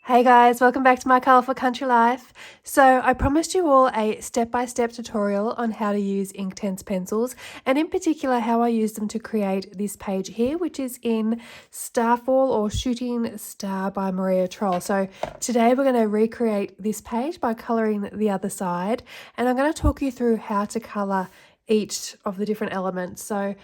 Hey guys, welcome back to my colourful country life. So I promised you all a step-by-step tutorial on how to use Inktense pencils, and in particular how I use them to create this page here, which is in Stjarnfall or Shooting Star by Maria Trolle. So today we're going to recreate this page by colouring the other side, and I'm going to talk you through how to colour each of the different elements. So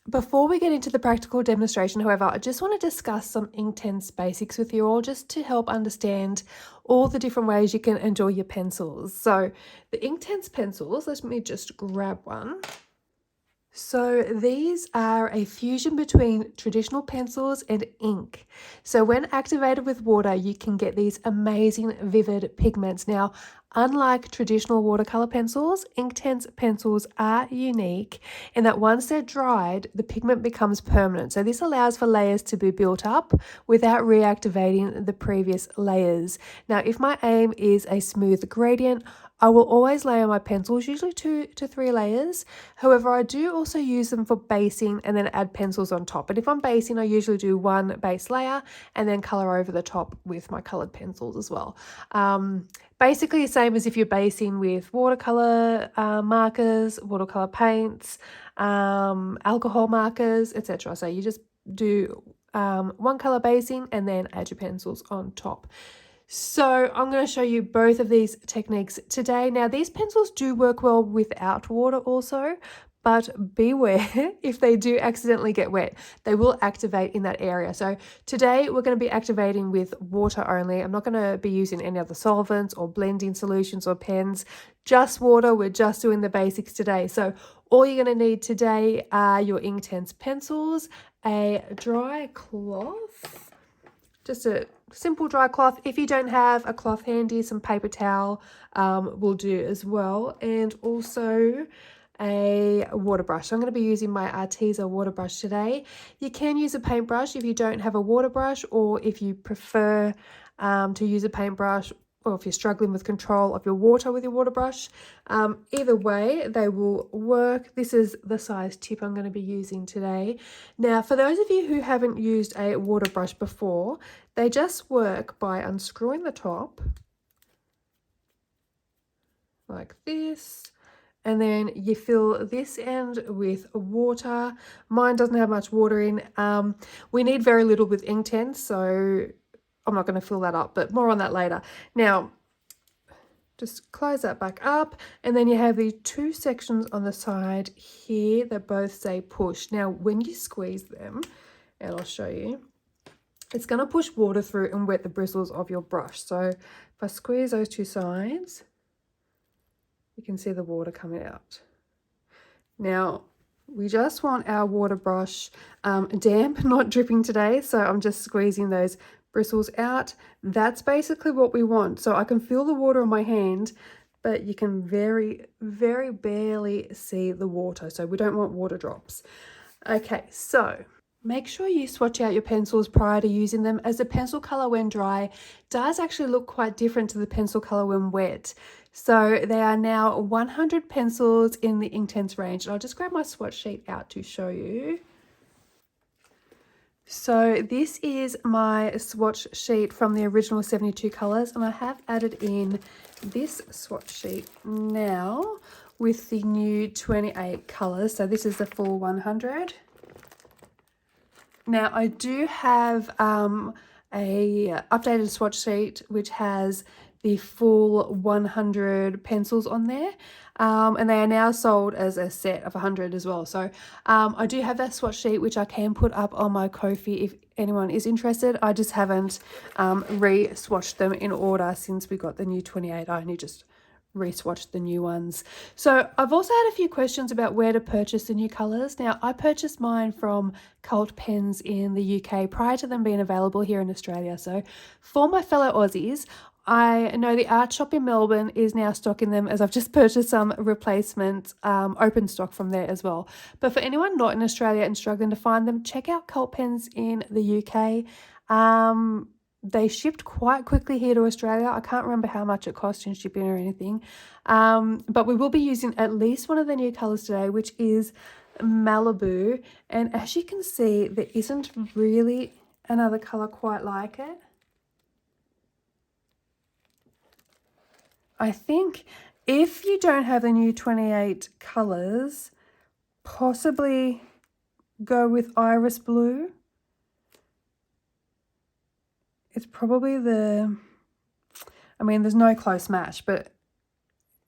before we get into the practical demonstration, however, I just want to discuss some Inktense basics with you all, just to help understand all the different ways you can enjoy your pencils. So the Inktense pencils, let me just grab one. So these are a fusion between traditional pencils and ink. So when activated with water, you can get these amazing vivid pigments. Now, unlike traditional watercolor pencils, Inktense pencils are unique in that once they're dried, the pigment becomes permanent. So this allows for layers to be built up without reactivating the previous layers. Now, if my aim is a smooth gradient, I will always layer my pencils, usually 2 to 3 layers. However, I do also use them for basing and then add pencils on top. But if I'm basing, I usually do one base layer and then colour over the top with my coloured pencils as well. Basically the same as if you're basing with watercolour markers, watercolour paints, alcohol markers, etc. So you just do one colour basing and then add your pencils on top. So I'm going to show you both of these techniques today. Now, these pencils do work well without water also, but beware if they do accidentally get wet, they will activate in that area. So today we're going to be activating with water only. I'm not going to be using any other solvents or blending solutions or pens, just water. We're just doing the basics today. So all you're going to need today are your Inktense pencils, a dry cloth, just a simple dry cloth. If you don't have a cloth handy, some paper towel will do as well, and also a water brush. So I'm going to be using my Arteza water brush today. You can use a paintbrush if you don't have a water brush, or if you prefer to use a paintbrush, or if you're struggling with control of your water with your water brush. Either way, they will work. This is the size tip I'm going to be using today. Now, for those of you who haven't used a water brush before, they just work by unscrewing the top like this, and then you fill this end with water. Mine doesn't have much water in. We need very little with Inktense, so I'm not going to fill that up, but more on that later. Now, just close that back up, and then you have these 2 sections on the side here that both say push. Now, when you squeeze them, and I'll show you, it's going to push water through and wet the bristles of your brush. So if I squeeze those 2 sides, you can see the water coming out. Now, we just want our water brush damp, not dripping today, so I'm just squeezing those bristles out. That's basically what we want. So I can feel the water on my hand, but you can very, very barely see the water. So we don't want water drops. Okay, so make sure you swatch out your pencils prior to using them, as the pencil colour when dry does actually look quite different to the pencil colour when wet. So there are now 100 pencils in the Inktense range. And I'll just grab my swatch sheet out to show you. So this is my swatch sheet from the original 72 colours, and I have added in this swatch sheet now with the new 28 colours. So this is the full 100. Now I do have a updated swatch sheet which has the full 100 pencils on there, and they are now sold as a set of 100 as well. So I do have that swatch sheet which I can put up on my Ko-fi if anyone is interested. I just haven't re-swatched them in order since we got the new 28. I only just re-swatched the new ones. So I've also had a few questions about where to purchase the new colours. Now, I purchased mine from Cult Pens in the UK prior to them being available here in Australia. So for my fellow Aussies, I know the art shop in Melbourne is now stocking them, as I've just purchased some replacement open stock from there as well. But for anyone not in Australia and struggling to find them, check out Cult Pens in the UK. they shipped quite quickly here to Australia. I can't remember how much it cost in shipping or anything. But we will be using at least one of the new colours today, which is Malibu. And as you can see, there isn't really another colour quite like it. I think if you don't have the new 28 colours, possibly go with Iris Blue. It's probably I mean, there's no close match, but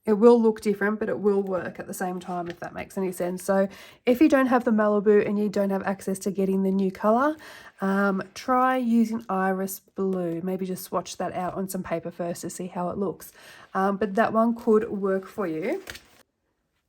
it will look different, but it will work at the same time, if that makes any sense. So if you don't have the Malibu and you don't have access to getting the new colour, try using Iris Blue. Maybe just swatch that out on some paper first to see how it looks. But that one could work for you.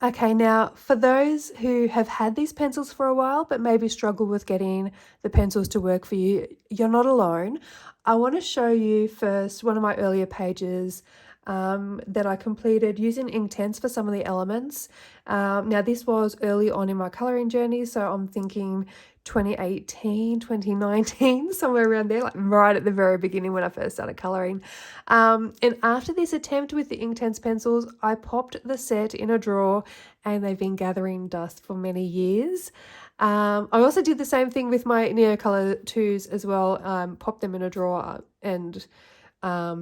Okay, now for those who have had these pencils for a while but maybe struggle with getting the pencils to work for you, you're not alone. I want to show you first one of my earlier pages that I completed using Inktense for some of the elements. Now this was early on in my colouring journey, so I'm thinking 2018, 2019, somewhere around there, like right at the very beginning when I first started colouring. And after this attempt with the Inktense pencils, I popped the set in a drawer and they've been gathering dust for many years. I also did the same thing with my Neocolor 2s as well, popped them in a drawer and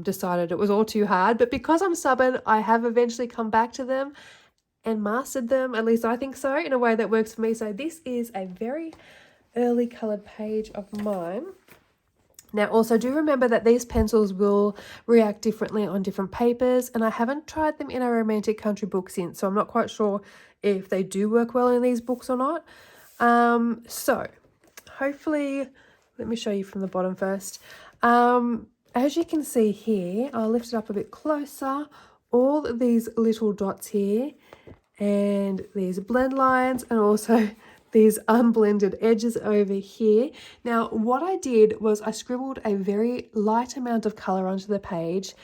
decided it was all too hard. But because I'm stubborn, I have eventually come back to them and mastered them, at least I think so, in a way that works for me. So this is a very early coloured page of mine. Now also do remember that these pencils will react differently on different papers, and I haven't tried them in a romantic country book since, so I'm not quite sure if they do work well in these books or not. So hopefully, let me show you from the bottom first. As you can see here, I'll lift it up a bit closer, all of these little dots here and these blend lines and also these unblended edges over here. Now what I did was I scribbled a very light amount of colour onto the page.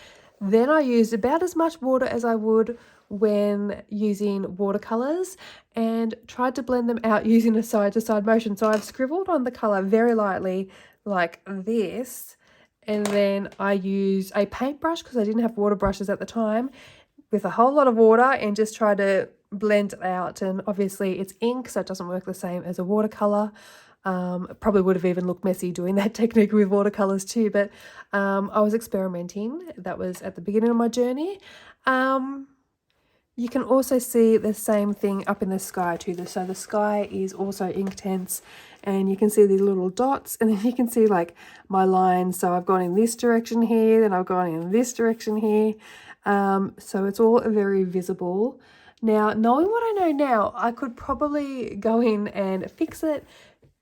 Then I used about as much water as I would when using watercolours and tried to blend them out using a side-to-side motion. So I've scribbled on the colour very lightly like this, and then I use a paintbrush because I didn't have water brushes at the time with a whole lot of water and just try to blend it out. And obviously it's ink, so it doesn't work the same as a watercolour. Probably would have even looked messy doing that technique with watercolours too, but I was experimenting. That was at the beginning of my journey. You can also see the same thing up in the sky too. So the sky is also Inktense, and you can see these little dots, and then you can see like my lines. So I've gone in this direction here, then I've gone in this direction here. So it's all very visible. Now, knowing what I know now, I could probably go in and fix it,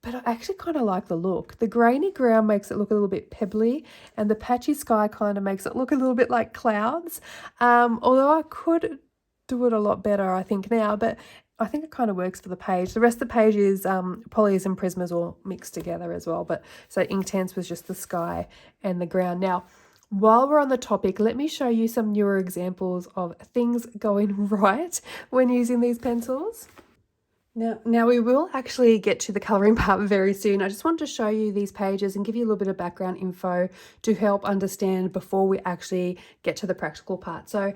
but I actually kind of like the look. The grainy ground makes it look a little bit pebbly, and the patchy sky kind of makes it look a little bit like clouds. Although I could do it a lot better, I think, now, but I think it kind of works for the page. The rest of the page is polys and prismas all mixed together as well. But so Inktense was just the sky and the ground. Now, while we're on the topic, let me show you some newer examples of things going right when using these pencils. Now we will actually get to the colouring part very soon. I just want to show you these pages and give you a little bit of background info to help understand before we actually get to the practical part. So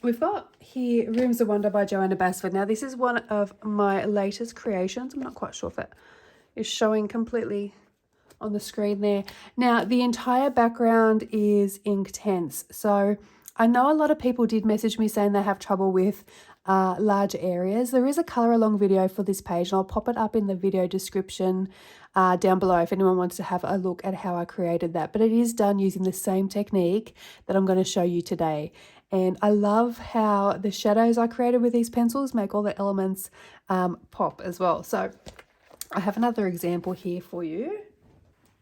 we've got here Rooms of Wonder by Joanna Basford. Now this is one of my latest creations. I'm not quite sure if it is showing completely on the screen there. Now the entire background is Inktense. So I know a lot of people did message me saying they have trouble with large areas. There is a colour along video for this page, and I'll pop it up in the video description down below if anyone wants to have a look at how I created that. But it is done using the same technique that I'm going to show you today. And I love how the shadows I created with these pencils make all the elements pop as well. So I have another example here for you.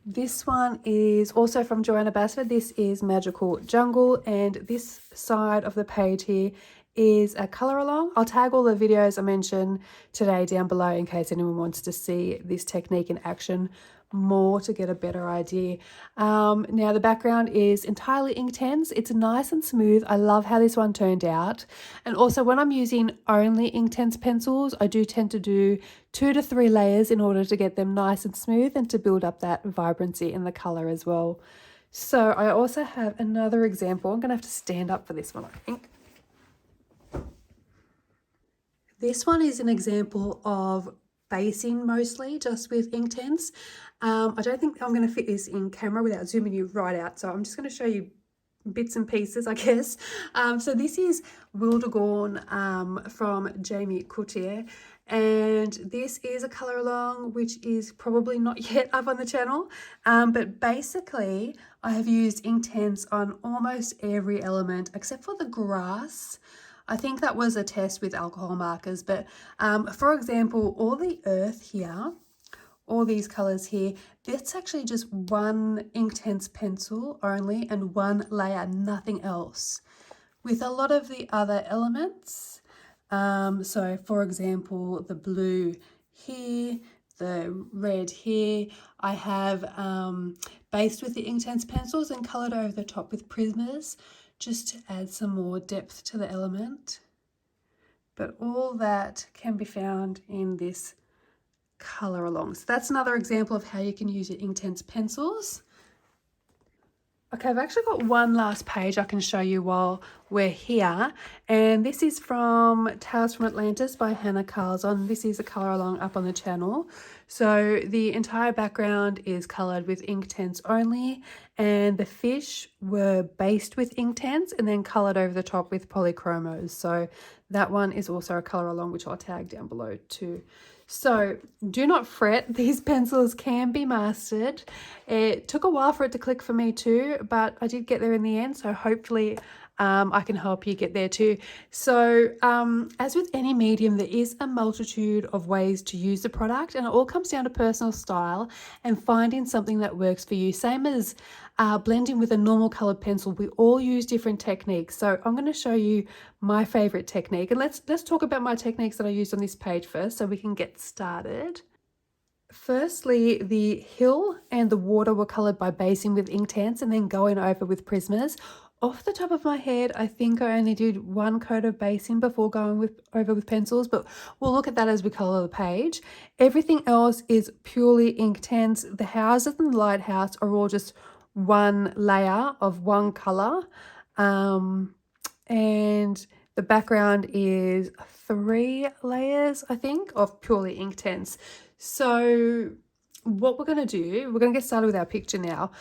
This one is also from Joanna Basford. This is Magical Jungle, and this side of the page here is a colour along. I'll tag all the videos I mentioned today down below in case anyone wants to see this technique in action more to get a better idea. Now the background is entirely Inktense. It's nice and smooth. I love how this one turned out. And also when I'm using only Inktense pencils, I do tend to do 2 to 3 layers in order to get them nice and smooth and to build up that vibrancy in the colour as well. So I also have another example. I'm going to have to stand up for this one, I think. This one is an example of basing mostly just with Inktense. I don't think I'm going to fit this in camera without zooming you right out. So I'm just going to show you bits and pieces, I guess. So this is Wildegorn from Jamie Coutier, and this is a colour along which is probably not yet up on the channel, but basically I have used Inktense on almost every element except for the grass. I think that was a test with alcohol markers, but for example, all the earth here, all these colors here, that's actually just one Inktense pencil only and one layer, nothing else. With a lot of the other elements, so for example, the blue here, the red here, I have based with the Inktense pencils and colored over the top with Prismas just to add some more depth to the element. But all that can be found in this color along. So that's another example of how you can use your Inktense pencils. Okay, I've actually got one last page I can show you while we're here, and this is from Tales from Atlantis by Hannah Carlson. This is a colour along up on the channel. So the entire background is coloured with Inktense only, and the fish were based with Inktense and then coloured over the top with polychromos. So that one is also a colour along, which I'll tag down below too. So do not fret, these pencils can be mastered. It took a while for it to click for me too, but I did get there in the end, so hopefully I can help you get there too. So as with any medium, there is a multitude of ways to use the product, and it all comes down to personal style and finding something that works for you. Same as blending with a normal colored pencil, we all use different techniques. So I'm going to show you my favorite technique, and let's talk about my techniques that I used on this page first so we can get started. Firstly, the hill and the water were coloured by basing with Inktense and then going over with Prismas. Off the top of my head, I think I only did one coat of basing before going over with pencils, but we'll look at that as we colour the page. Everything else is purely Inktense. The houses and the lighthouse are all just one layer of one colour. And the background is 3 layers, I think, of purely Inktense. So what we're going to do, we're going to get started with our picture now.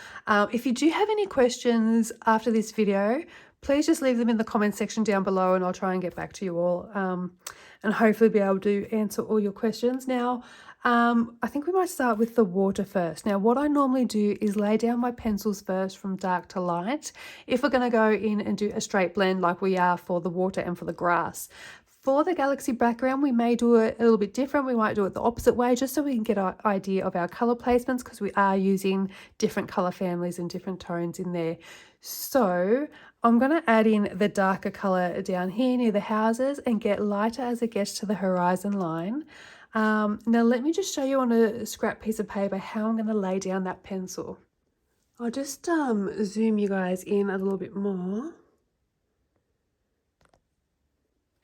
If you do have any questions after this video, please just leave them in the comment section down below and I'll try and get back to you all and hopefully be able to answer all your questions. Now, I think we might start with the water first. Now, what I normally do is lay down my pencils first from dark to light if we're going to go in and do a straight blend like we are for the water and for the grass. For the galaxy background, we may do it a little bit different. We might do it the opposite way just so we can get an idea of our colour placements because we are using different colour families and different tones in there. So I'm going to add in the darker colour down here near the houses and get lighter as it gets to the horizon line. Now let me just show you on a scrap piece of paper how I'm going to lay down that pencil. I'll just zoom you guys in a little bit more.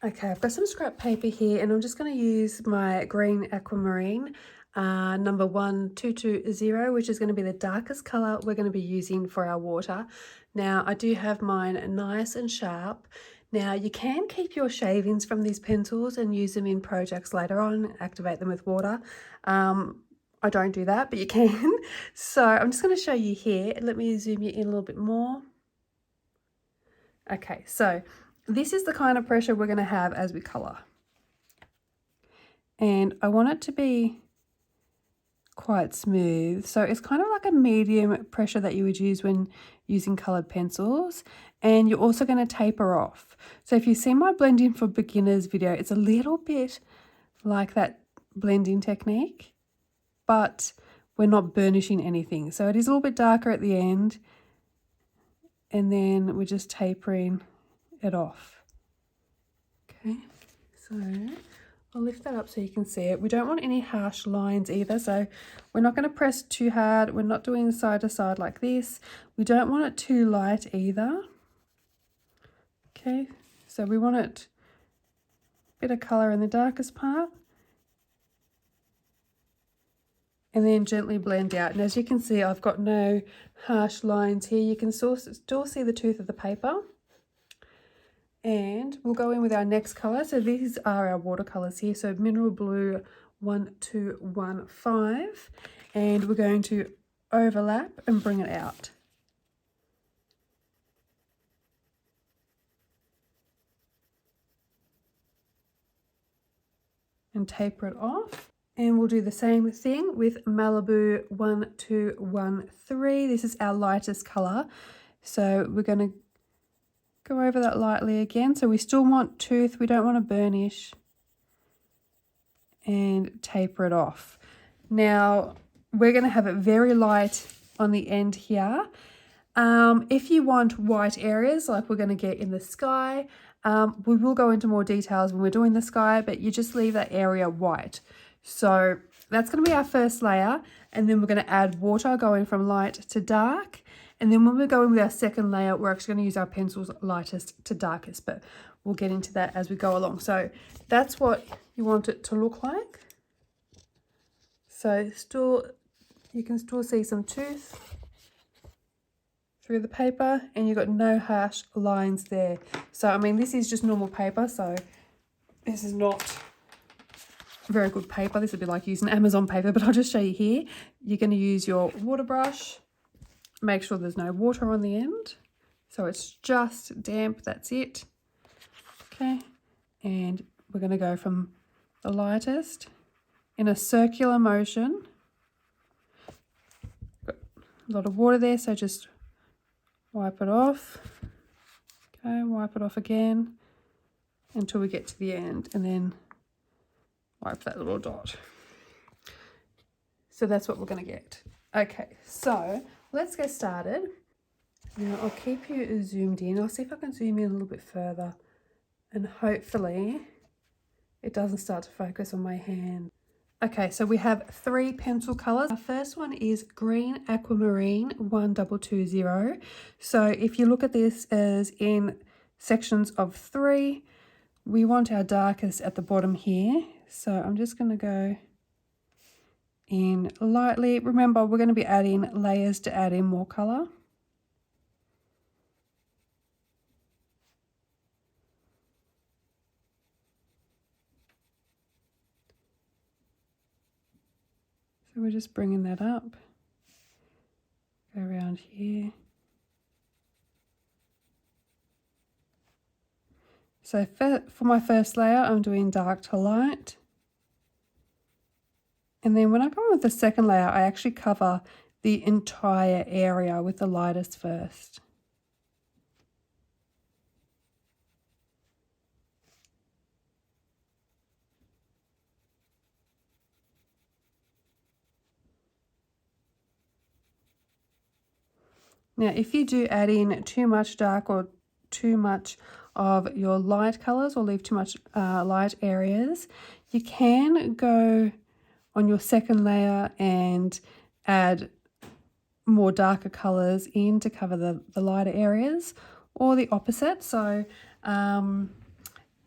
Okay, I've got some scrap paper here and I'm just going to use my green aquamarine number 1220, which is going to be the darkest colour we're going to be using for our water. Now, I do have mine nice and sharp. Now, you can keep your shavings from these pencils and use them in projects later on, activate them with water. I don't do that, but you can. So I'm just going to show you here. Let me zoom you in a little bit more. Okay, so this is the kind of pressure we're going to have as we colour. And I want it to be quite smooth. So it's kind of like a medium pressure that you would use when using coloured pencils. And you're also going to taper off. So if you see my blending for beginners video, it's a little bit like that blending technique, but we're not burnishing anything. So it is a little bit darker at the end. And then we're just tapering it off. Okay, so I'll lift that up so you can see it. We don't want any harsh lines either, so we're not going to press too hard. We're not doing side to side like this. We don't want it too light either. Okay, so we want it a bit of colour in the darkest part and then gently blend out. And as you can see, I've got no harsh lines here. You can still see the tooth of the paper. And we'll go in with our next colour. So these are our watercolours here. So Mineral Blue 1215. And we're going to overlap and bring it out. And taper it off. And we'll do the same thing with Malibu 1213. This is our lightest colour. So we're going to go over that lightly again. So we still want tooth, we don't want to burnish. And taper it off. Now we're going to have it very light on the end here. If you want white areas like we're going to get in the sky, we will go into more details when we're doing the sky, but you just leave that area white. So that's going to be our first layer, and then we're going to add water going from light to dark. And then when we go in with our second layer, we're actually going to use our pencils lightest to darkest, but we'll get into that as we go along. So that's what you want it to look like. So you can still see some tooth through the paper, and you've got no harsh lines there. So I mean, this is just normal paper, so this is not very good paper. This would be like using Amazon paper, but I'll just show you here. You're going to use your water brush. Make sure there's no water on the end, so it's just damp. That's it. Okay, and we're going to go from the lightest in a circular motion. Got a lot of water there, so just wipe it off. Okay, wipe it off again until we get to the end, and then wipe that little dot. So that's what we're going to get. Okay, so let's get started. Now I'll keep you zoomed in. I'll see if I can zoom in a little bit further, and hopefully it doesn't start to focus on my hand. Okay, so we have 3 pencil colours. Our first one is Green Aquamarine 1220. So if you look at this as in sections of 3, we want our darkest at the bottom here. So I'm just going to go in lightly. Remember, we're going to be adding layers to add in more colour. So we're just bringing that up. Go around here. So for my first layer, I'm doing dark to light. And then when I go on with the second layer, I actually cover the entire area with the lightest first. Now, if you do add in too much dark or too much of your light colours, or leave too much light areas, you can go on your second layer and add more darker colours in to cover the lighter areas, or the opposite. So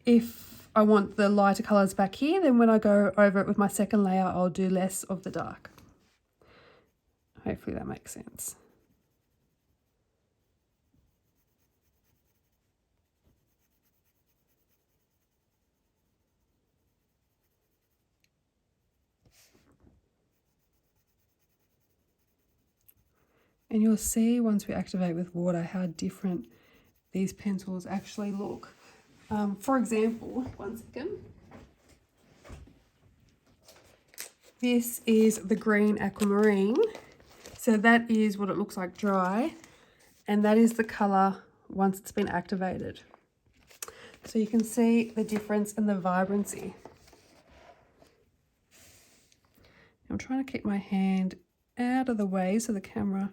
if I want the lighter colours back here, then when I go over it with my second layer, I'll do less of the dark. Hopefully that makes sense. And you'll see once we activate with water how different these pencils actually look. For example, one second. This is the Green Aquamarine. So that is what it looks like dry. And that is the colour once it's been activated. So you can see the difference in the vibrancy. I'm trying to keep my hand out of the way so the camera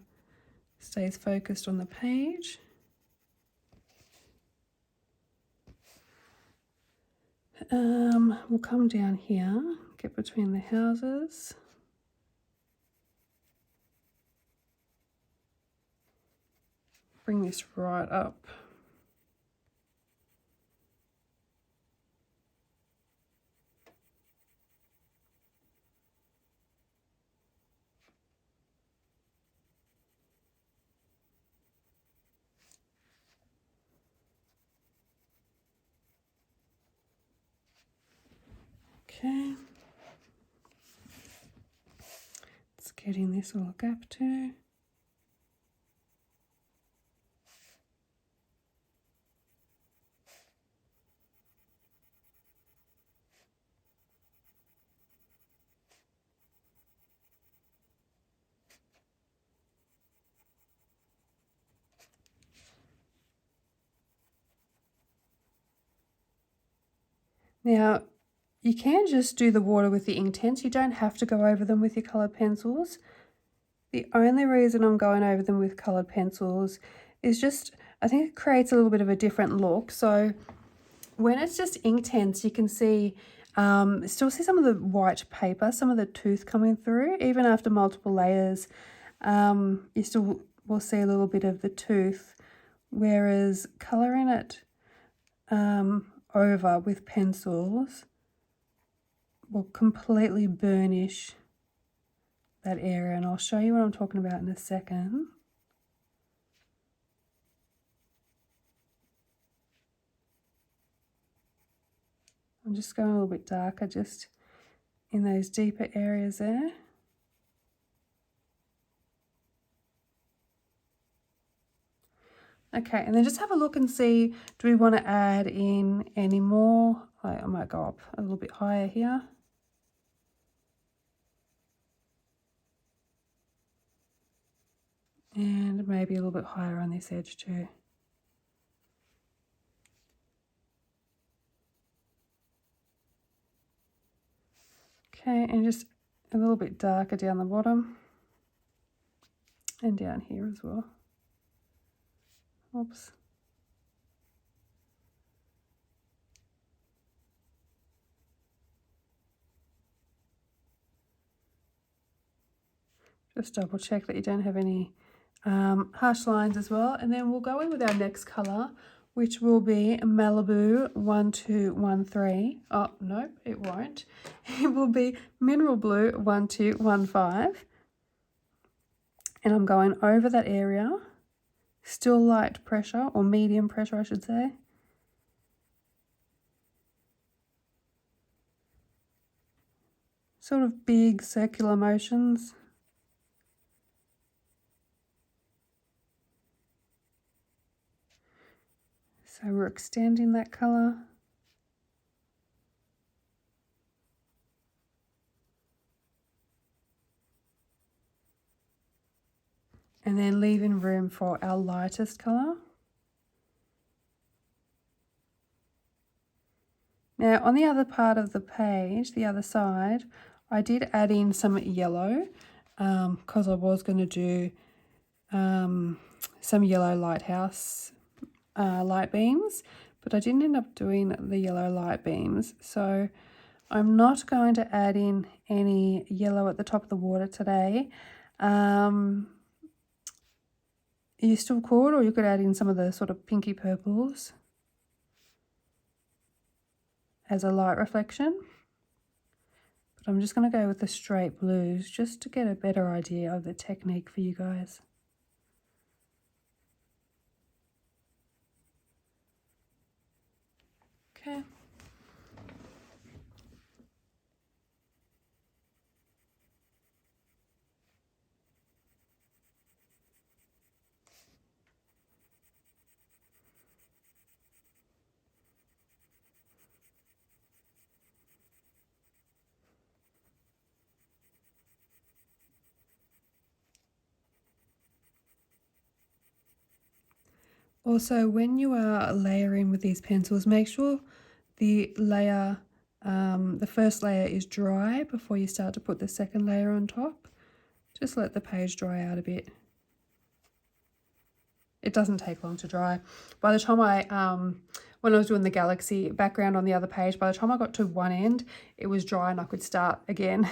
stays focused on the page. We'll come down here, get between the houses. Bring this right up. getting this little gap too. Now, you can just do the water with the Inktense. You don't have to go over them with your coloured pencils. The only reason I'm going over them with coloured pencils is just, I think it creates a little bit of a different look. So when it's just Inktense, you can see, still see some of the white paper, some of the tooth coming through. Even after multiple layers, you still will see a little bit of the tooth. Whereas colouring it over with pencils will completely burnish that area, and I'll show you what I'm talking about in a second. I'm just going a little bit darker just in those deeper areas there. Okay, and then just have a look and see, do we want to add in any more? I might go up a little bit higher here. And maybe a little bit higher on this edge too. Okay, and just a little bit darker down the bottom and down here as well. Oops. Just double check that you don't have any harsh lines as well. And then we'll go in with our next colour, which will be Malibu 1213. Oh, nope, it won't. It will be Mineral Blue 1215. And I'm going over that area, still light pressure, or medium pressure I should say. Sort of big circular motions. So we're extending that colour. And then leaving room for our lightest colour. Now on the other part of the page, the other side, I did add in some yellow because I was going to do some yellow lighthouse light beams, but I didn't end up doing the yellow light beams. So I'm not going to add in any yellow at the top of the water today. You still could, or you could add in some of the sort of pinky purples as a light reflection. But I'm just going to go with the straight blues just to get a better idea of the technique for you guys. Okay. Also, when you are layering with these pencils, make sure the layer, the first layer is dry before you start to put the second layer on top. Just let the page dry out a bit. It doesn't take long to dry. By the time when I was doing the galaxy background on the other page, by the time I got to one end, it was dry and I could start again.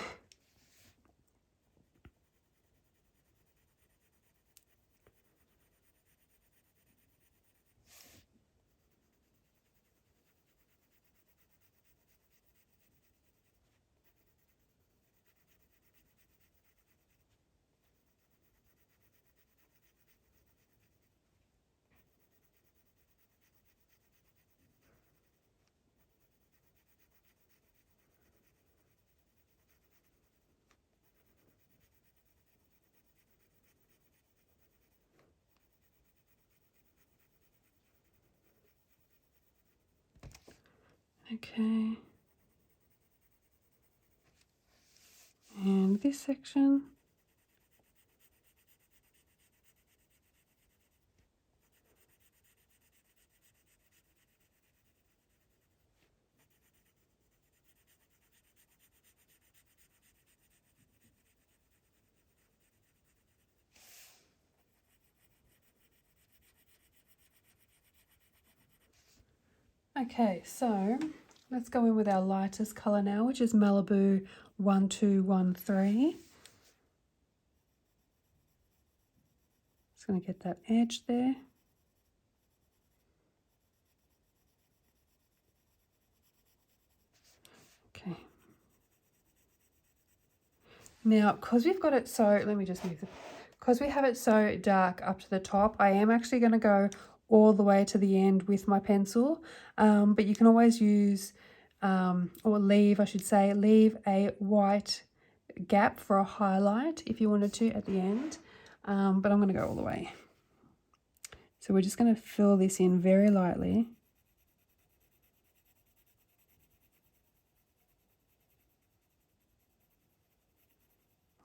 Okay. And this section. Okay, so let's go in with our lightest colour now, which is Malibu 1213. Just going to get that edge there. Okay. Now, because we've got it so, let me just move it. Because we have it so dark up to the top, I am actually going to go all the way to the end with my pencil. But you can always use, or leave, I should say, leave a white gap for a highlight if you wanted to at the end. But I'm going to go all the way. So we're just going to fill this in very lightly.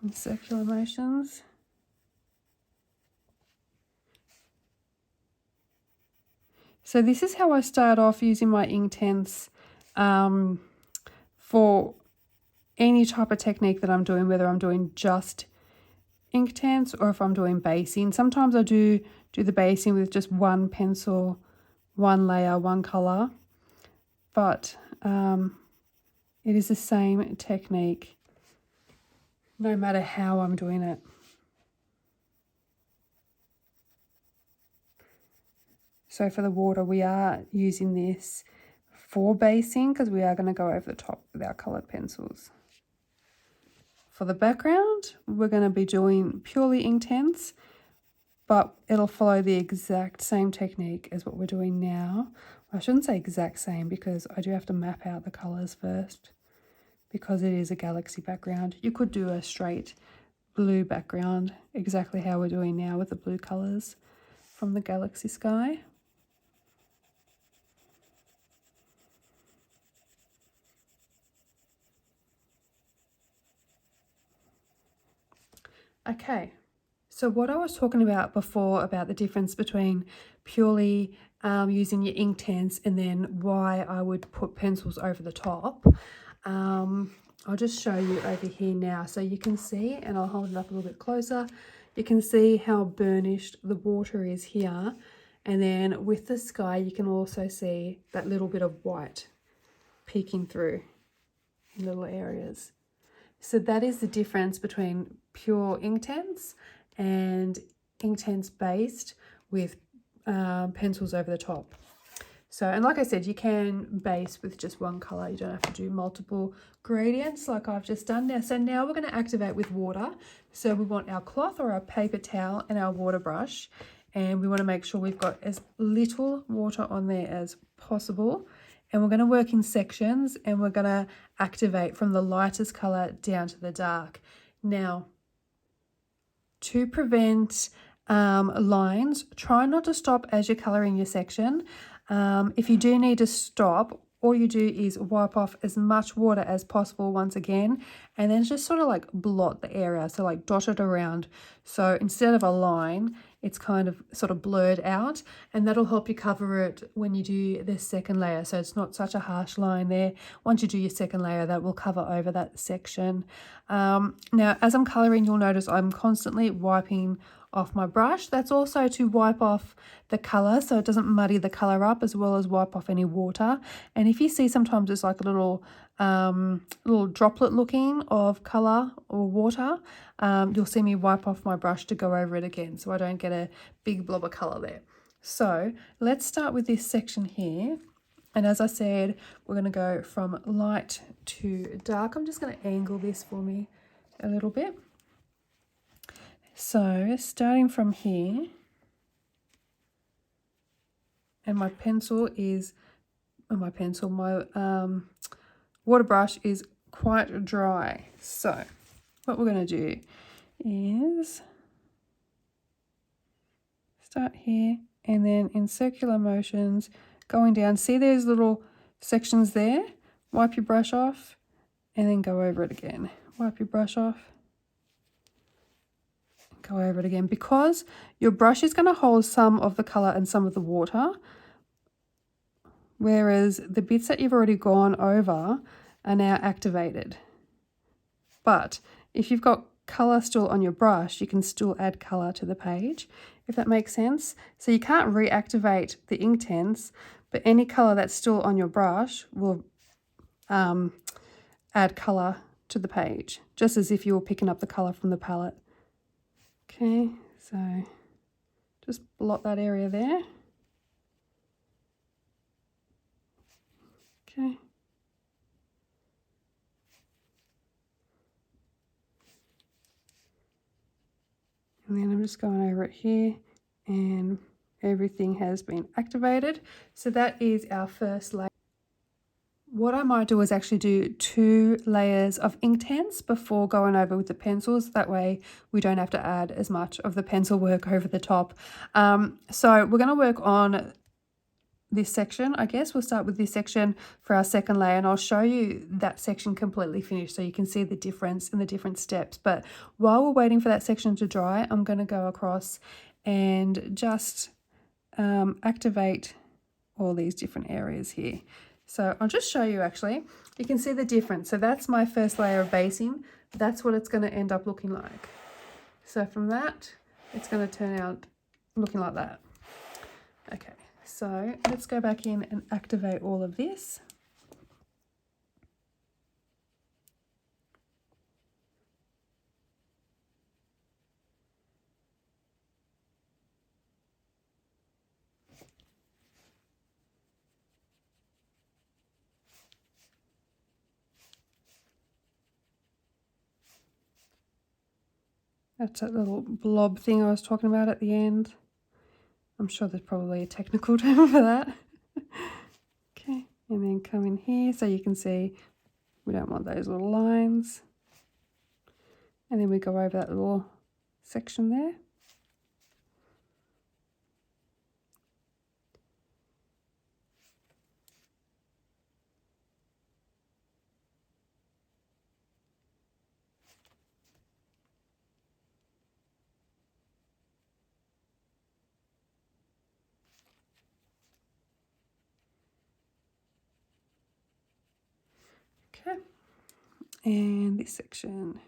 In circular motions. So this is how I start off using my Inktense for any type of technique that I'm doing, whether I'm doing just Inktense or if I'm doing basing. Sometimes I do the basing with just one pencil, one layer, one colour, but it is the same technique no matter how I'm doing it. So for the water, we are using this for basing because we are going to go over the top with our coloured pencils. For the background, we're going to be doing purely Inktense, but it'll follow the exact same technique as what we're doing now. I shouldn't say exact same because I do have to map out the colours first because it is a galaxy background. You could do a straight blue background, exactly how we're doing now with the blue colours from the galaxy sky. Okay, so what I was talking about before about the difference between purely using your Inktense and then why I would put pencils over the top, I'll just show you over here now so you can see, and I'll hold it up a little bit closer. You can see how burnished the water is here, and then with the sky you can also see that little bit of white peeking through in little areas. So that is the difference between pure Inktense and Inktense based with pencils over the top. So, and like I said, you can base with just one colour. You don't have to do multiple gradients like I've just done now. So now we're going to activate with water. So we want our cloth or our paper towel and our water brush. And we want to make sure we've got as little water on there as possible. And we're going to work in sections and we're going to activate from the lightest colour down to the dark. Now, to prevent lines, try not to stop as you're colouring your section. If you do need to stop, all you do is wipe off as much water as possible once again, and then just sort of like blot the area, so like dot it around. So instead of a line, it's kind of sort of blurred out, and that'll help you cover it when you do the second layer. So it's not such a harsh line there. Once you do your second layer, that will cover over that section. Now, as I'm colouring, you'll notice I'm constantly wiping off my brush. That's also to wipe off the colour so it doesn't muddy the colour up, as well as wipe off any water. And if you see sometimes it's like a little droplet looking of colour or water, you'll see me wipe off my brush to go over it again so I don't get a big blob of colour there. So let's start with this section here. And as I said, we're going to go from light to dark. I'm just going to angle this for me a little bit. So starting from here, and my water brush is quite dry. So what we're going to do is start here and then in circular motions going down. See those little sections there, wipe your brush off, and then go over it again. Wipe your brush off, go over it again, because your brush is going to hold some of the colour and some of the water, whereas the bits that you've already gone over are now activated. But if you've got colour still on your brush, you can still add colour to the page, if that makes sense. So you can't reactivate the Inktense, but any colour that's still on your brush will add colour to the page, just as if you were picking up the colour from the palette. Okay, so just blot that area there. Okay. And then I'm just going over it here, and everything has been activated. So that is our first layer. What I might do is actually do 2 layers of Inktense before going over with the pencils. That way we don't have to add as much of the pencil work over the top. So we're going to work on this section. I guess we'll start with this section for our second layer, and I'll show you that section completely finished so you can see the difference in the different steps. But while we're waiting for that section to dry, I'm going to go across and just activate all these different areas here. So I'll just show you actually. You can see the difference. So that's my first layer of basing. That's what it's going to end up looking like. So from that, it's going to turn out looking like that. Okay, so let's go back in and activate all of this. That's that little blob thing I was talking about at the end. I'm sure there's probably a technical term for that. Okay, and then come in here so you can see we don't want those little lines. And then we go over that little section there. Okay, and this section.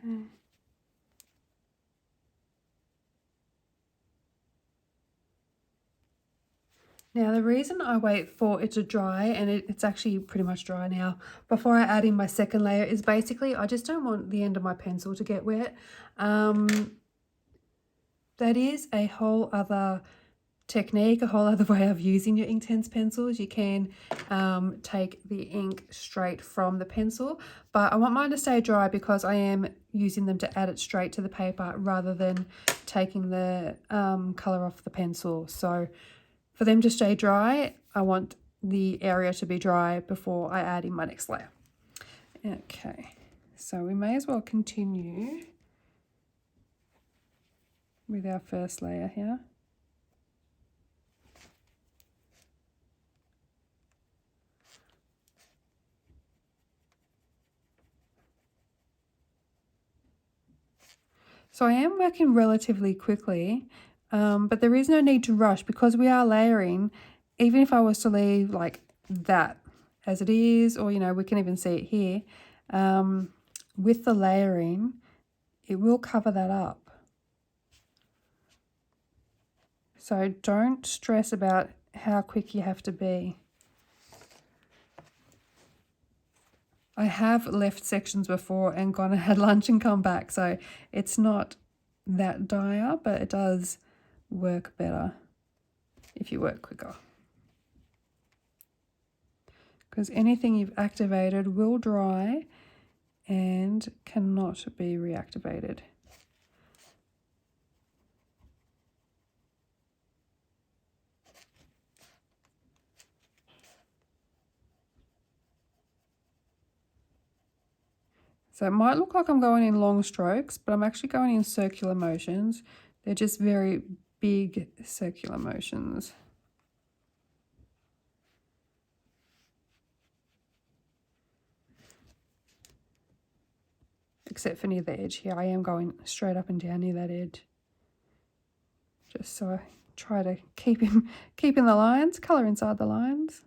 Okay. Now the reason I wait for it to dry, and it's actually pretty much dry now, before I add in my second layer is basically I just don't want the end of my pencil to get wet. That is a whole other technique, a whole other way of using your Inktense pencils. You can take the ink straight from the pencil, but I want mine to stay dry because I am using them to add it straight to the paper rather than taking the colour off the pencil. So for them to stay dry, I want the area to be dry before I add in my next layer. Okay, so we may as well continue with our first layer here. So I am working relatively quickly, but there is no need to rush because we are layering. Even if I was to leave like that as it is, or, you know, we can even see it here, with the layering, it will cover that up. So don't stress about how quick you have to be. I have left sections before and gone and had lunch and come back, so it's not that dire, but it does work better if you work quicker. Because anything you've activated will dry and cannot be reactivated. So it might look like I'm going in long strokes, but I'm actually going in circular motions. They're just very big circular motions. Except for near the edge here. I am going straight up and down near that edge. Just so I try to keep in the lines, colour inside the lines.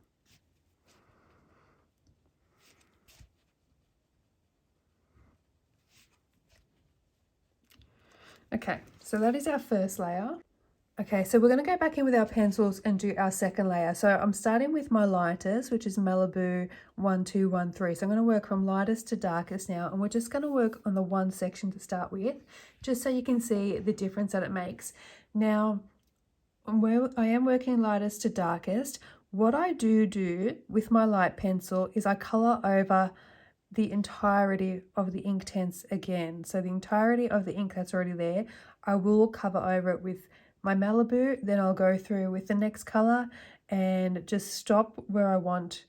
Okay, so that is our first layer. Okay, so we're going to go back in with our pencils and do our second layer. So I'm starting with my lightest, which is Malibu 1213. So I'm going to work from lightest to darkest now, and we're just going to work on the one section to start with, just so you can see the difference that it makes. Now, where I am working lightest to darkest, what I do with my light pencil is I colour over the entirety of the Inktense again. So the entirety of the ink that's already there, I will cover over it with my Malibu, then I'll go through with the next colour and just stop where I want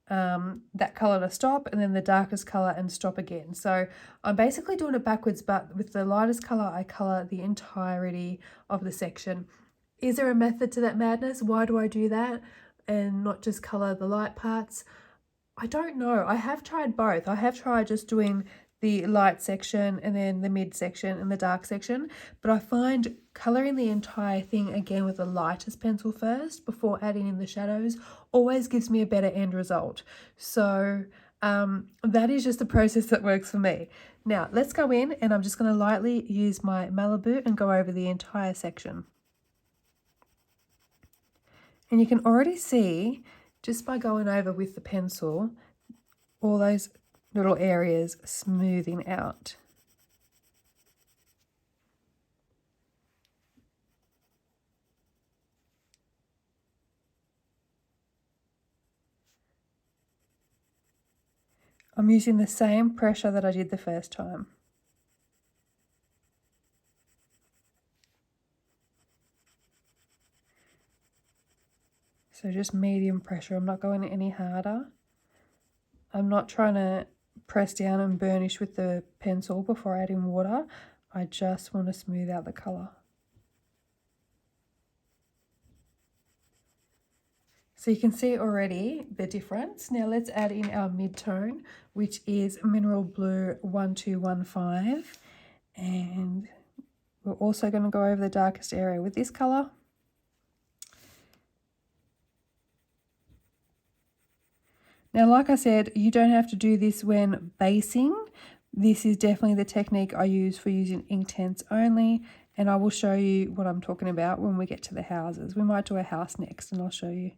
that colour to stop, and then the darkest colour and stop again. So I'm basically doing it backwards, but with the lightest colour I colour the entirety of the section. Is there a method to that madness? Why do I do that and not just colour the light parts? I don't know. I have tried both. I have tried just doing the light section and then the mid section and the dark section, but I find colouring the entire thing again with the lightest pencil first before adding in the shadows always gives me a better end result. So that is just the process that works for me. Now let's go in, and I'm just going to lightly use my Malibu and go over the entire section. And you can already see, just by going over with the pencil, all those little areas smoothing out. I'm using the same pressure that I did the first time. So just medium pressure. I'm not going any harder. I'm not trying to press down and burnish with the pencil before adding water. I just want to smooth out the colour. So you can see already the difference. Now let's add in our mid-tone, which is Mineral Blue 1215. And we're also going to go over the darkest area with this colour. Now, like I said, you don't have to do this when basing. This is definitely the technique I use for using Inktense only, and I will show you what I'm talking about when we get to the houses. We might do a house next, and I'll show you.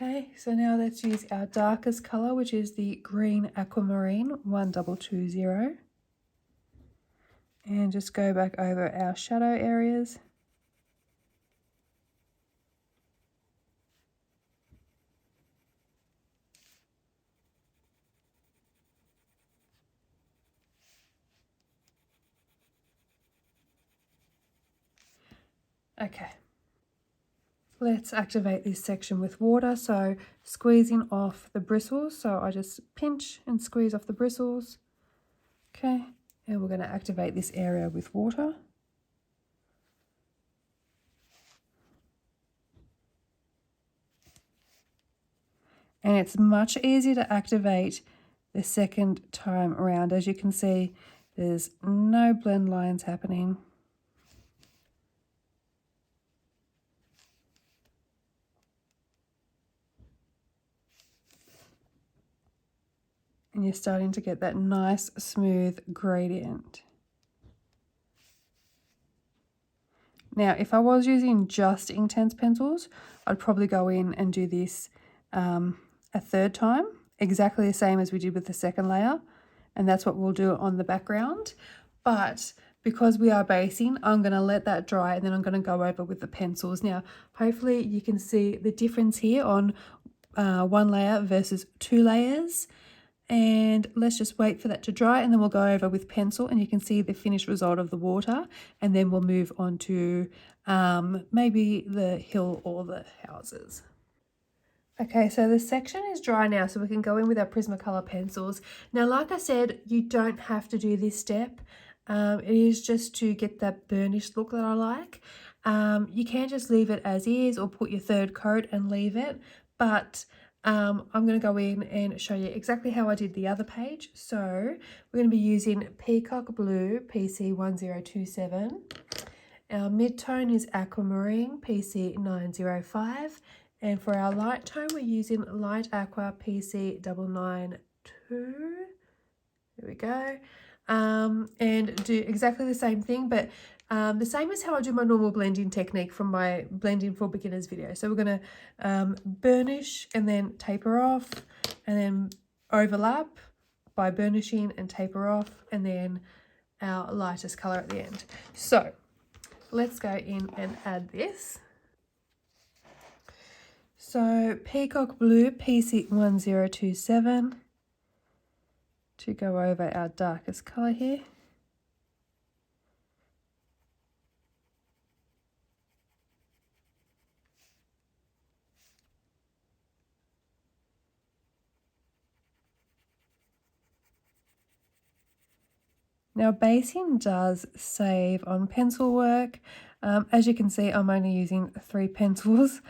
Okay, so now let's use our darkest colour, which is the Green Aquamarine 1220. And just go back over our shadow areas. Okay. Let's activate this section with water, so squeezing off the bristles. So I just pinch and squeeze off the bristles. Okay, and we're going to activate this area with water. And it's much easier to activate the second time around. As you can see, There's no blend lines happening. And you're starting to get that nice smooth gradient. Now, if I was using just Inktense pencils, I'd probably go in and do this a third time, exactly the same as we did with the second layer. And that's what we'll do on the background. But because we are basing, I'm going to let that dry and then I'm going to go over with the pencils. Now, hopefully you can see the difference here on one layer versus 2 layers. And let's just wait for that to dry and then we'll go over with pencil and you can see the finished result of the water, and then we'll move on to maybe the hill or the houses. Okay, so the section is dry now, so we can go in with our Prismacolor pencils. Now, like I said, you don't have to do this step. It is just to get that burnished look that I like. You can just leave it as is or put your third coat and leave it, but I'm going to go in and show you exactly how I did the other page. So we're going to be using Peacock Blue PC 1027. Our mid-tone is Aquamarine PC 905. And for our light tone, we're using Light Aqua PC 992. There we go. And do exactly the same thing, but the same as how I do my normal blending technique from my Blending for Beginners video. So we're going to burnish and then taper off, and then overlap by burnishing and taper off, and then our lightest colour at the end. So let's go in and add this. So Peacock Blue PC 1027 to go over our darkest colour here. Now, basing does save on pencil work. As you can see, I'm only using 3 pencils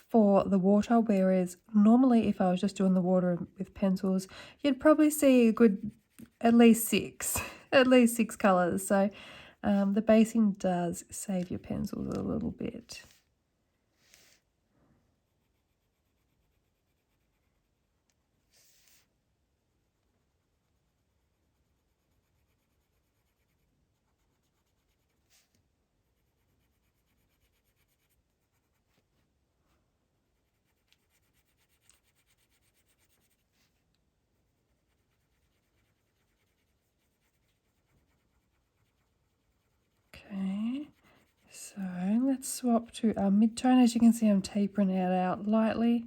for the water, whereas normally if I was just doing the water with pencils, you'd probably see a good at least 6 colours. So the basing does save your pencils a little bit. Okay, so let's swap to our mid-tone. As you can see, I'm tapering it out lightly.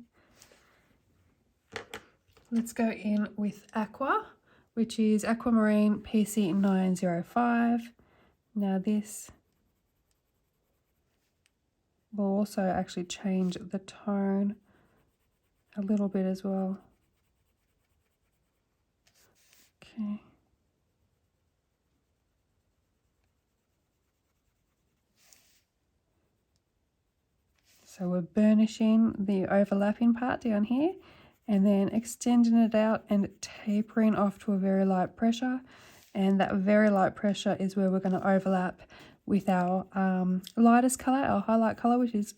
Let's go in with Aqua, which is Aquamarine PC 905. Now this will also actually change the tone a little bit as well. Okay. So we're burnishing the overlapping part down here and then extending it out and tapering off to a very light pressure. And that very light pressure is where we're going to overlap with our lightest colour, our highlight colour, which is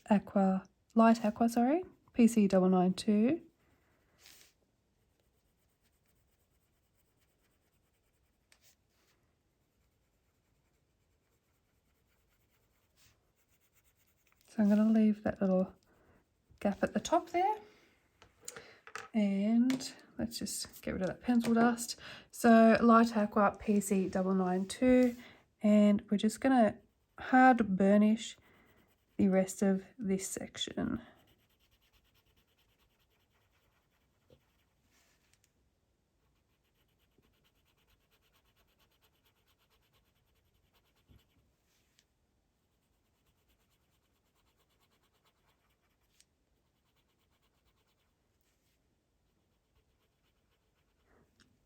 Light Aqua, PC 992. So I'm going to leave that little gap at the top there. And let's just get rid of that pencil dust. So Light Aqua PC 992. And we're just going to hard burnish the rest of this section.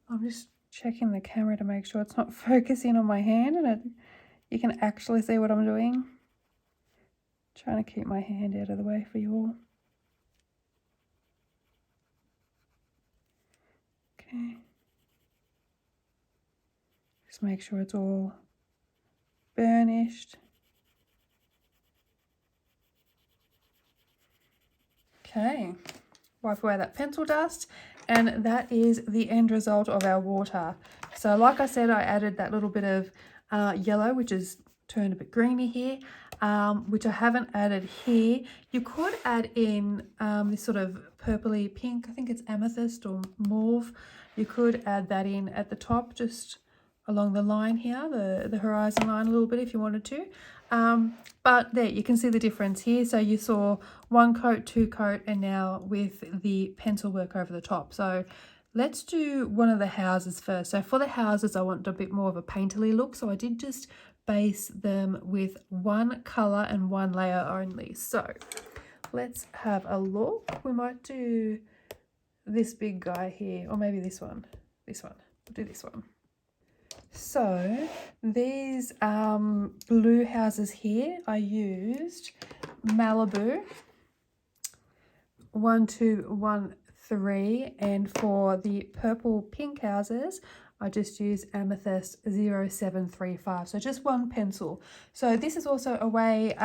I'm just checking the camera to make sure it's not focusing on my hand and you can actually see what I'm doing. Trying to keep my hand out of the way for you all. Okay. Just make sure it's all burnished. Okay, wipe away that pencil dust, and that is the end result of our water. So like I said, I added that little bit of yellow, which is turned a bit greeny here, which I haven't added here. You could add in this sort of purpley pink, I think it's amethyst or mauve. You could add that in at the top, just along the line here, the horizon line a little bit if you wanted to. But there, you can see the difference here. So you saw one coat, two coat, and now with the pencil work over the top. So let's do one of the houses first. So for the houses, I want a bit more of a painterly look. So I did just base them with one colour and one layer only. So let's have a look. We might do this big guy here, or maybe this one. We'll do this one. So these blue houses here, I used Malibu 1213, and for the purple pink houses I just used Amethyst 0735. So just one pencil. So this is also a way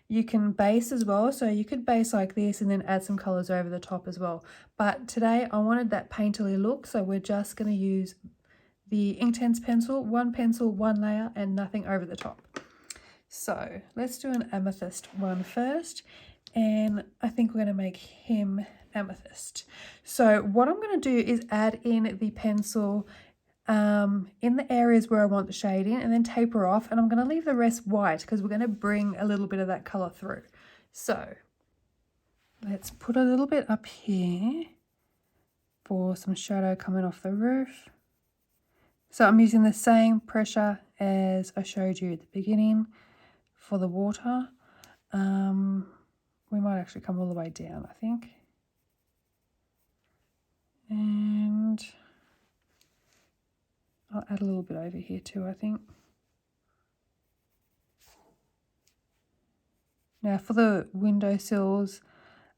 you can base as well. So you could base like this and then add some colors over the top as well. But today I wanted that painterly look, so we're just going to use the Inktense pencil, one layer, and nothing over the top. So let's do an amethyst one first, and I think we're going to make him amethyst. So what I'm going to do is add in the pencil in the areas where I want the shade in, and then taper off, and I'm going to leave the rest white because we're going to bring a little bit of that colour through. So let's put a little bit up here for some shadow coming off the roof. So I'm using the same pressure as I showed you at the beginning for the water. We might actually come all the way down, I think. And I'll add a little bit over here too, I think. Now for the windowsills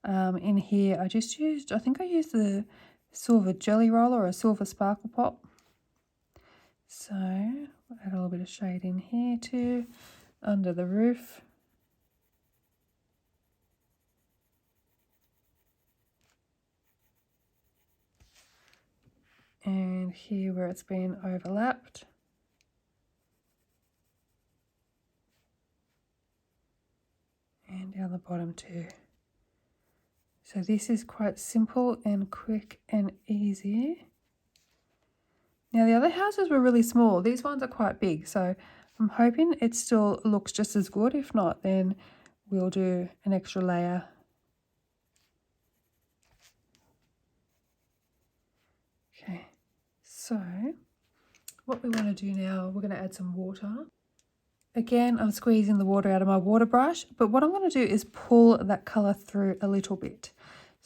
in here, I used the silver jelly roller or a silver sparkle pop. So I'll add a little bit of shade in here too, under the roof. And here where it's been overlapped. And down the bottom too. So this is quite simple and quick and easy. Now the other houses were really small. These ones are quite big, so I'm hoping it still looks just as good. If not, then we'll do an extra layer. Okay, so what we want to do now, we're going to add some water. Again, I'm squeezing the water out of my water brush, but what I'm going to do is pull that colour through a little bit.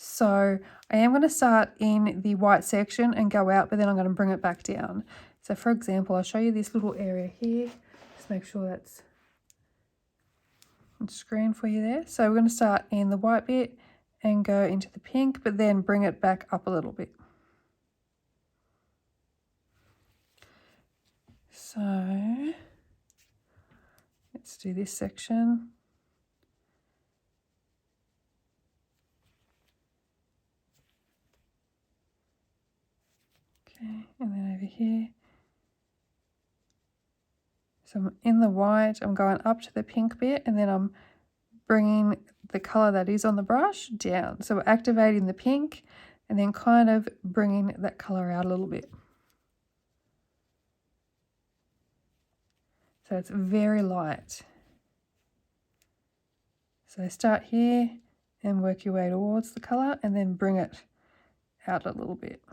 So I am going to start in the white section and go out, but then I'm going to bring it back down. So for example, I'll show you this little area here. Just make sure that's on screen for you there. So we're going to start in the white bit and go into the pink, but then bring it back up a little bit. So let's do this section. Okay, and then over here. So I'm in the white, I'm going up to the pink bit, and then I'm bringing the colour that is on the brush down. So we're activating the pink and then kind of bringing that colour out a little bit. So it's very light. So start here and work your way towards the colour and then bring it out a little bit.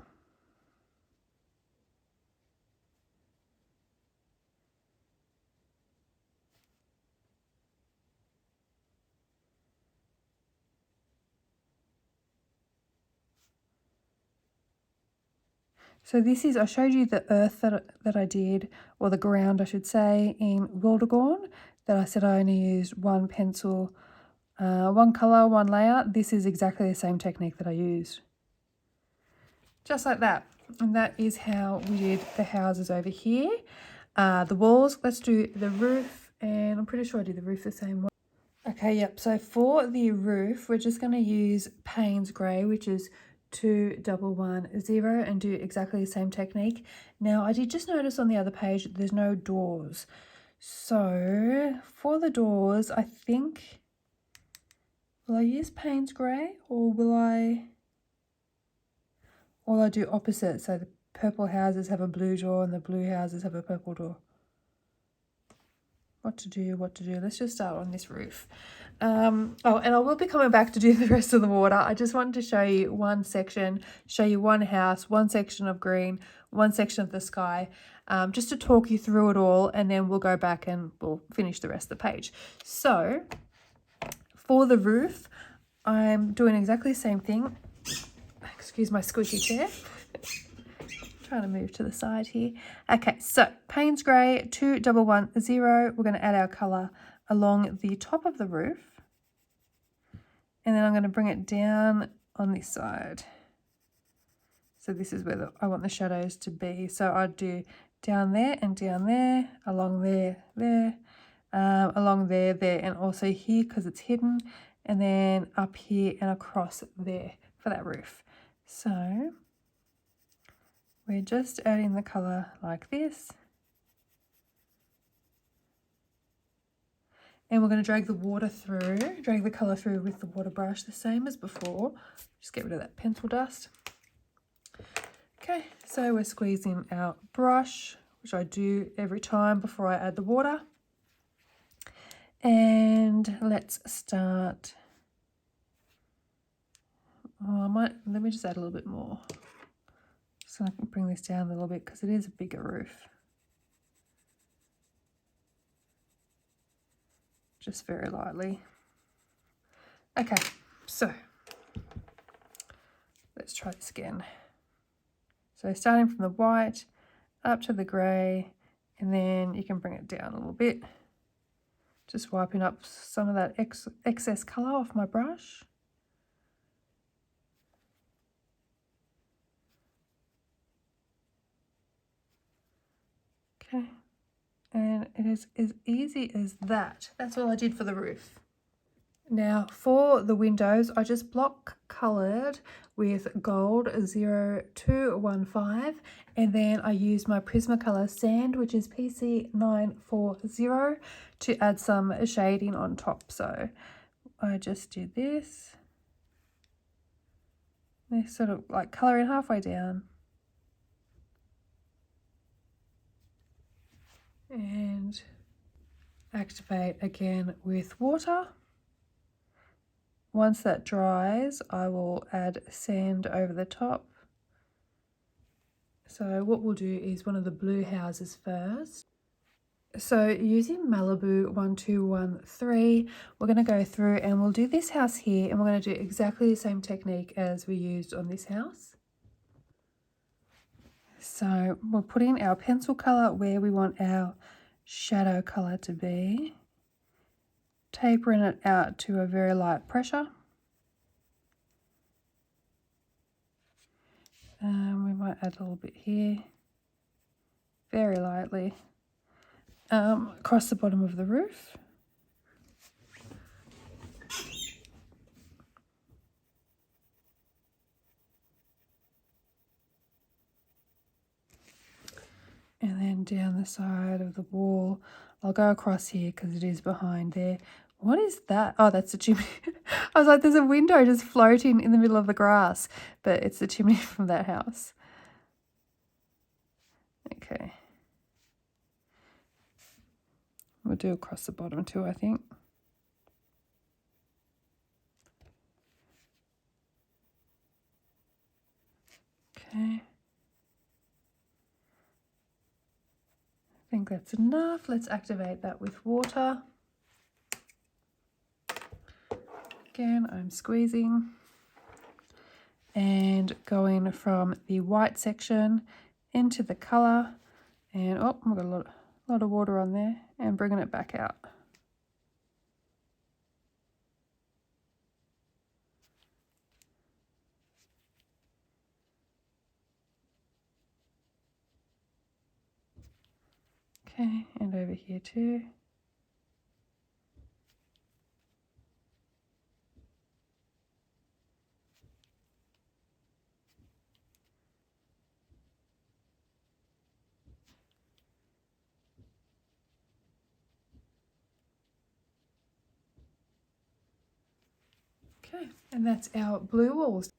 So this is, I showed you the earth that I did, or the ground I should say, in Wildegorn, that I said I only used one pencil, one colour, one layer. This is exactly the same technique that I used. Just like that. And that is how we did the houses over here. the walls. Let's do the roof, and I'm pretty sure I did the roof the same way. Okay, yep, so for the roof, we're just going to use Payne's Grey, which is 2110, and do exactly the same technique. Now, I did just notice on the other page there's no doors. So, for the doors, I think, will I use Payne's Grey, or will I do opposite? So the purple houses have a blue door and the blue houses have a purple door. What to do? Let's just start on this roof. Oh, and I will be coming back to do the rest of the water. I just wanted to show you one section, show you one house, one section of green, one section of the sky, just to talk you through it all, and then we'll go back and we'll finish the rest of the page. So for the roof, I'm doing exactly the same thing. Excuse my squishy chair. Trying to move to the side here. Okay, so Payne's Grey 2110. We're going to add our colour along the top of the roof. And then I'm going to bring it down on this side. So this is where I want the shadows to be. So I'd do down there and down there, along there, along there, and also here because it's hidden. And then up here and across there for that roof. So we're just adding the colour like this. And we're going to drag the colour through with the water brush, the same as before. Just get rid of that pencil dust. Okay, so we're squeezing our brush, which I do every time before I add the water. And let's start. Let me just add a little bit more. So I can bring this down a little bit because it is a bigger roof. Just very lightly. Okay, so let's try this again. So starting from the white up to the grey, and then you can bring it down a little bit. Just wiping up some of that excess colour off my brush. Okay, and it is as easy as that. That's all I did for the roof. Now for the windows, I just block coloured with gold 0215, and then I use my Prismacolor sand, which is PC940, to add some shading on top. So I just do this. They're sort of like colouring halfway down. And activate again with water. Once that dries, I will add sand over the top. So what we'll do is one of the blue houses first. So using Malibu 1213, we're going to go through and we'll do this house here, and we're going to do exactly the same technique as we used on this house. So we're putting our pencil colour where we want our shadow colour to be, tapering it out to a very light pressure. We might add a little bit here, very lightly, across the bottom of the roof. And then down the side of the wall, I'll go across here because it is behind there. What is that? Oh, that's the chimney. I was like, there's a window just floating in the middle of the grass, but it's the chimney from that house. Okay. We'll do across the bottom too, I think. Okay. I think that's enough. Let's activate that with water. Again, I'm squeezing and going from the white section into the colour, and oh, I've got a lot of water on there, and bringing it back out. Okay, and over here too. Okay, and that's our blue walls.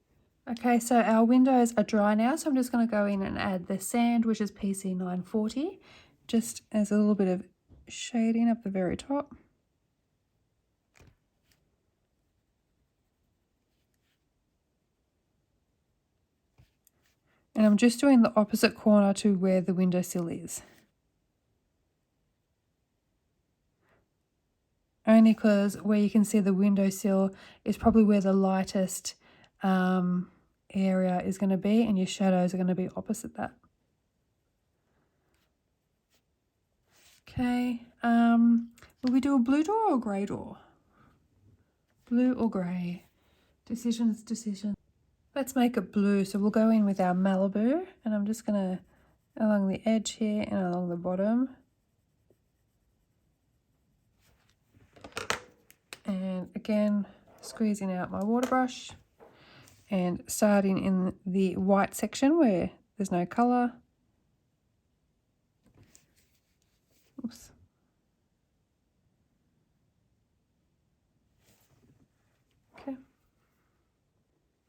Okay, so our windows are dry now, so I'm just going to go in and add the sand, which is PC 940, just as a little bit of shading up the very top. And I'm just doing the opposite corner to where the windowsill is. Only because where you can see the windowsill is probably where the lightest area is going to be, and your shadows are going to be opposite that. Okay, will we do a blue door or a grey door? Blue or grey? Decisions. Let's make it blue, so we'll go in with our Malibu, and I'm just going to along the edge here and along the bottom. And again, squeezing out my water brush and starting in the white section where there's no colour. Oops. Okay.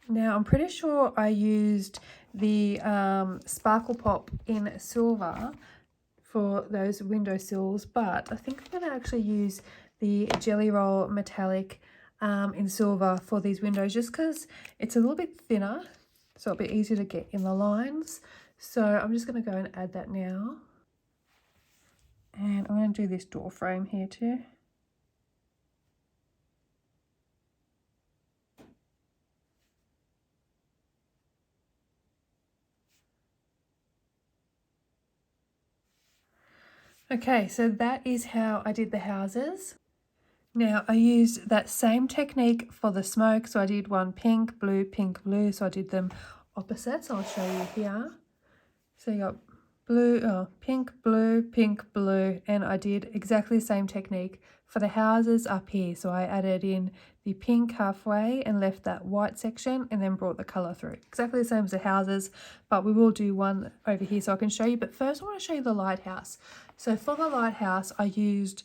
Now I'm pretty sure I used the Sparkle Pop in silver for those windowsills, but I think I'm going to actually use the Jelly Roll Metallic in silver for these windows, just because it's a little bit thinner, so it'll be easier to get in the lines. So I'm just going to go and add that now. And I'm going to do this door frame here too. Okay, so that is how I did the houses. Now I used that same technique for the smoke. So I did one pink, blue, so I did them opposite. So I'll show you here. So you got blue, pink, blue, and I did exactly the same technique for the houses up here. So I added in the pink halfway and left that white section and then brought the colour through. Exactly the same as the houses, but we will do one over here so I can show you. But first I want to show you the lighthouse. So for the lighthouse, I used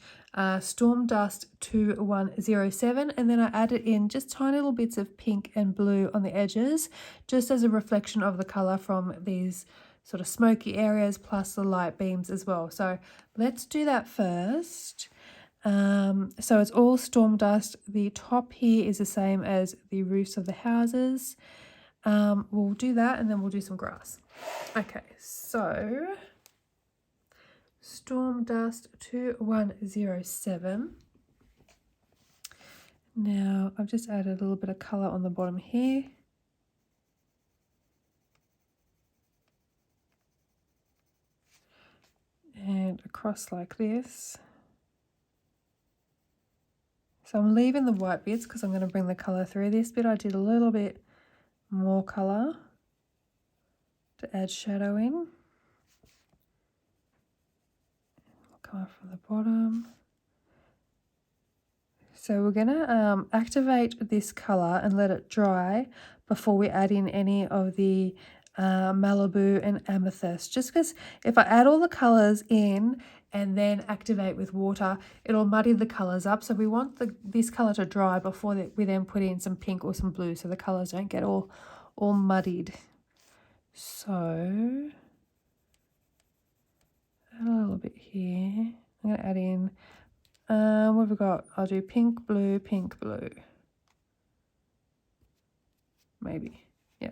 Storm Dust 2107, and then I added in just tiny little bits of pink and blue on the edges, just as a reflection of the colour from these sort of smoky areas plus the light beams as well. So let's do that first. So it's all Storm Dust. The top here is the same as the roofs of the houses. We'll do that and then we'll do some grass. Okay, so Storm Dust 2107. Now I've just added a little bit of colour on the bottom here. And across like this. So I'm leaving the white bits because I'm going to bring the colour through. This bit I did a little bit more colour to add shadow in. Come up from the bottom. So we're going to activate this colour and let it dry before we add in any of the Malibu and Amethyst. Just because if I add all the colours in and then activate with water, it'll muddy the colours up. So we want this colour to dry before we then put in some pink or some blue so the colours don't get all muddied. So add a little bit here. I'm going to add in, what have we got? I'll do pink, blue, maybe. Yeah.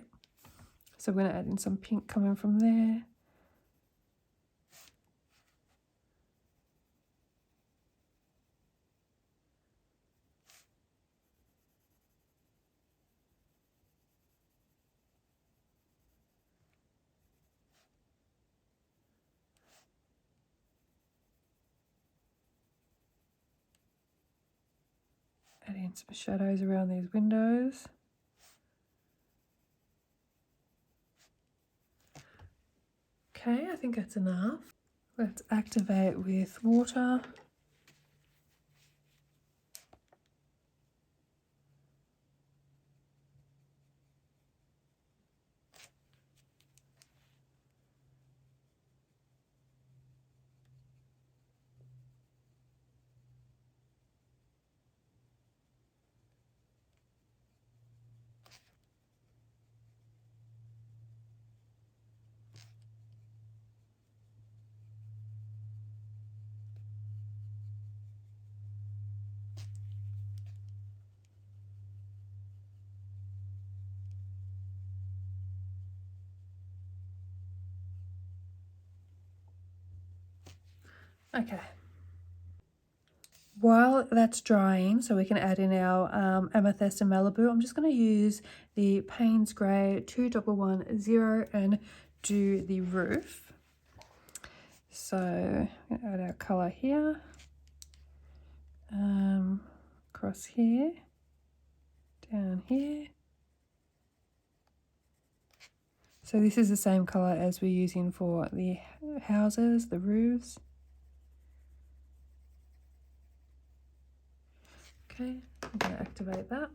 So we're going to add in some pink coming from there. Add in some shadows around these windows. Okay, I think that's enough. Let's activate with water. Okay. While that's drying, so we can add in our amethyst and Malibu, I'm just going to use the Payne's Grey 2110 and do the roof. So I'm going to add our colour here, across here, down here. So this is the same colour as we're using for the houses, the roofs. Okay, I'm going to activate that.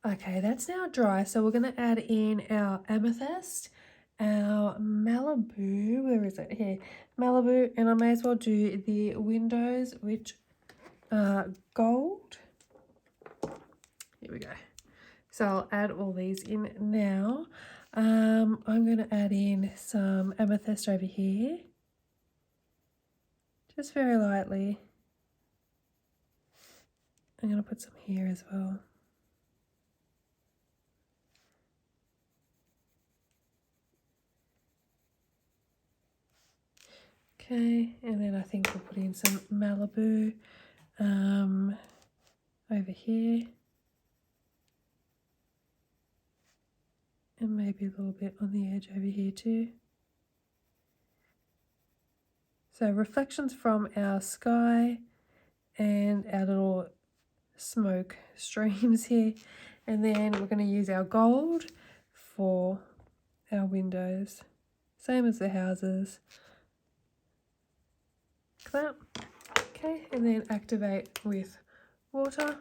Okay, that's now dry, so we're going to add in our amethyst, our Malibu, where is it? Here, Malibu, and I may as well do the windows, which are gold. Here we go. So I'll add all these in now. I'm going to add in some amethyst over here, just very lightly. I'm going to put some here as well. Okay, and then I think we'll put in some Malibu over here. And maybe a little bit on the edge over here too. So reflections from our sky and our little smoke streams here. And then we're going to use our gold for our windows. Same as the houses. Like that. Okay, and then activate with water.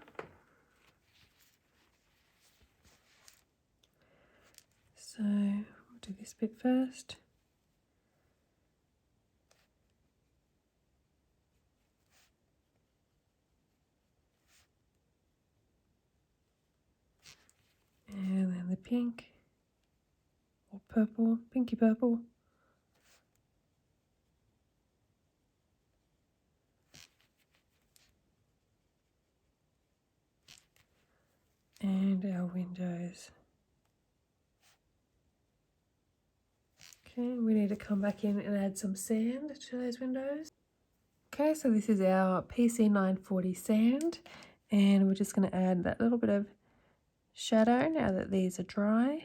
So we'll do this bit first. And then the pink or purple, pinky purple. And our windows. Okay, we need to come back in and add some sand to those windows. Okay, so this is our PC 940 sand, and we're just going to add that little bit of shadow now that these are dry.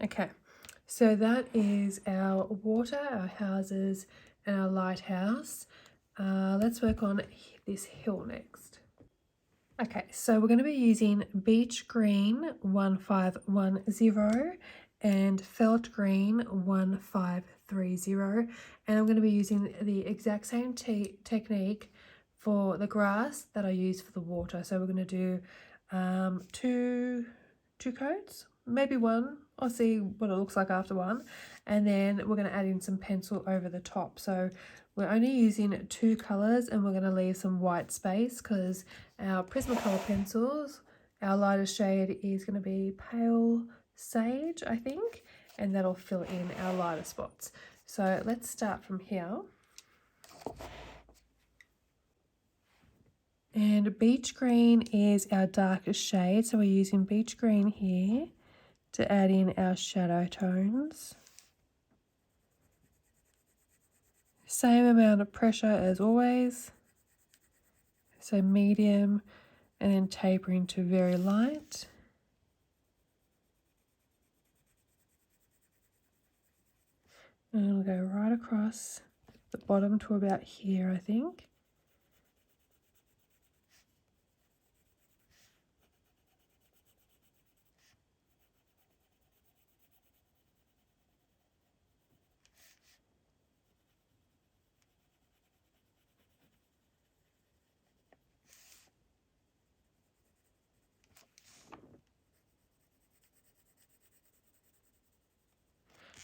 Okay, so that is our water, our houses, and our lighthouse. Let's work on this hill next. Okay, so we're going to be using Beach Green 1510 and Felt Green 1530, and I'm going to be using the exact same technique for the grass that I use for the water. So we're going to do two coats, maybe one. I'll see what it looks like after one, and then we're going to add in some pencil over the top. So we're only using 2 colours, and we're going to leave some white space because our Prismacolor pencils, our lightest shade is going to be Pale Sage, I think, and that'll fill in our lighter spots. So let's start from here. And Beach Green is our darkest shade, so we're using Beach Green here to add in our shadow tones. Same amount of pressure as always. So medium and then tapering to very light. And it'll go right across the bottom to about here, I think.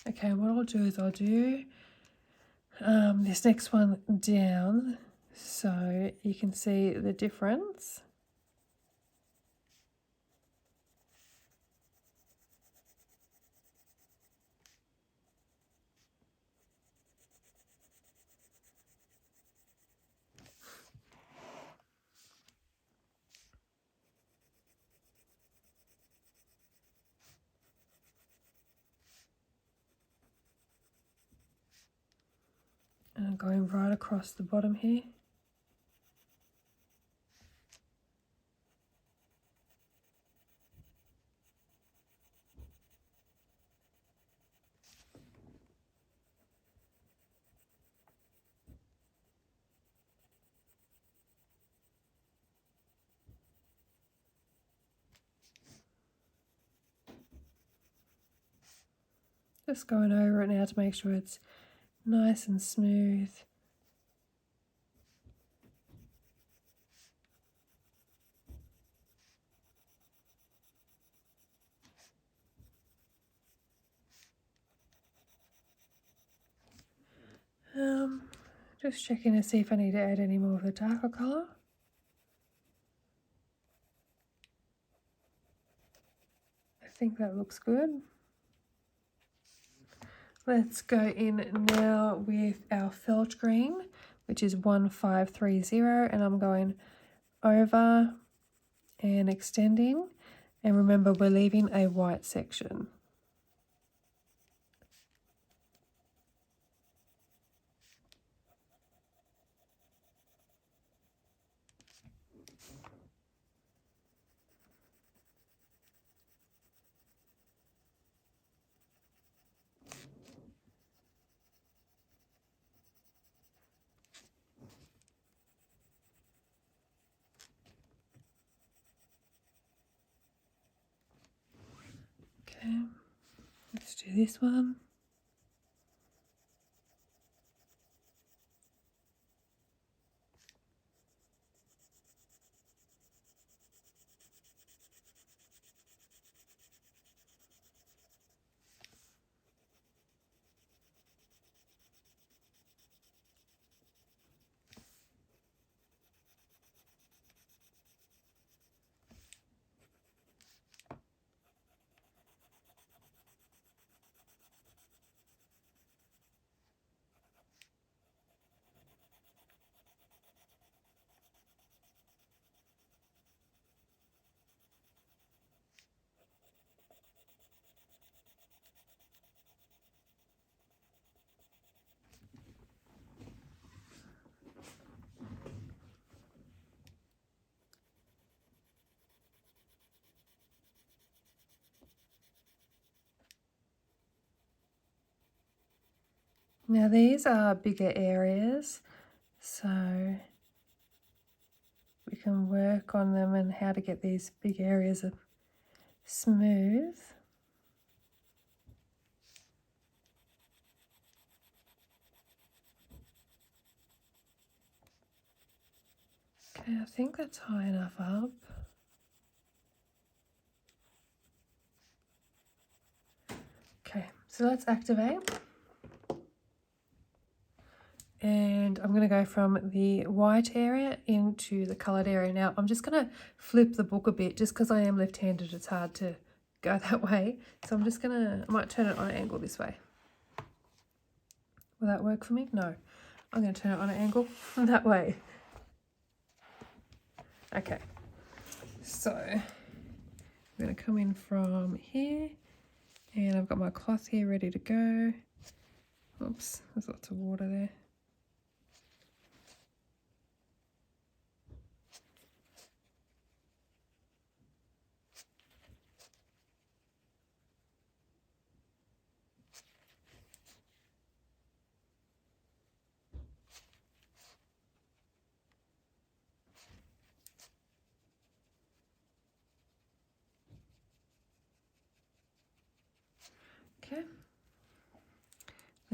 Okay, what I'll do is I'll do this next one down so you can see the difference. And going right across the bottom here. Just going over it now to make sure it's nice and smooth. Just checking to see if I need to add any more of the darker colour. I think that looks good. Let's go in now with our felt green, which is 1530, and I'm going over and extending. And remember, we're leaving a white section. Okay, let's do this one. Now these are bigger areas, so we can work on them and how to get these big areas of smooth. Okay, I think that's high enough up. Okay, so let's activate. And I'm going to go from the white area into the coloured area. Now, I'm just going to flip the book a bit just because I am left-handed. It's hard to go that way. So I'm just going to, I might turn it on an angle this way. Will that work for me? No. I'm going to turn it on an angle that way. Okay. So I'm going to come in from here. And I've got my cloth here ready to go. Oops, there's lots of water there.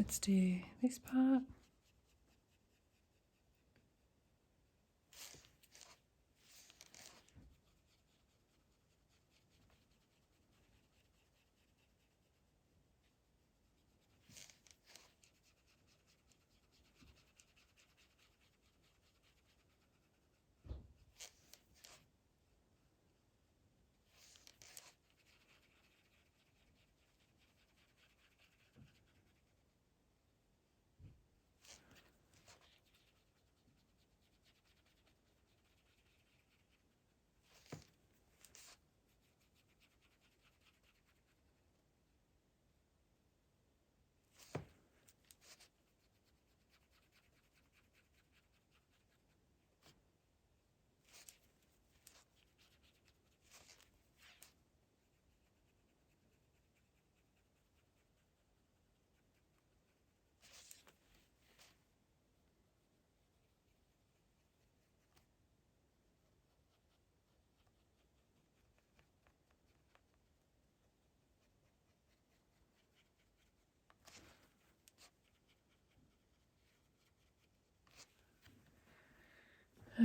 let's do this part.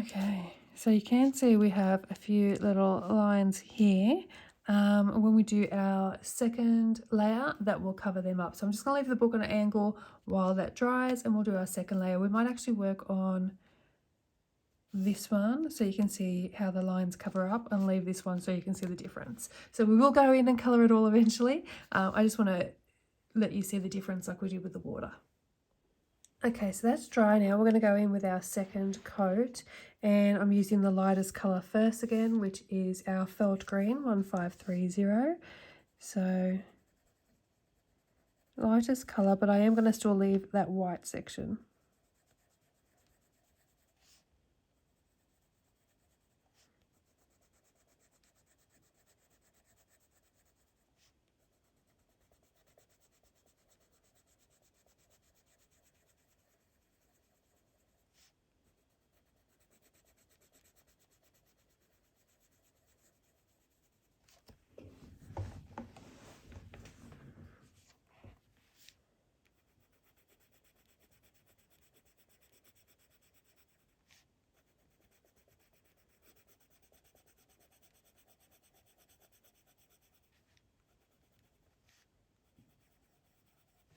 Okay, so you can see we have a few little lines here. When we do our second layer, that will cover them up. So I'm just going to leave the book on an angle while that dries, and we'll do our second layer. We might actually work on this one so you can see how the lines cover up, and leave this one so you can see the difference. So we will go in and colour it all eventually. I just want to let you see the difference like we did with the water. Okay, so that's dry now. We're going to go in with our second coat, and I'm using the lightest colour first again, which is our felt green 1530. So lightest colour, but I am going to still leave that white section.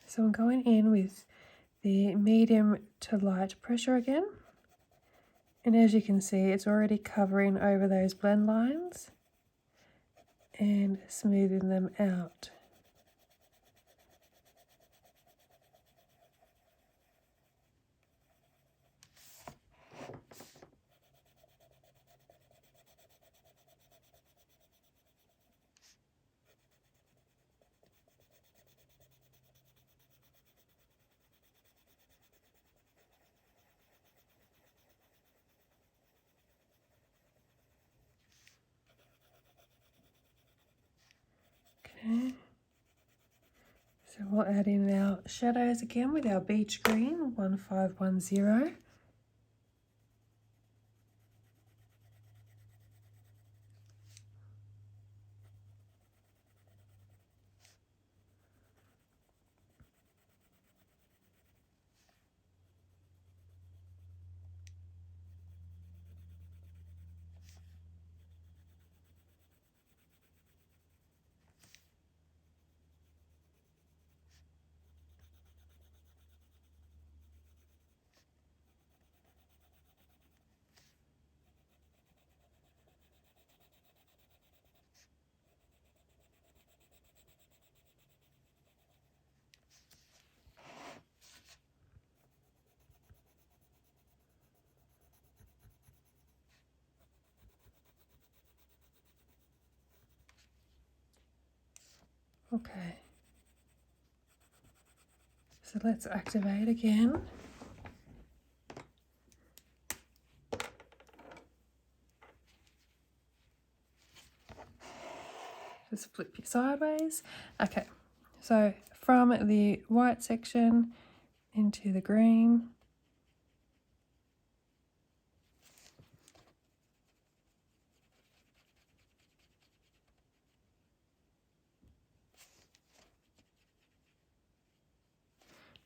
So I'm going in with the medium to light pressure again. And as you can see, it's already covering over those blend lines and smoothing them out. Okay, so we'll add in our shadows again with our beach green 1510. Okay, so let's activate again. Just flip you sideways. Okay, so from the white section into the green.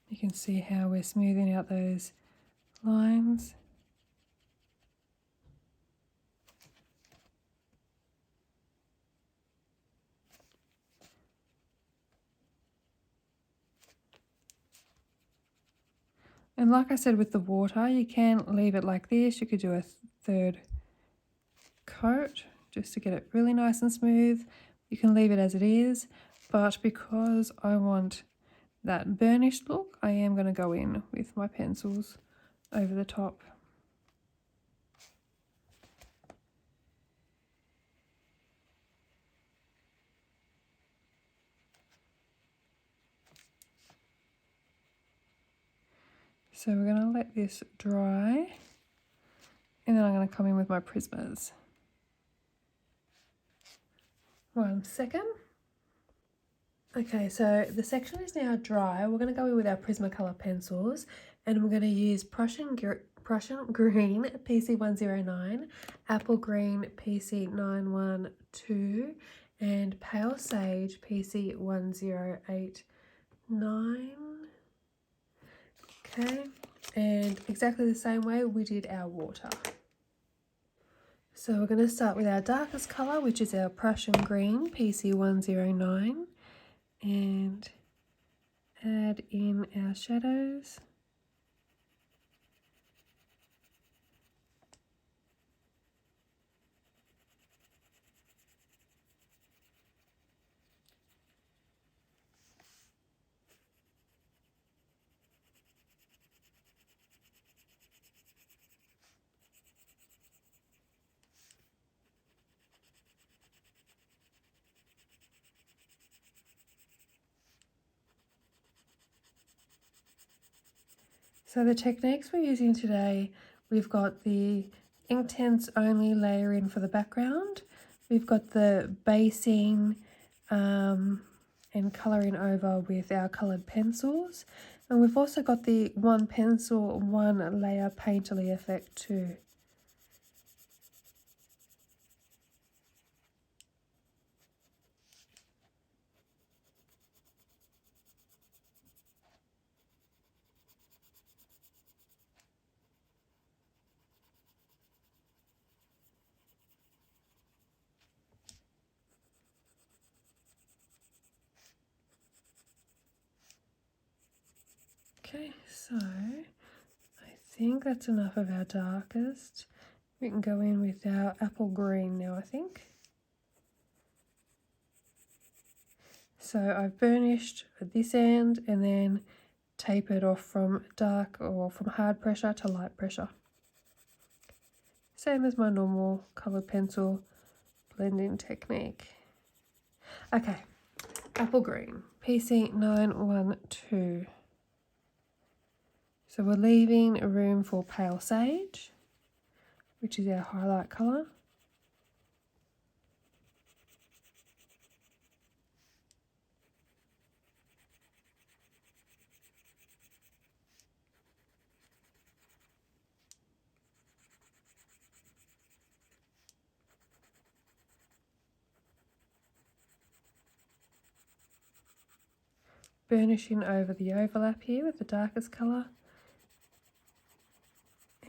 You can see how we're smoothing out those lines. And like I said with the water, you can leave it like this. You could do a third coat just to get it really nice and smooth. You can leave it as it is, but because I want that burnished look, I am going to go in with my pencils over the top. So we're going to let this dry, and then I'm going to come in with my Prismas. 1 second. Okay, so the section is now dry. We're going to go in with our Prismacolor pencils, and we're going to use Prussian Green PC109, Apple Green PC912, and Pale Sage PC1089. Okay, and exactly the same way we did our water. So we're going to start with our darkest colour, which is our Prussian Green PC109, and add in our shadows. So the techniques we're using today, we've got the Inktense only layering for the background, we've got the basing and colouring over with our coloured pencils, and we've also got the one pencil, one layer painterly effect too. Okay, so I think that's enough of our darkest. We can go in with our apple green now, I think. So I've burnished at this end and then tapered off from dark or from hard pressure to light pressure. Same as my normal coloured pencil blending technique. Okay, apple green, PC912. So we're leaving room for pale sage, which is our highlight colour. Burnishing over the overlap here with the darkest colour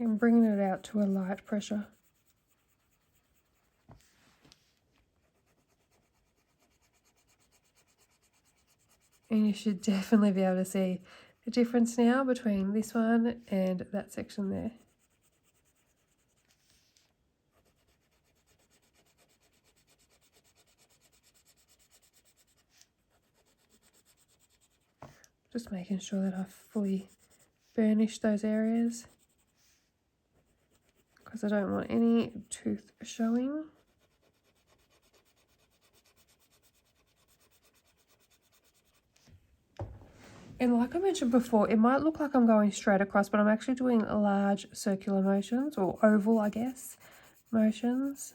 and bringing it out to a light pressure. And you should definitely be able to see the difference now between this one and that section there. Just making sure that I've fully burnished those areas because I don't want any tooth showing. And like I mentioned before, it might look like I'm going straight across, but I'm actually doing large circular motions, or oval, I guess, motions.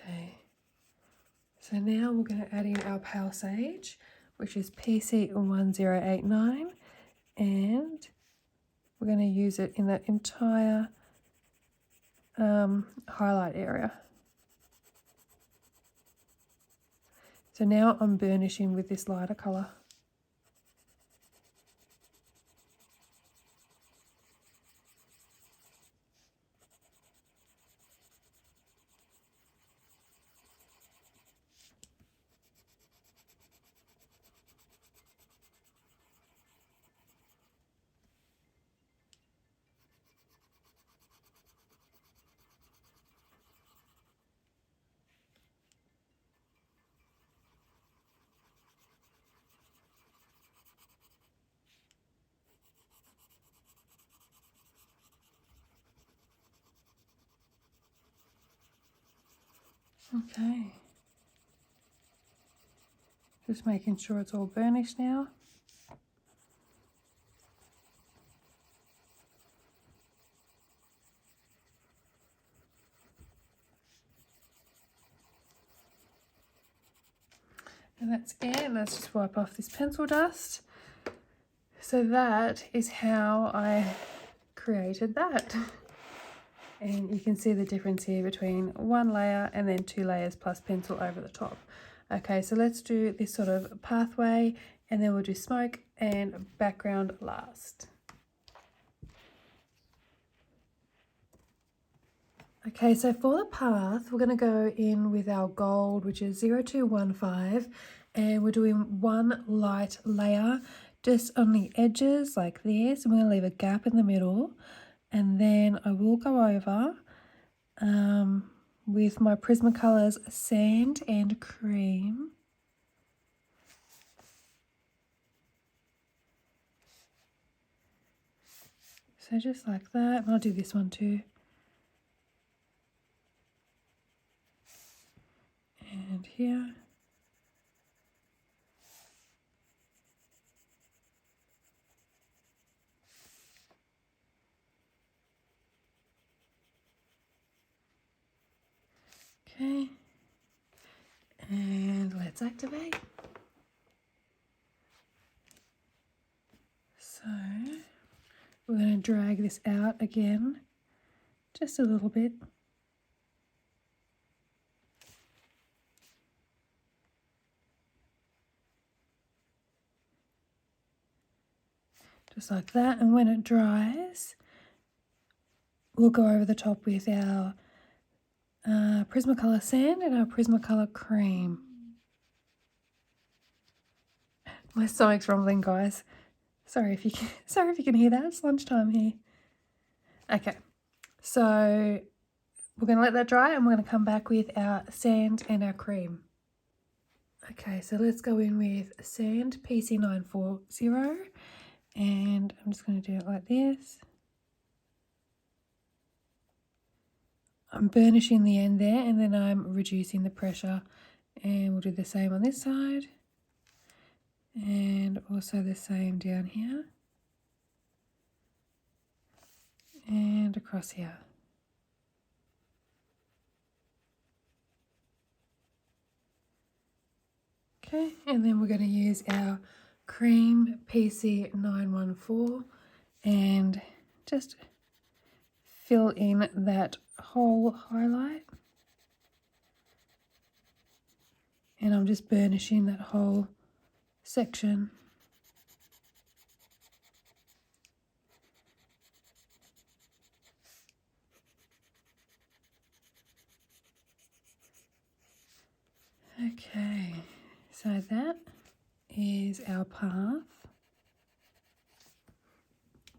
Okay, So now we're going to add in our pale sage, which is PC1089, and we're going to use it in that entire highlight area. So now I'm burnishing with this lighter colour. Okay. Just making sure it's all burnished now. And that's it. Let's just wipe off this pencil dust. So that is how I created that. And you can see the difference here between one layer and then 2 layers plus pencil over the top. Okay, so let's do this sort of pathway, and then we'll do smoke and background last. Okay, so for the path, we're going to go in with our gold, which is 0215, and we're doing one light layer just on the edges like this. I'm going to leave a gap in the middle, and then I will go over with my Prismacolors Sand and Cream. So just like that, and I'll do this one too. And here. Okay. And let's activate. So we're going to drag this out again, just a little bit. Just like that, and when it dries, we'll go over the top with our Prismacolor Sand and our Prismacolor Cream. My stomach's rumbling, guys. Sorry if you can hear that. It's lunchtime here. Okay, so we're going to let that dry, and we're going to come back with our sand and our cream. Okay, so let's go in with sand PC940. And I'm just going to do it like this. I'm burnishing the end there, and then I'm reducing the pressure. And we'll do the same on this side. And also the same down here. And across here. Okay, and then we're going to use our cream PC914 and just fill in that whole highlight. And I'm just burnishing that whole section. Okay, so that is our path.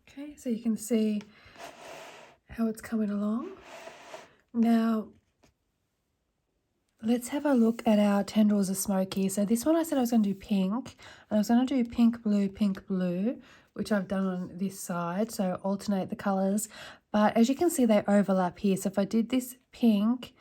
Okay, so you can see how it's coming along. Now, let's have a look at our tendrils of smoky. So this one I said I was going to do pink, and I was going to do pink, blue, which I've done on this side, so alternate the colours. But as you can see, they overlap here. So if I did this pink,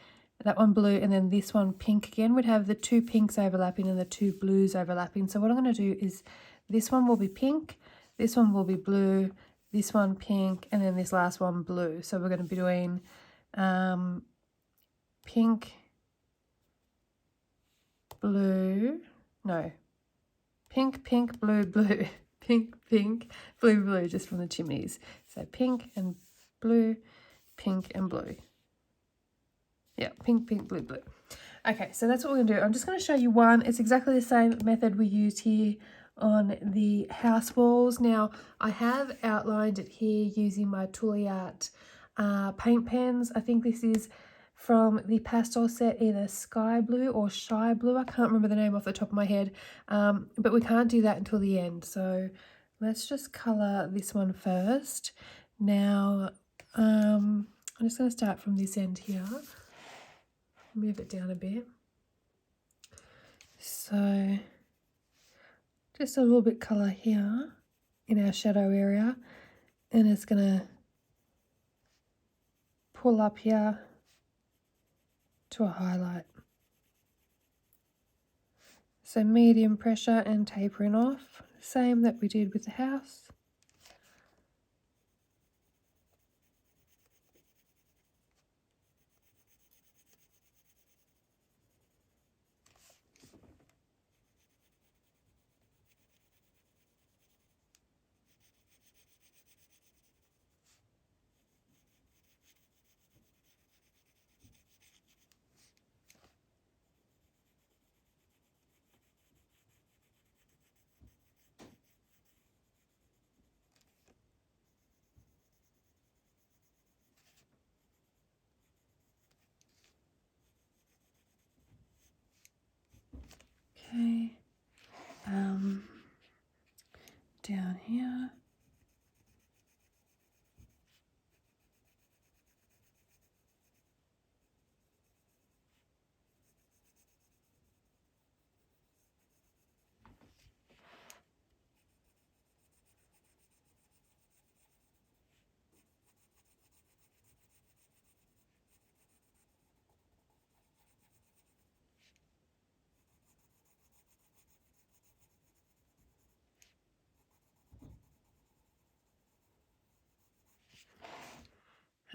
that one blue, and then this one pink again, we'd have the 2 pinks overlapping and the 2 blues overlapping. So what I'm going to do is this one will be pink, this one will be blue, this one pink, and then this last one blue. So we're going to be doing pink, blue, no, pink, pink, blue, blue, pink, pink, blue, blue, just from the chimneys. So pink and blue, pink and blue. Yeah, pink, pink, blue, blue. Okay, so that's what we're going to do. I'm just going to show you one. It's exactly the same method we used here on the house walls. Now, I have outlined it here using my Toolie Art paint pens. I think this is from the pastel set, either Sky Blue or Shy Blue. I can't remember the name off the top of my head, but we can't do that until the end. So let's just colour this one first. Now, I'm just going to start from this end here. Move it down a bit. So just a little bit colour here in our shadow area, and it's going to pull up here to a highlight. So medium pressure and tapering off, same that we did with the house. Okay, down here.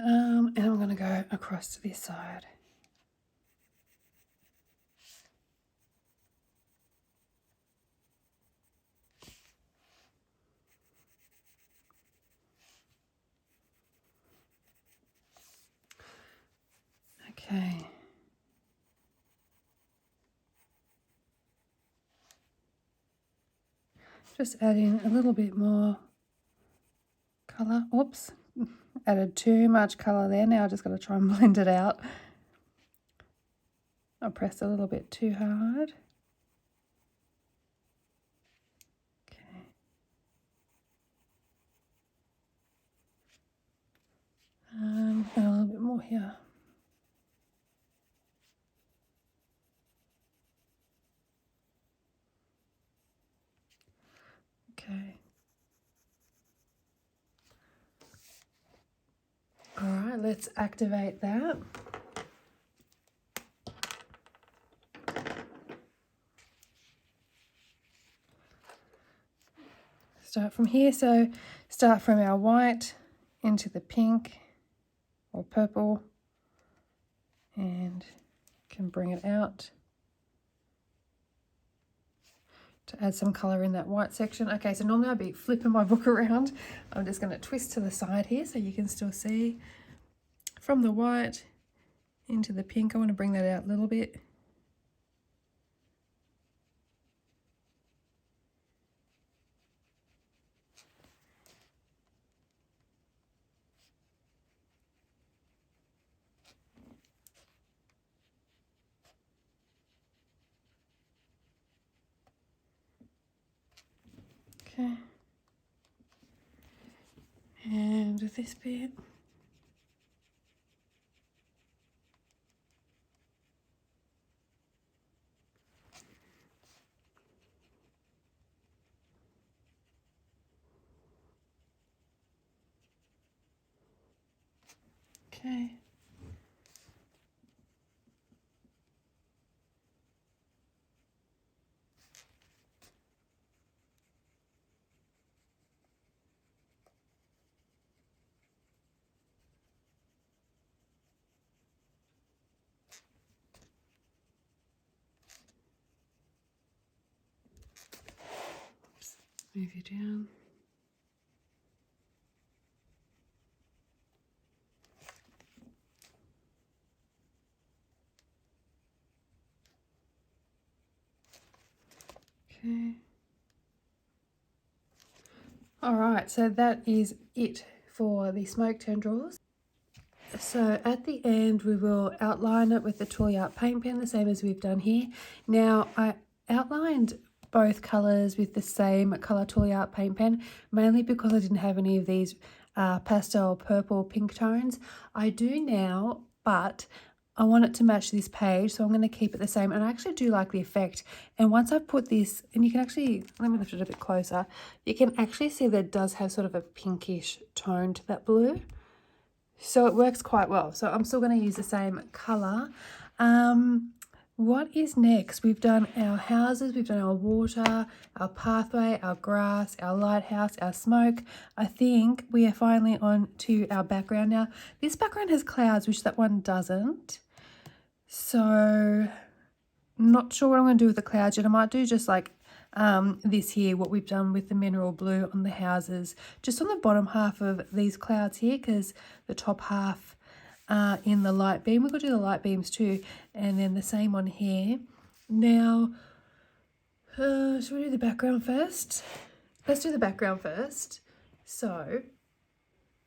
And I'm going to go across to this side. Okay. Just adding a little bit more colour. Oops, added too much colour there. Now I just got to try and blend it out. I pressed a little bit too hard. Okay. And a little bit more here. Okay. All right, let's activate that. Start from here, so start from our white into the pink or purple and can bring it out to add some colour in that white section. Okay, so normally I'd be flipping my book around. I'm just going to twist to the side here so you can still see from the white into the pink. I want to bring that out a little bit. Okay. And with this bit. Okay. move you down. Okay. All right, so that is it for the smoke tendrils. So at the end, we will outline it with the Toy Art paint pen, the same as we've done here. Now, I outlined both colours with the same colour Toy Art paint pen, mainly because I didn't have any of these pastel purple pink tones. I do now, but I want it to match this page, so I'm going to keep it the same. And I actually do like the effect. And once I've put this, and you can actually, let me lift it a bit closer, you can actually see that it does have sort of a pinkish tone to that blue. So it works quite well. So I'm still going to use the same colour. What is next? We've done our houses, we've done our water, our pathway, our grass, our lighthouse, our smoke. I think we are finally on to our background now. This background has clouds, which that one doesn't. So not sure what I'm going to do with the clouds yet. I might do just like this here, what we've done with the mineral blue on the houses, just on the bottom half of these clouds here, because the top half in the light beam. We've got to do the light beams too, and then the same on here. Now, should we do the background first? Let's do the background first. So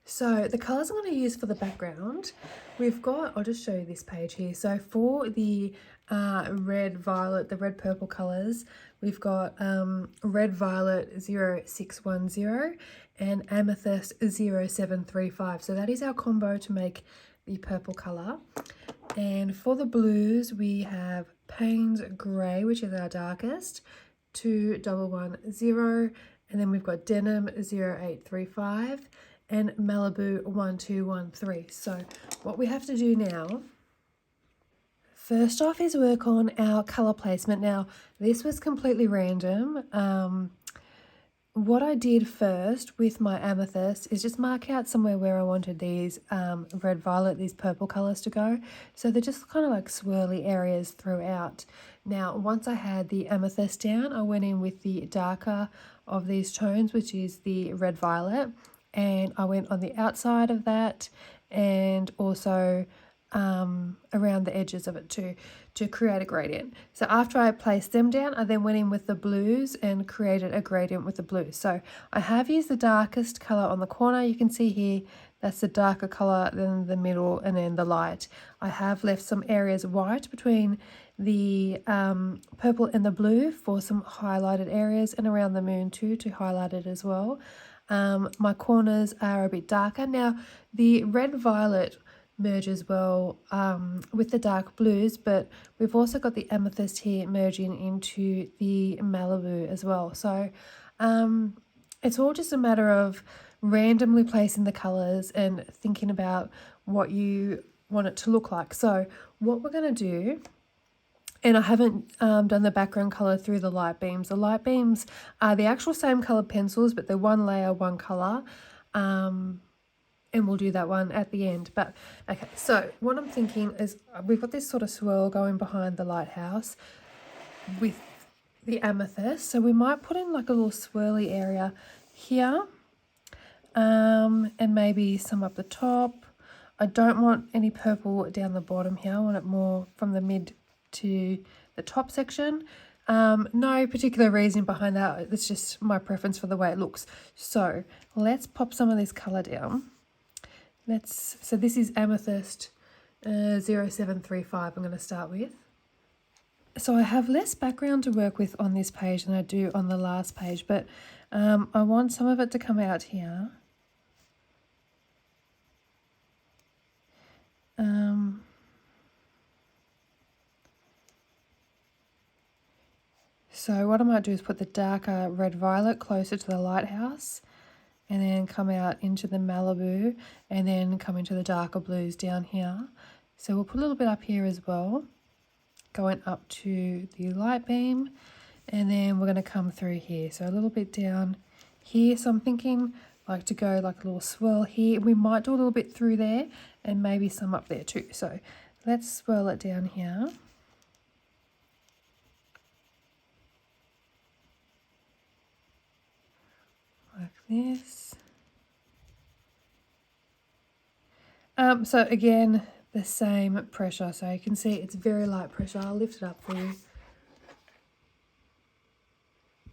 the colours I'm going to use for the background, we've got, I'll just show you this page here. So for the red, violet, the red purple colours, we've got red violet 0610 and amethyst 0735. So that is our combo to make the purple colour. And for the blues, we have Payne's Grey, which is our darkest, 2110, and then we've got Denim 0835 and Malibu 1213. So what we have to do now, first off, is work on our colour placement. Now, this was completely random. What I did first with my amethyst is just mark out somewhere where I wanted these red, violet, these purple colours to go. So they're just kind of like swirly areas throughout. Now, once I had the amethyst down, I went in with the darker of these tones, which is the red, violet. And I went on the outside of that and also around the edges of it too, to create a gradient. So after I placed them down, I then went in with the blues and created a gradient with the blues. So I have used the darkest colour on the corner. You can see here, that's the darker colour, then the middle, and then the light. I have left some areas white between the purple and the blue for some highlighted areas, and around the moon too, to highlight it as well. My corners are a bit darker. Now, the red-violet merges well with the dark blues, but we've also got the amethyst here merging into the Malibu as well. So it's all just a matter of randomly placing the colours and thinking about what you want it to look like. So what we're going to do, and I haven't done the background colour through the light beams. The light beams are the actual same coloured pencils, but they're one layer, one colour. And we'll do that one at the end. But okay, so what I'm thinking is we've got this sort of swirl going behind the lighthouse with the amethyst. So we might put in like a little swirly area here, and maybe some up the top. I don't want any purple down the bottom here. I want it more from the mid to the top section. No particular reason behind that. It's just my preference for the way it looks. So let's pop some of this colour down. So this is amethyst 0735 I'm going to start with. So I have less background to work with on this page than I do on the last page, but I want some of it to come out here. So what I might do is put the darker red violet closer to the lighthouse, and then come out into the Malibu, and then come into the darker blues down here. So we'll put a little bit up here as well, going up to the light beam, and then we're going to come through here. So a little bit down here. So I'm thinking like to go like a little swirl here. We might do a little bit through there and maybe some up there too. So let's swirl it down here. this. So again, the same pressure. So you can see it's very light pressure. I'll lift it up for you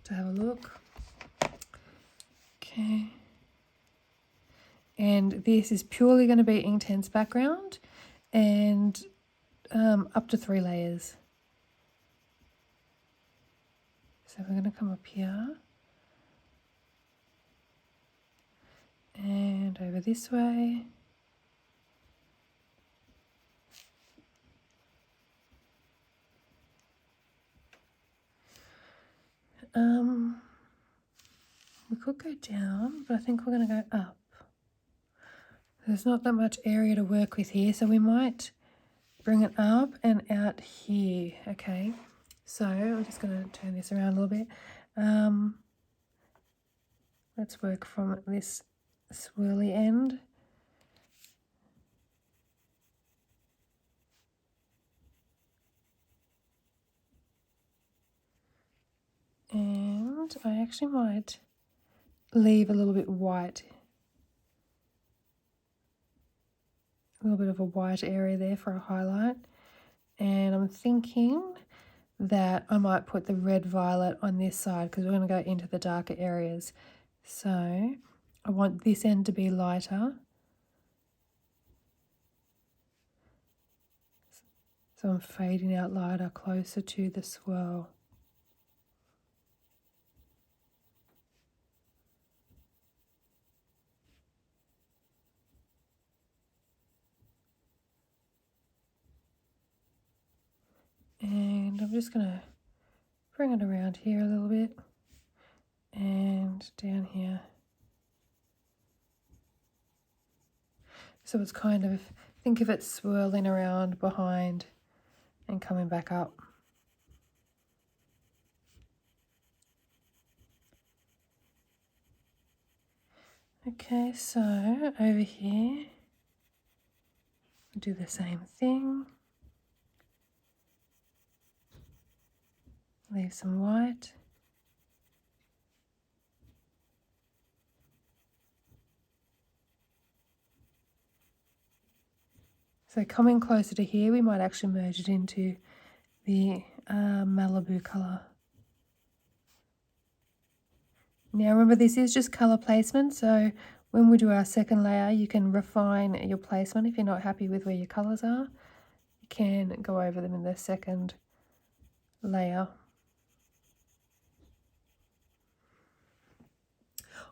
to have a look. Okay. And this is purely going to be Inktense background and up to 3 layers. So we're going to come up here and over this way. We could go down, but I think we're going to go up. There's not that much area to work with here, so we might bring it up and out here. Okay, so I'm just going to turn this around a little bit. Let's work from this swirly end. And I actually might leave a little bit white, a little bit of a white area there for a highlight. And I'm thinking that I might put the red violet on this side because we're going to go into the darker areas. So I want this end to be lighter. So I'm fading out lighter closer to the swirl. And I'm just going to bring it around here a little bit and down here. So it's kind of, think of it swirling around behind and coming back up. Okay, so over here, do the same thing. Leave some white. So coming closer to here, we might actually merge it into the Malibu colour. Now remember, this is just colour placement, so when we do our second layer, you can refine your placement. If you're not happy with where your colours are, you can go over them in the second layer.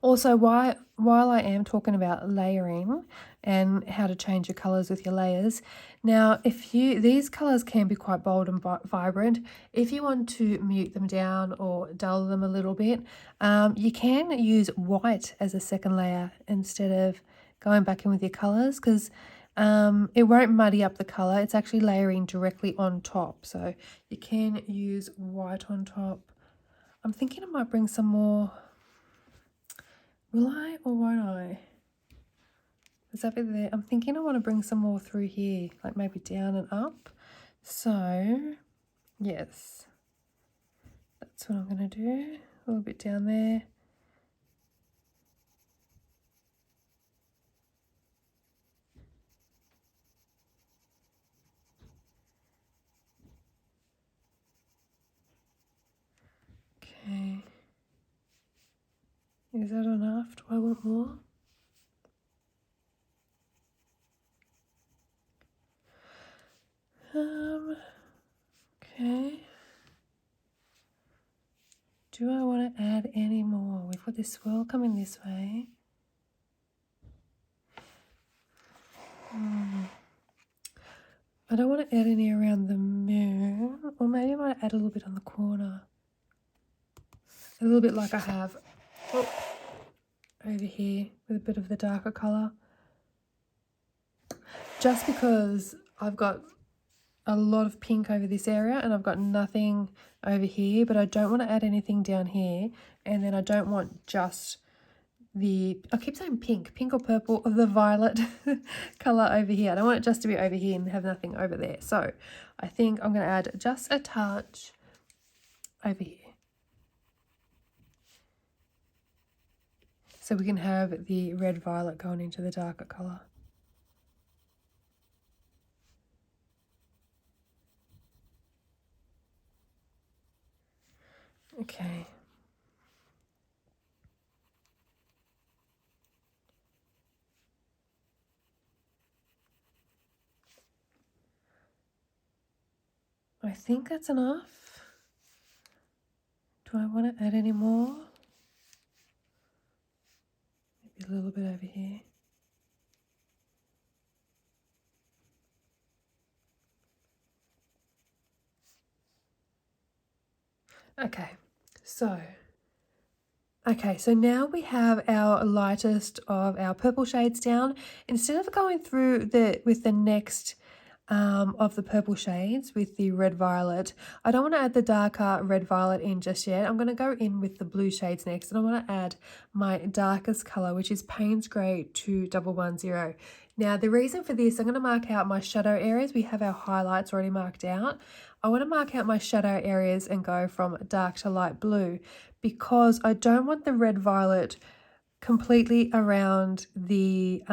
Also, while I am talking about layering and how to change your colours with your layers, now these colours can be quite bold and vibrant. If you want to mute them down or dull them a little bit, you can use white as a second layer instead of going back in with your colours, because it won't muddy up the colour. It's actually layering directly on top, so you can use white on top. I'm thinking I might bring some more. Will I or won't I? Is that bit there? I'm thinking I want to bring some more through here, like maybe down and up. So, yes, that's what I'm going to do. A little bit down there. Okay. Is that enough? Do I want more? Okay. Do I want to add any more? We've got this swirl coming this way. I don't want to add any around the moon, or maybe I might add a little bit on the corner. A little bit like I have over here with a bit of the darker colour. Just because I've got a lot of pink over this area and I've got nothing over here, but I don't want to add anything down here, and then I don't want just the, I keep saying pink or purple, of the violet colour over here. I don't want it just to be over here and have nothing over there. So I think I'm going to add just a touch over here. So we can have the red violet going into the darker colour. Okay. I think that's enough. Do I want to add any more? Maybe a little bit over here. Okay, so now we have our lightest of our purple shades down. Instead of going through with the next of the purple shades with the red violet, I don't want to add the darker red violet in just yet. I'm going to go in with the blue shades next, and I want to add my darkest color, which is Payne's Grey 2110. Now, the reason for this, I'm going to mark out my shadow areas. We have our highlights already marked out. I want to mark out my shadow areas and go from dark to light blue, because I don't want the red violet completely around the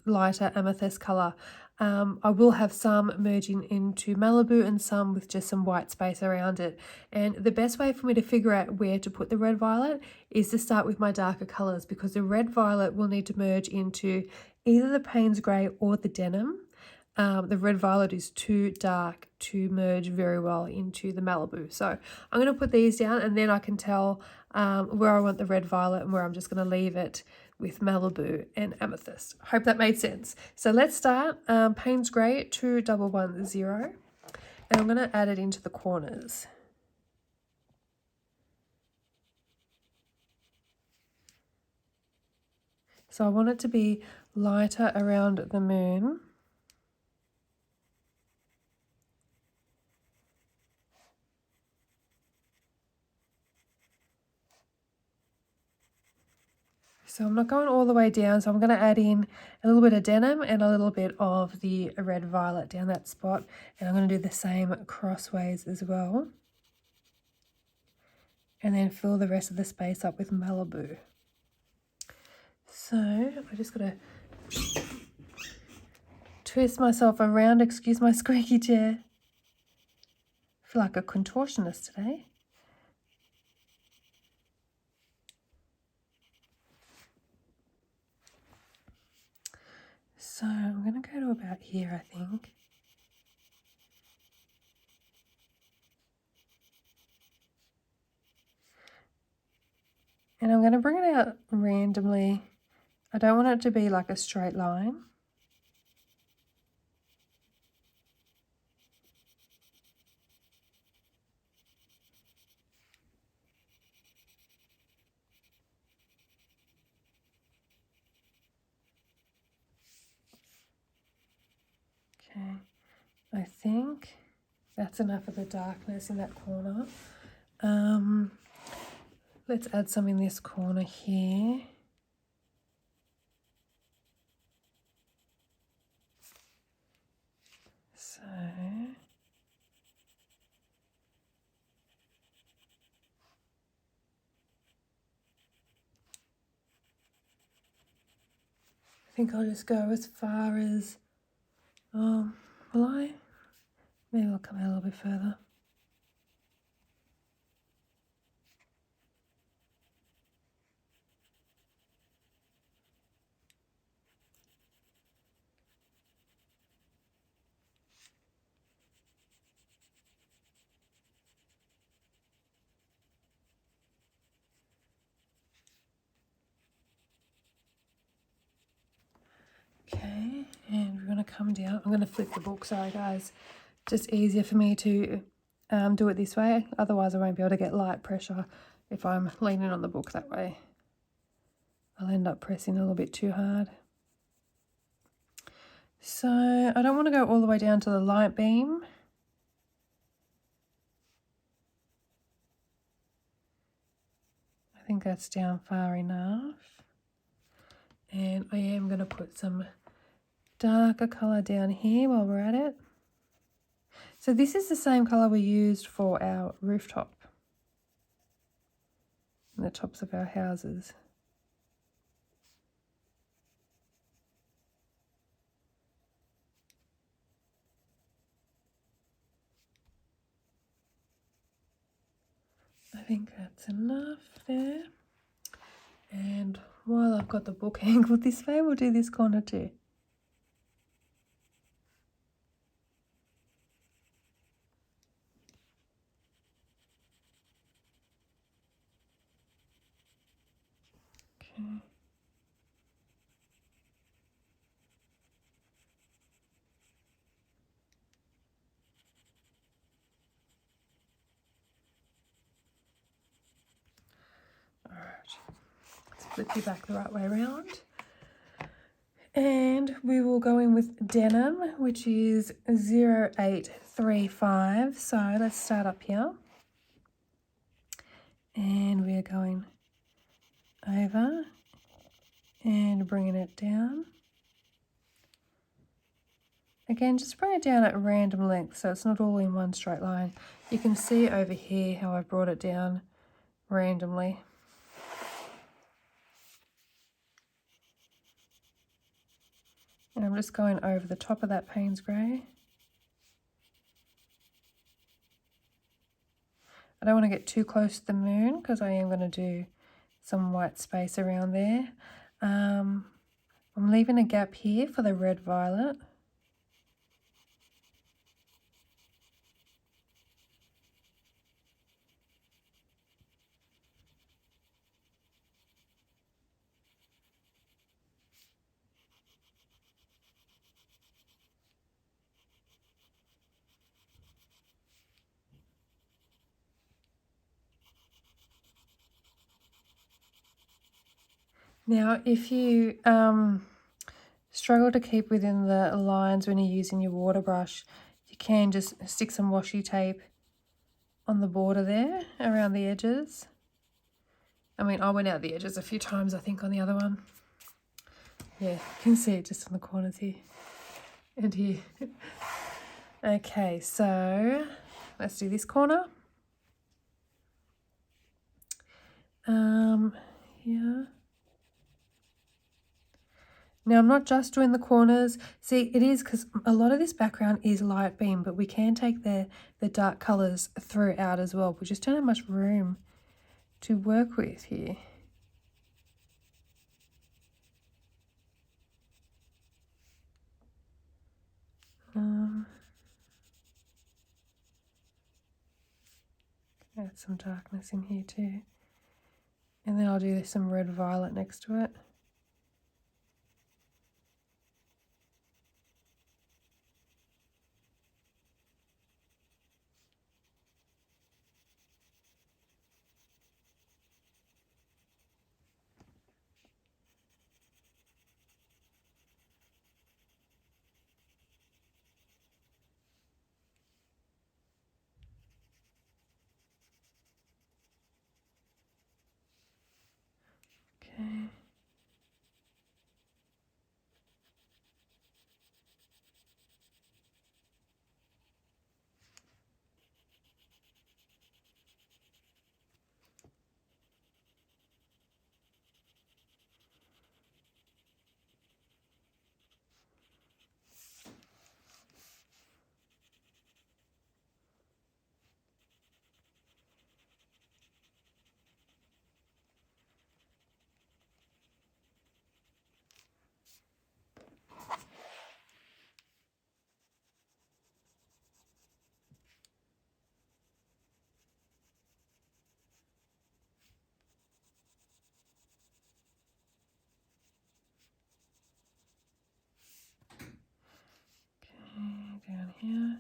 lighter amethyst color. I will have some merging into Malibu and some with just some white space around it. And the best way for me to figure out where to put the red violet is to start with my darker colors, because the red violet will need to merge into either the Payne's Grey or the denim. The red violet is too dark to merge very well into the Malibu. So I'm going to put these down, and then I can tell where I want the red violet and where I'm just going to leave it with Malibu and amethyst. Hope that made sense. So let's start Payne's Grey 2110, and I'm going to add it into the corners. So I want it to be lighter around the moon. So I'm not going all the way down, so I'm going to add in a little bit of denim and a little bit of the red violet down that spot, and I'm going to do the same crossways as well. And then fill the rest of the space up with Malibu. So I just got to twist myself around, excuse my squeaky chair. I feel like a contortionist today. So I'm going to go to about here, I think. And I'm going to bring it out randomly. I don't want it to be like a straight line. Okay, I think that's enough of the darkness in that corner. Let's add some in this corner here. So I think I'll just go as far as, will I? Maybe I'll come out a little bit further. Okay, and we're going to come down. I'm going to flip the book, sorry guys. Just easier for me to do it this way. Otherwise I won't be able to get light pressure if I'm leaning on the book that way. I'll end up pressing a little bit too hard. So I don't want to go all the way down to the light beam. I think that's down far enough. And I am going to put some darker colour down here while we're at it. So this is the same colour we used for our rooftop and the tops of our houses. think that's enough there. And while I've got the book angled this way, we'll do this corner too. Okay. All right, let's flip you back the right way around. And we will go in with denim, which is 0835. So let's start up here. And we're going over and bringing it down. Again, just bring it down at random lengths so it's not all in one straight line. You can see over here how I've brought it down randomly. And I'm just going over the top of that Payne's grey. I don't want to get too close to the moon because I am going to do some white space around there. I'm leaving a gap here for the red violet. Now, if you struggle to keep within the lines when you're using your water brush, you can just stick some washi tape on the border there around the edges. I mean, I went out the edges a few times, I think, on the other one. Yeah, you can see it just on the corners here and here. Okay, so let's do this corner. Here. Now, I'm not just doing the corners. See, it is because a lot of this background is light beam, but we can take the dark colours throughout as well. We just don't have much room to work with here. Add some darkness in here too. And then I'll do some red violet next to it. Okay. Down here.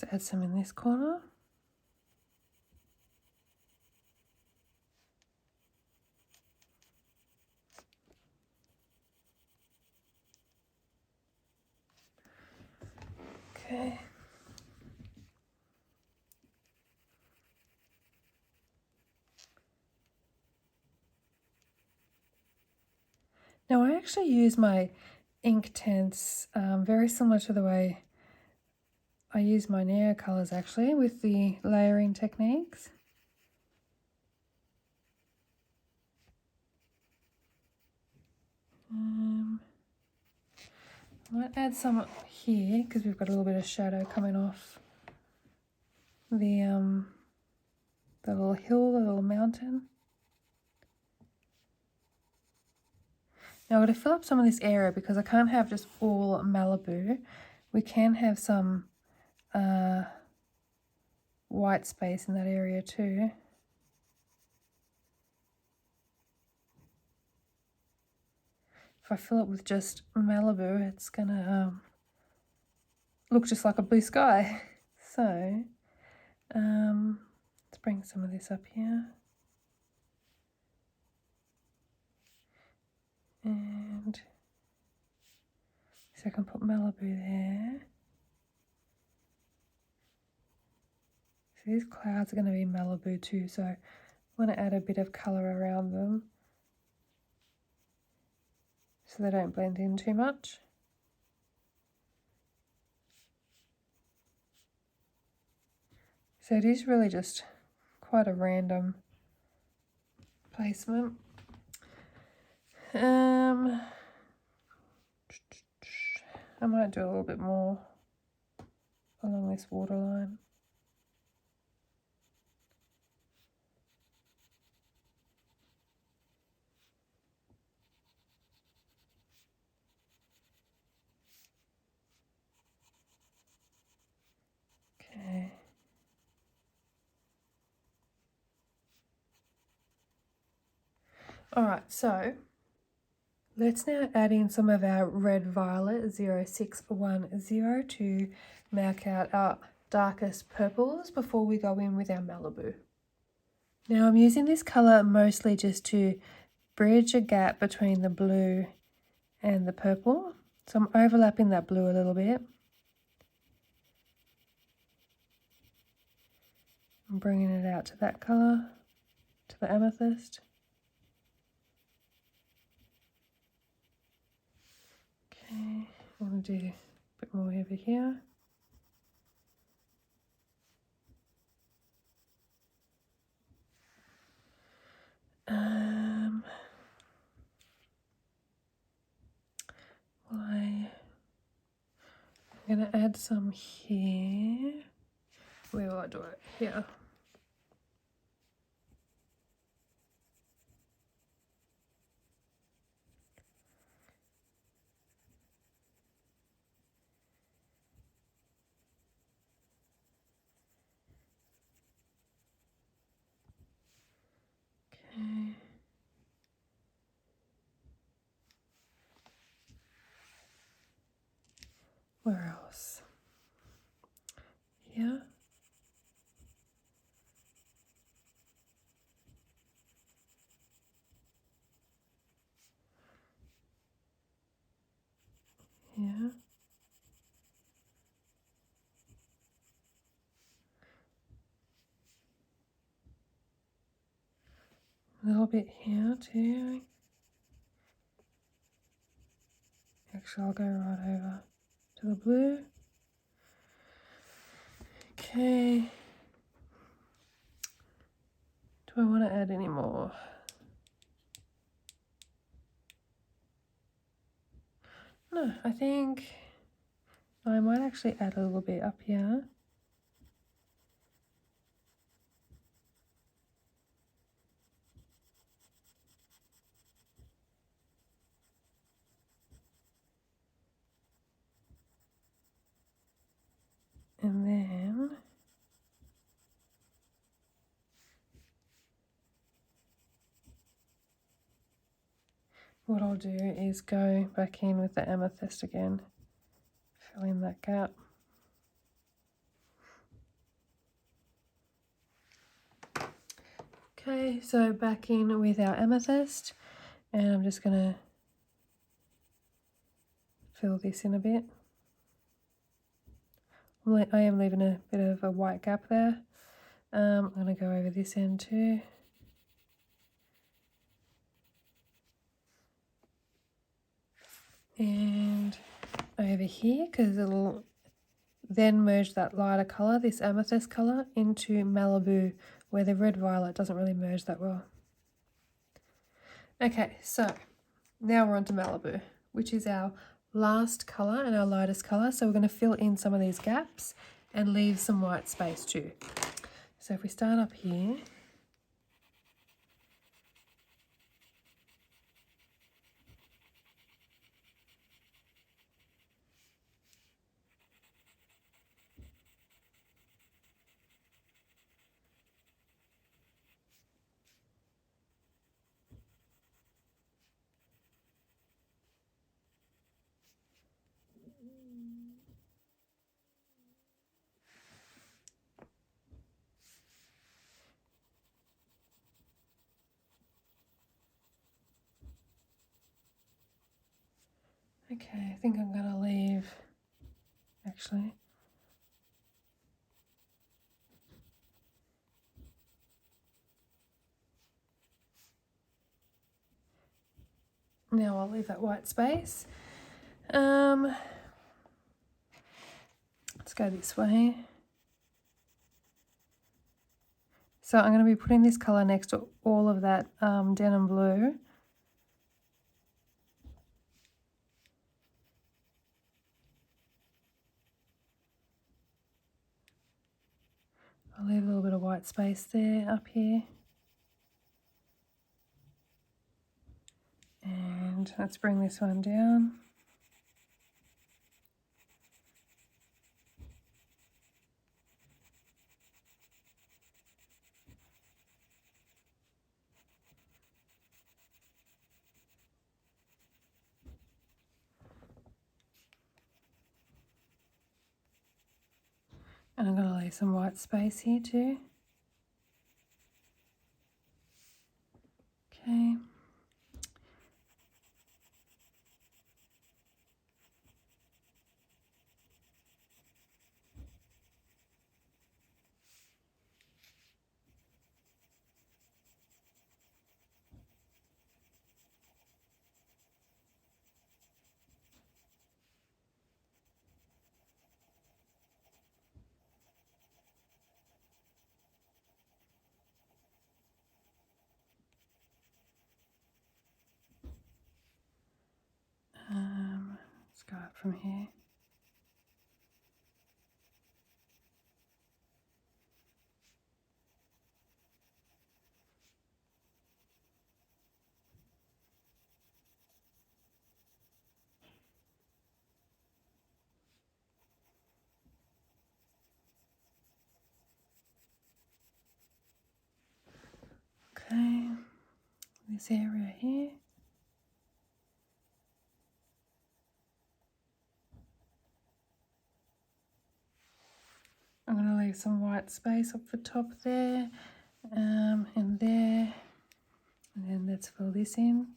Let's add some in this corner. Okay. Now I actually use my Inktense very similar to the way I use my Neo colours actually, with the layering techniques. I might add some up here because we've got a little bit of shadow coming off the little hill, the little mountain. Now I'm going to fill up some of this area because I can't have just all Malibu. We can have some white space in that area too. If I fill it with just Malibu, it's gonna look just like a blue sky. So let's bring some of this up here. And so I can put Malibu there. So these clouds are going to be Malibu too, so I want to add a bit of colour around them so they don't blend in too much. So it is really just quite a random placement. I might do a little bit more along this waterline. Okay. Alright, so let's now add in some of our red violet 0610 to mark out our darkest purples before we go in with our Malibu. Now I'm using this colour mostly just to bridge a gap between the blue and the purple. So I'm overlapping that blue a little bit. I'm bringing it out to that colour, to the amethyst. Okay, I'm going to do a bit more over here. I'm going to add some here. Where will I do it? Here. Okay. Where else? Here. Here. A little bit here too. Actually, I'll go right over to the blue. Okay. Do I want to add any more? No, I think I might actually add a little bit up here. And then what I'll do is go back in with the amethyst again, fill in that gap. Okay, so back in with our amethyst, and I'm just going to fill this in a bit. I am leaving a bit of a white gap there. I'm going to go over this end too. And over here, because it'll then merge that lighter colour, this amethyst colour, into Malibu, where the red violet doesn't really merge that well. Okay, so now we're on to Malibu, which is our last colour and our lightest colour. So we're going to fill in some of these gaps and leave some white space too. So if we start up here, okay, I think I'm going to leave, actually, now I'll leave that white space. Let's go this way. So I'm going to be putting this colour next to all of that denim blue. I'll leave a little bit of white space there up here. And let's bring this one down. And I'm going to leave some white space here too. Okay. Let's go up from here. Okay, this area here. I'm going to leave some white space up the top there, and there, and then let's fill this in.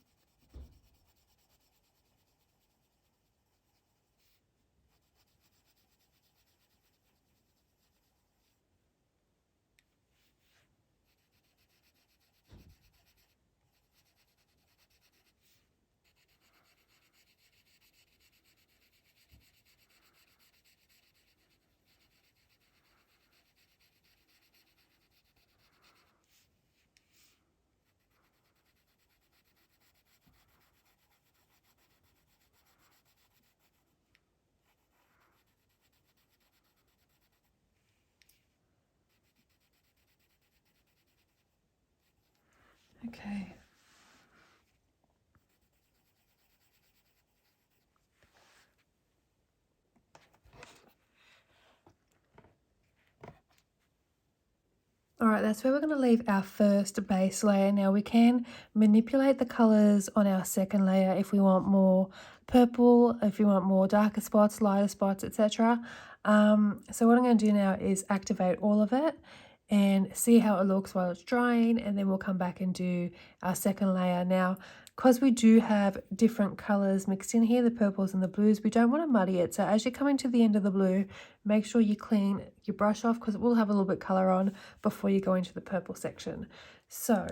Okay. All right, that's where we're going to leave our first base layer. Now we can manipulate the colors on our second layer if we want more purple, if you want more darker spots, lighter spots, etc. So what I'm going to do now is activate all of it and see how it looks while it's drying, and then we'll come back and do our second layer. Now, because we do have different colors mixed in here, the purples and the blues, we don't want to muddy it. So as you're coming to the end of the blue, make sure you clean your brush off, because it will have a little bit color on before you go into the purple section. So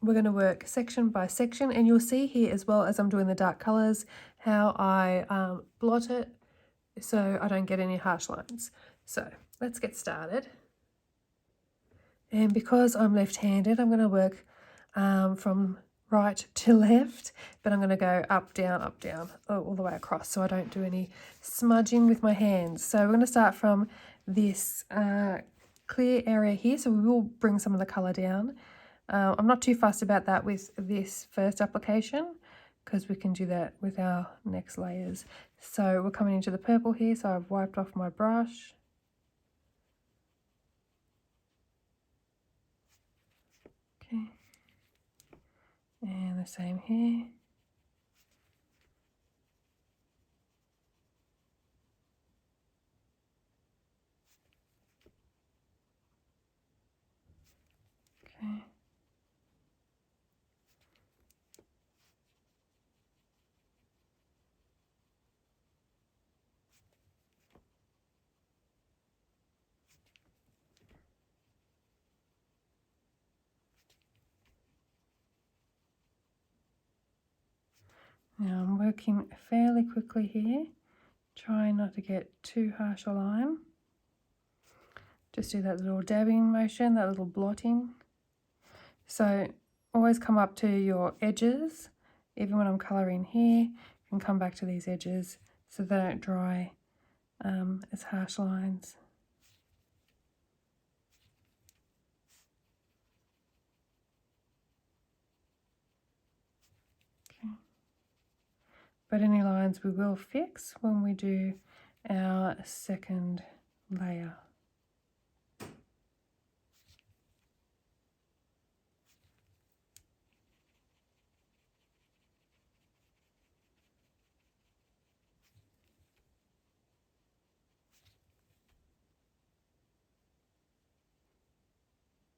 we're going to work section by section, and you'll see here as well as I'm doing the dark colors how I blot it so I don't get any harsh lines. So let's get started. And because I'm left-handed, I'm going to work from right to left, but I'm going to go up, down, all the way across so I don't do any smudging with my hands. So we're going to start from this clear area here, so we will bring some of the colour down. I'm not too fussed about that with this first application because we can do that with our next layers. So we're coming into the purple here, so I've wiped off my brush. Okay. And the same here. Okay. Now I'm working fairly quickly here, trying not to get too harsh a line. Just do that little dabbing motion, that little blotting. So always come up to your edges. Even when I'm colouring here, you can come back to these edges so they don't dry as harsh lines. Okay. But any lines we will fix when we do our second layer.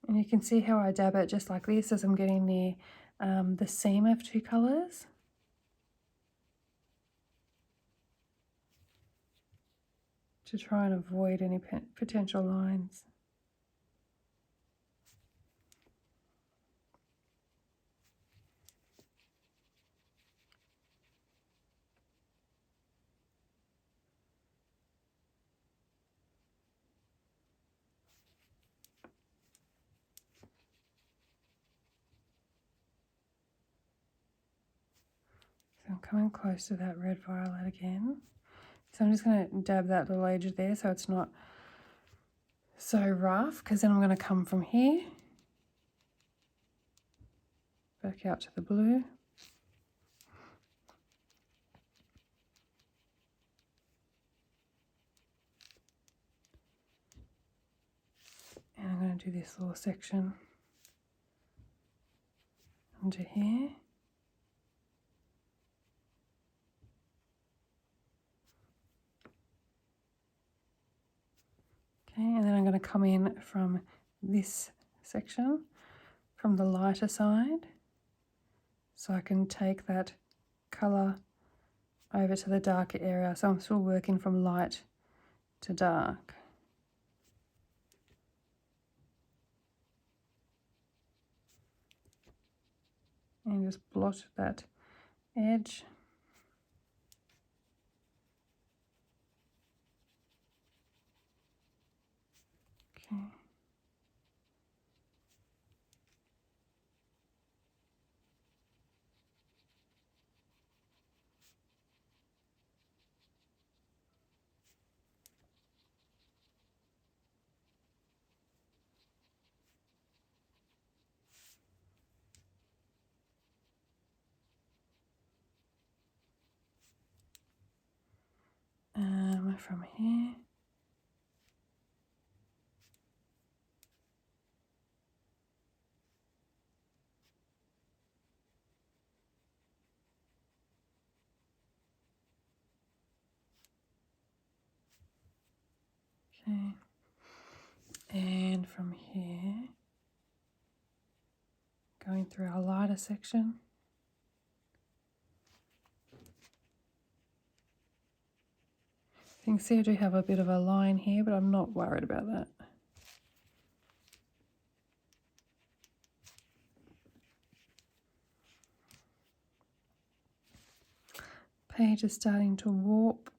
And you can see how I dab it just like this as I'm getting near the seam of two colours. To try and avoid any potential lines. So I'm coming close to that red violet again. So I'm just going to dab that little edge there so it's not so rough, because then I'm going to come from here back out to the blue. And I'm going to do this little section onto here. Okay, and then I'm going to come in from this section, from the lighter side, so I can take that colour over to the darker area. So I'm still working from light to dark. And just blot that edge. Okay. From here. Okay. And from here, going through our lighter section. You can see I do have a bit of a line here, but I'm not worried about that. page is starting to warp.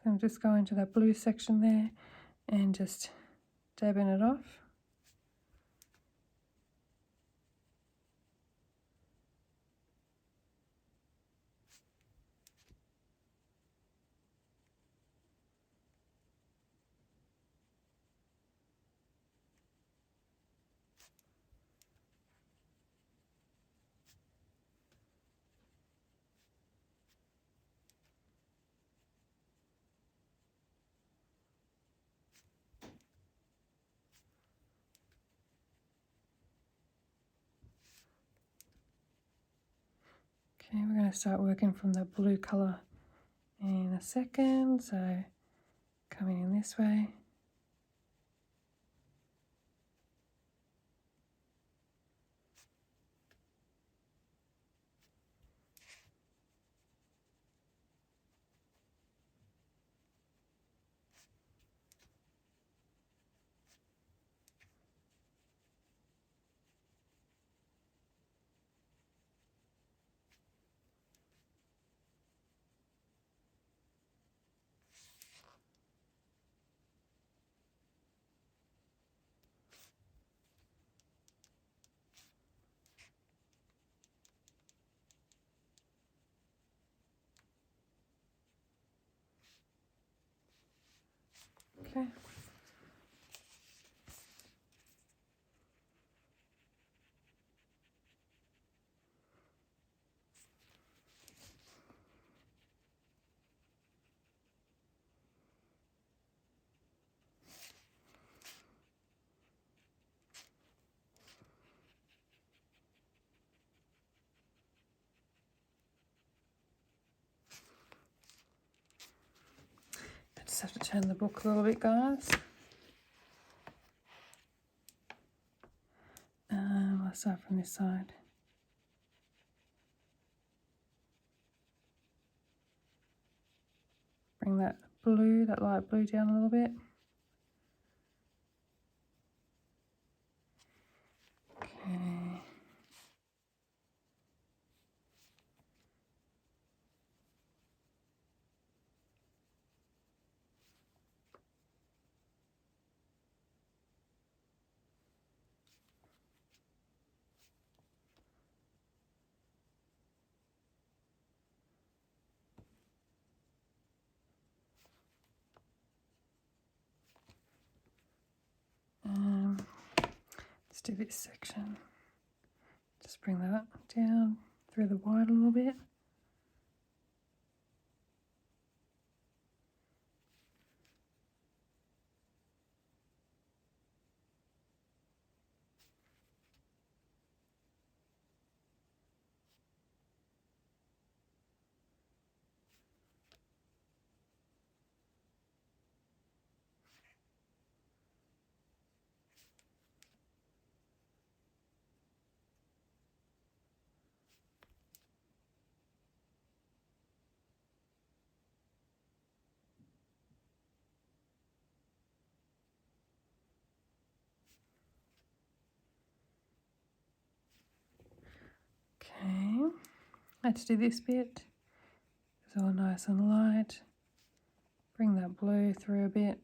So I'm just going to that blue section there and just dabbing it off. Okay, we're going to start working from the blue colour in a second. So coming in this way. Okay. I just have to turn the book a little bit, guys. I'll start from this side. Bring that blue, that light blue down a little bit. Okay. Let's do this section. Just bring that down through the white a little bit. Okay, let's do this bit. It's all nice and light. Bring that blue through a bit.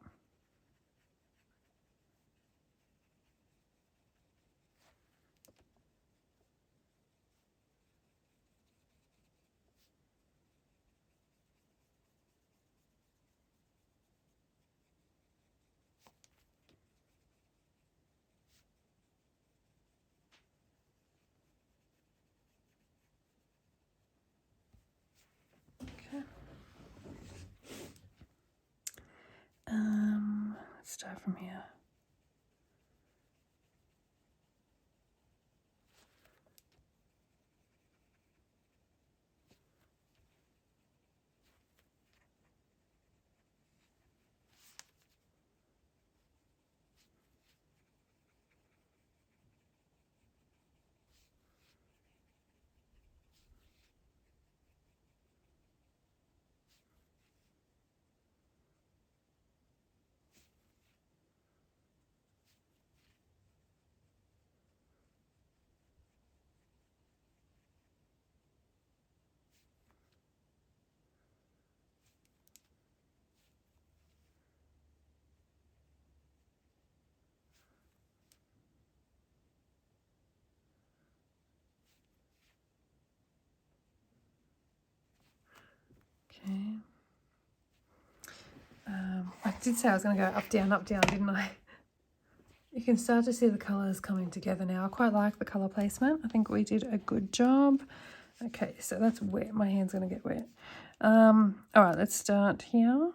Okay. Let's start from here. Okay. I did say I was going to go up, down, didn't I? You can start to see the colours coming together now. I quite like the colour placement. I think we did a good job. Okay, so that's wet. My hand's going to get wet. All right, let's start here.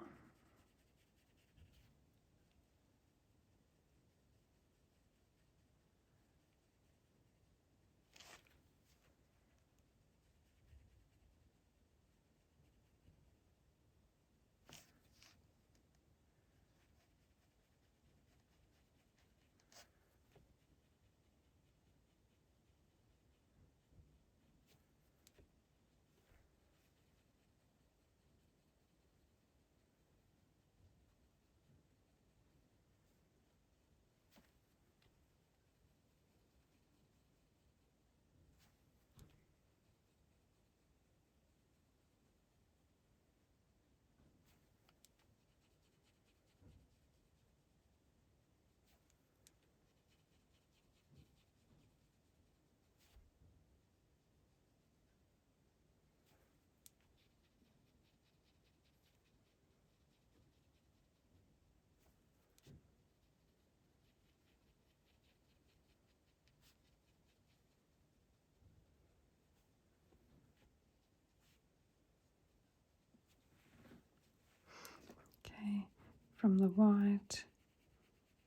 Okay, from the white,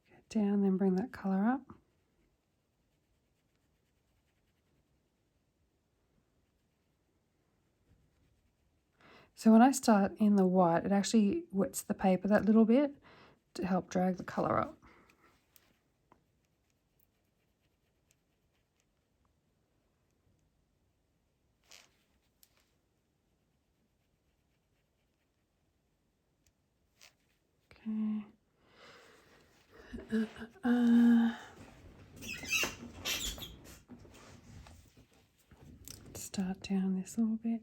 get down, then bring that colour up. So when I start in the white, it actually wets the paper that little bit to help drag the colour up. Okay. Start down this little bit.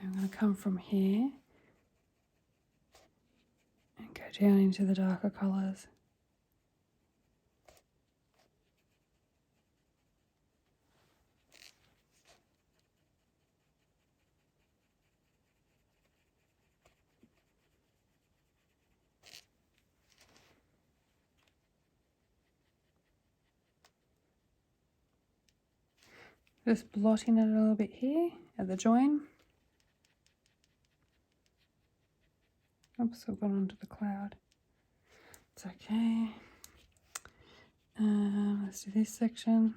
I'm going to come from here and go down into the darker colours. Just blotting it a little bit here at the join. Oops, I've gone onto the cloud. It's okay. Let's do this section.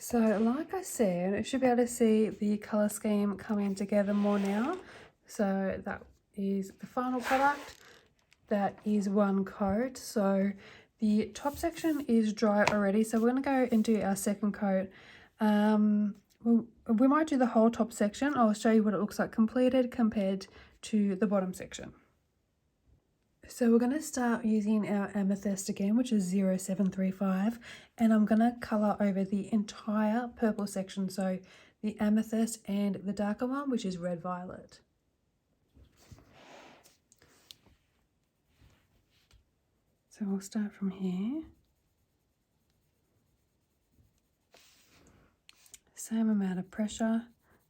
So like I said, you should be able to see the colour scheme coming together more now. So that is the final product. That is one coat. So the top section is dry already. So we're going to go and do our second coat. We might do the whole top section. I'll show you what it looks like completed compared to the bottom section. So we're going to start using our amethyst again, which is 0735, and I'm going to colour over the entire purple section, so the amethyst and the darker one, which is red violet. So we'll start from here. Same amount of pressure.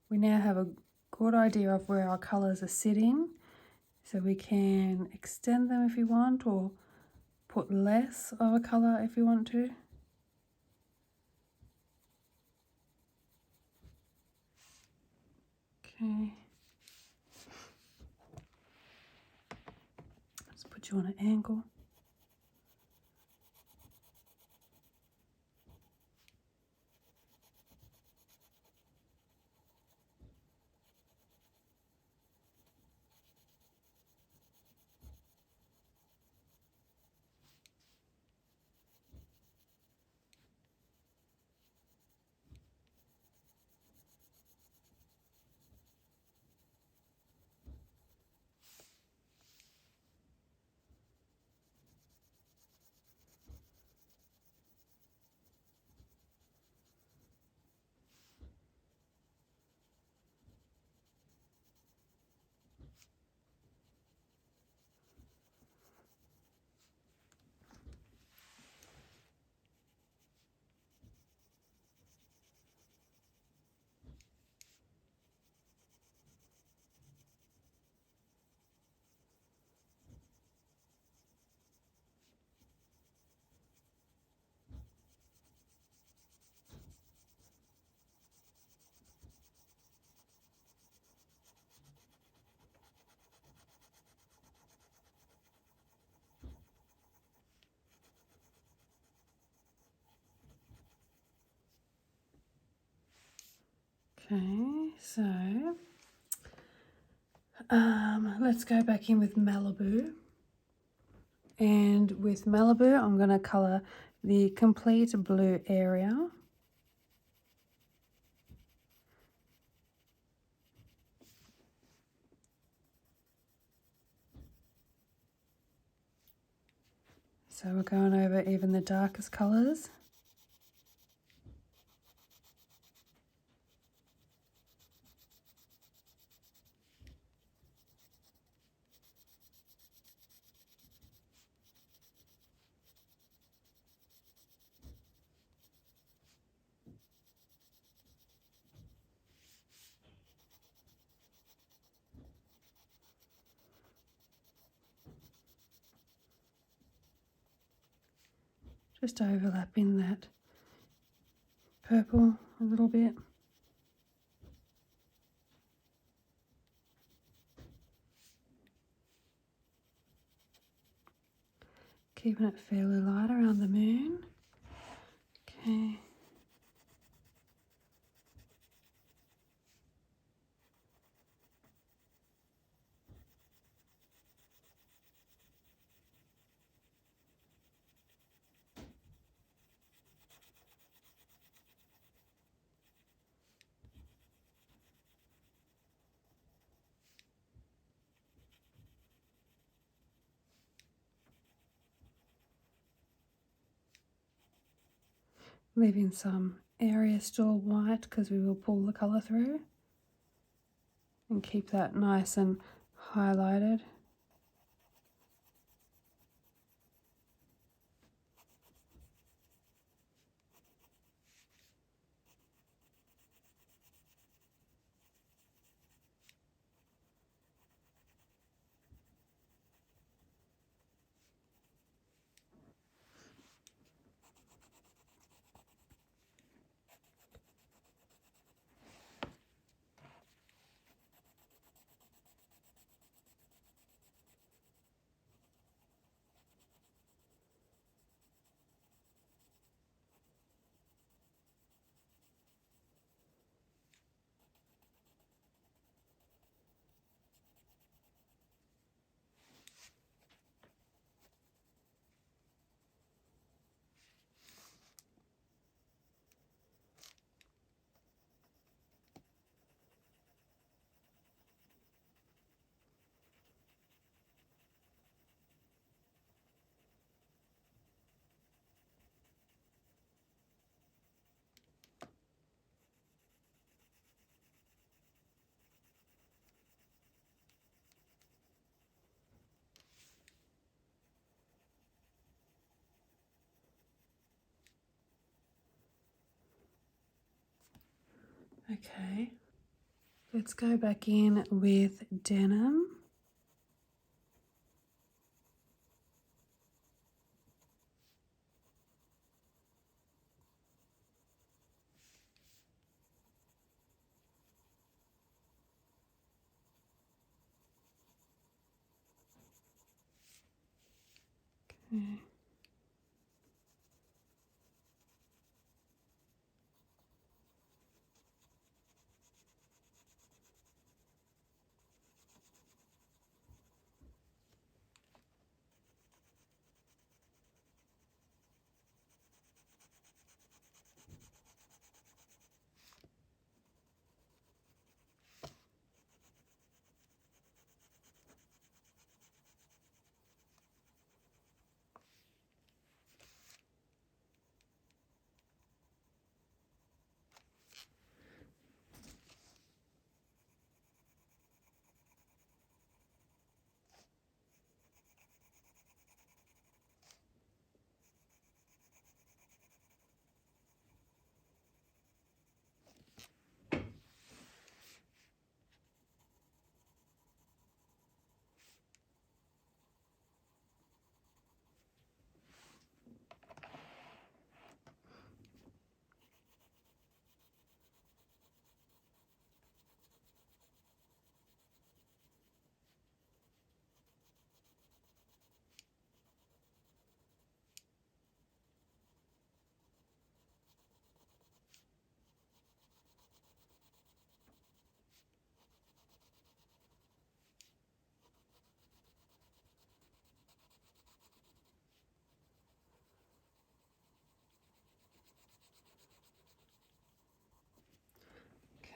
We now have a good idea of where our colours are sitting, so we can extend them if you want, or put less of a colour if you want to. Okay. Let's put you on an angle. Okay, so let's go back in with Malibu. And with Malibu, I'm going to colour the complete blue area. So we're going over even the darkest colours. Just overlapping that purple a little bit. Keeping it fairly light around the moon. Okay. Leaving some area still white because we will pull the colour through. And keep that nice and highlighted. Okay, let's go back in with denim. Okay.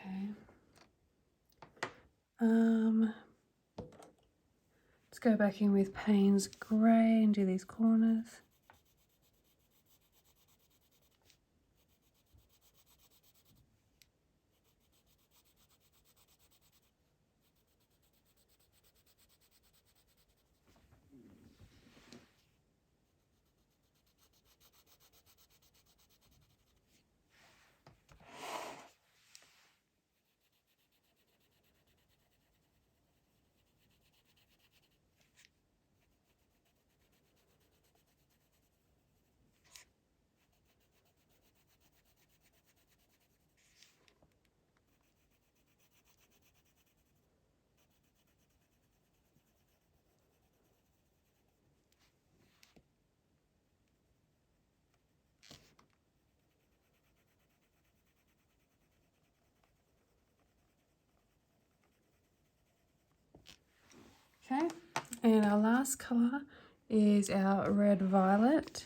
Okay. Let's go back in with Payne's Grey and do these corners. Okay, and our last colour is our red violet.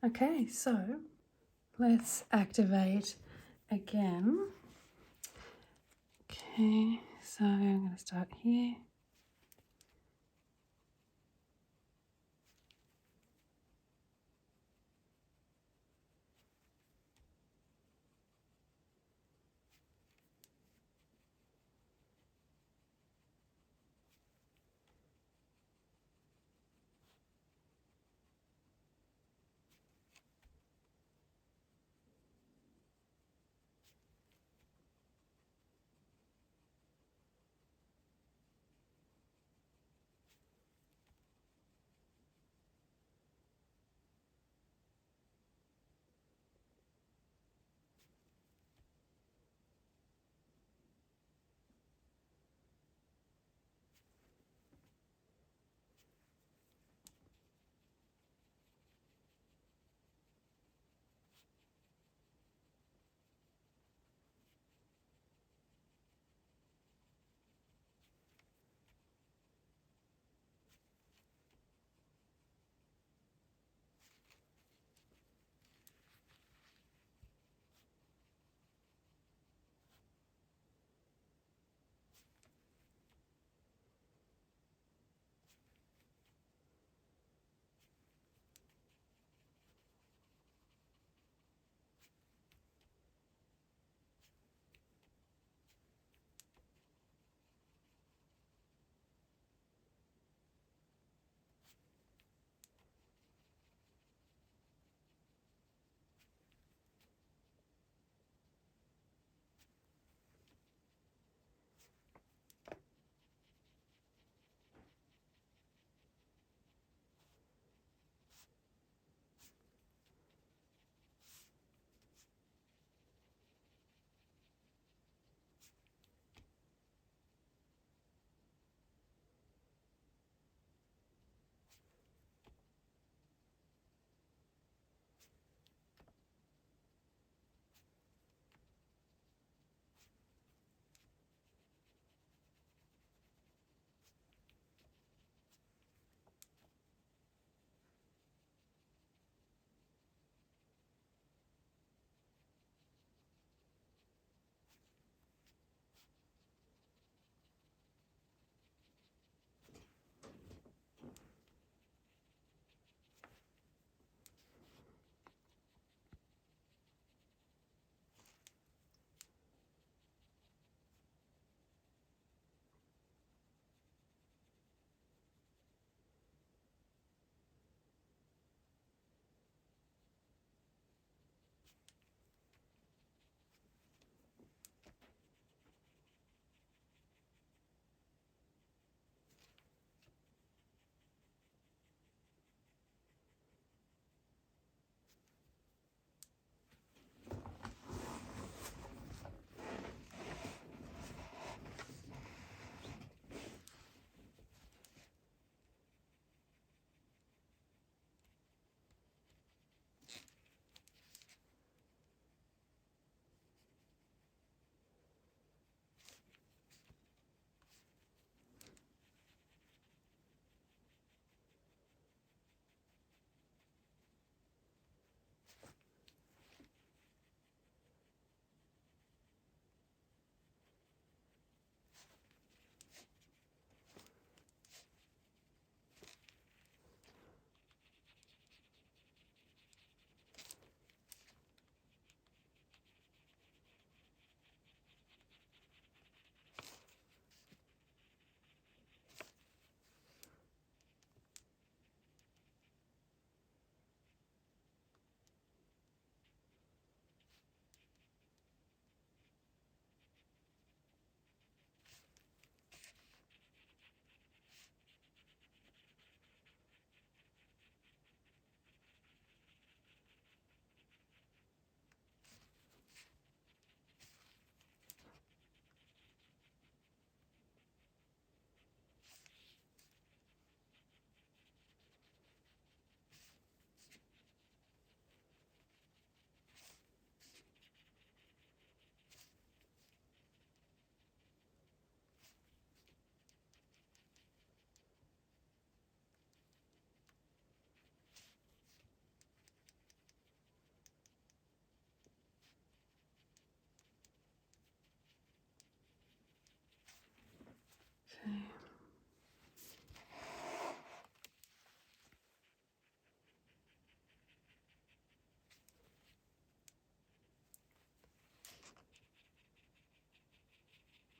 Okay, so let's activate again. Okay, so I'm going to start here.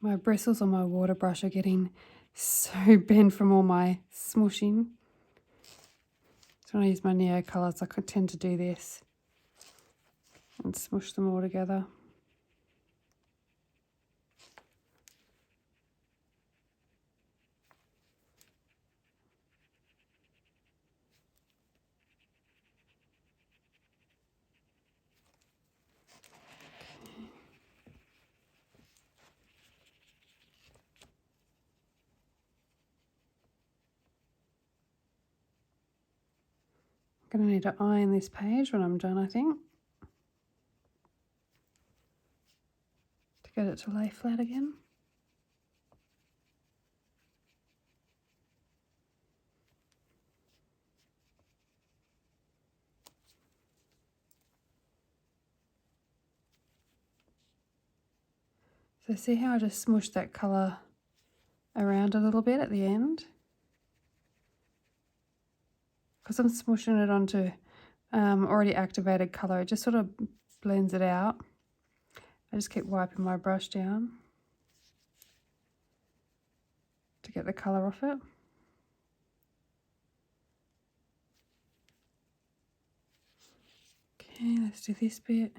My bristles on my water brush are getting so bent from all my smushing. So when I use my Neo colours, I could tend to do this and smush them all together. I'm going to need to iron this page when I'm done, I think, to get it to lay flat again. So see how I just smushed that colour around a little bit at the end? Because I'm smushing it onto already activated colour, it just sort of blends it out. I just keep wiping my brush down to get the colour off it. Okay, let's do this bit.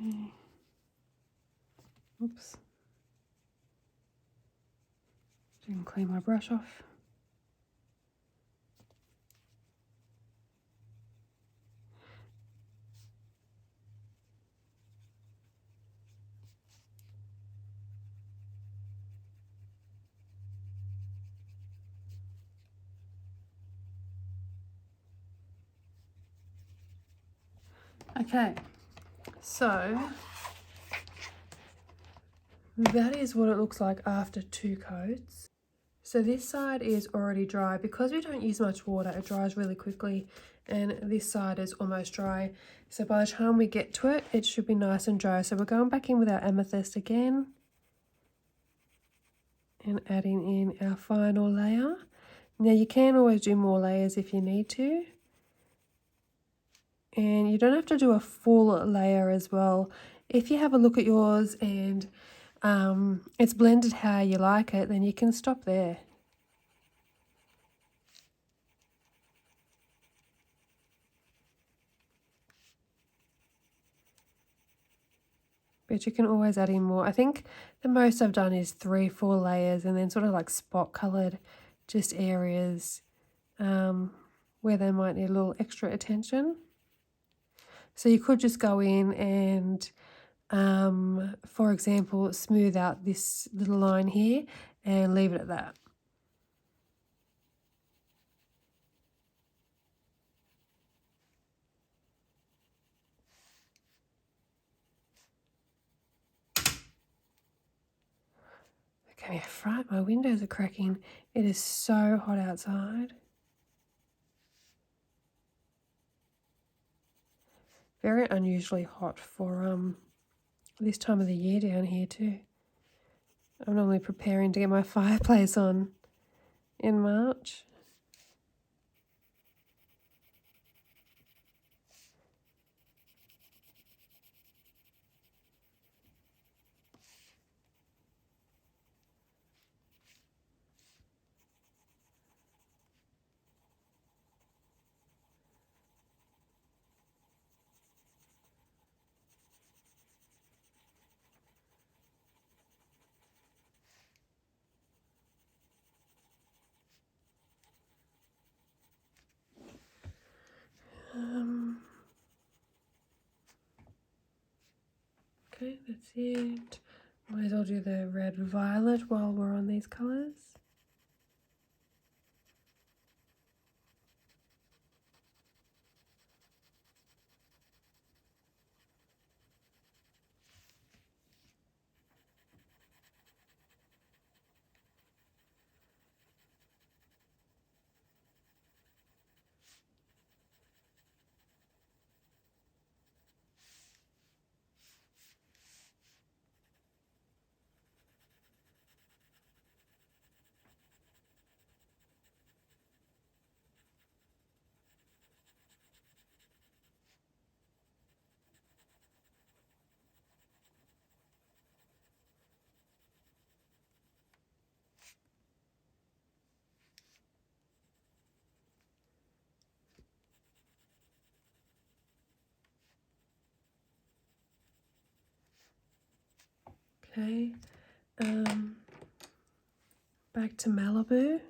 Okay. Oops. Didn't clean my brush off. Okay, so that is what it looks like after 2 coats. So this side is already dry. Because we don't use much water, it dries really quickly, and this side is almost dry. So by the time we get to it, it should be nice and dry. So we're going back in with our amethyst again and adding in our final layer. Now you can always do more layers if you need to. And you don't have to do a full layer as well. If you have a look at yours and it's blended how you like it, then you can stop there. But you can always add in more. I think the most I've done is 3-4 layers, and then sort of like spot coloured just areas where they might need a little extra attention. So you could just go in and, for example, smooth out this little line here and leave it at that. Okay, fright, my windows are cracking. It is so hot outside. Very unusually hot for this time of the year down here too. I'm normally preparing to get my fireplace on in March. Okay, that's it. Might as well do the red violet while we're on these colours. Okay, back to Malibu.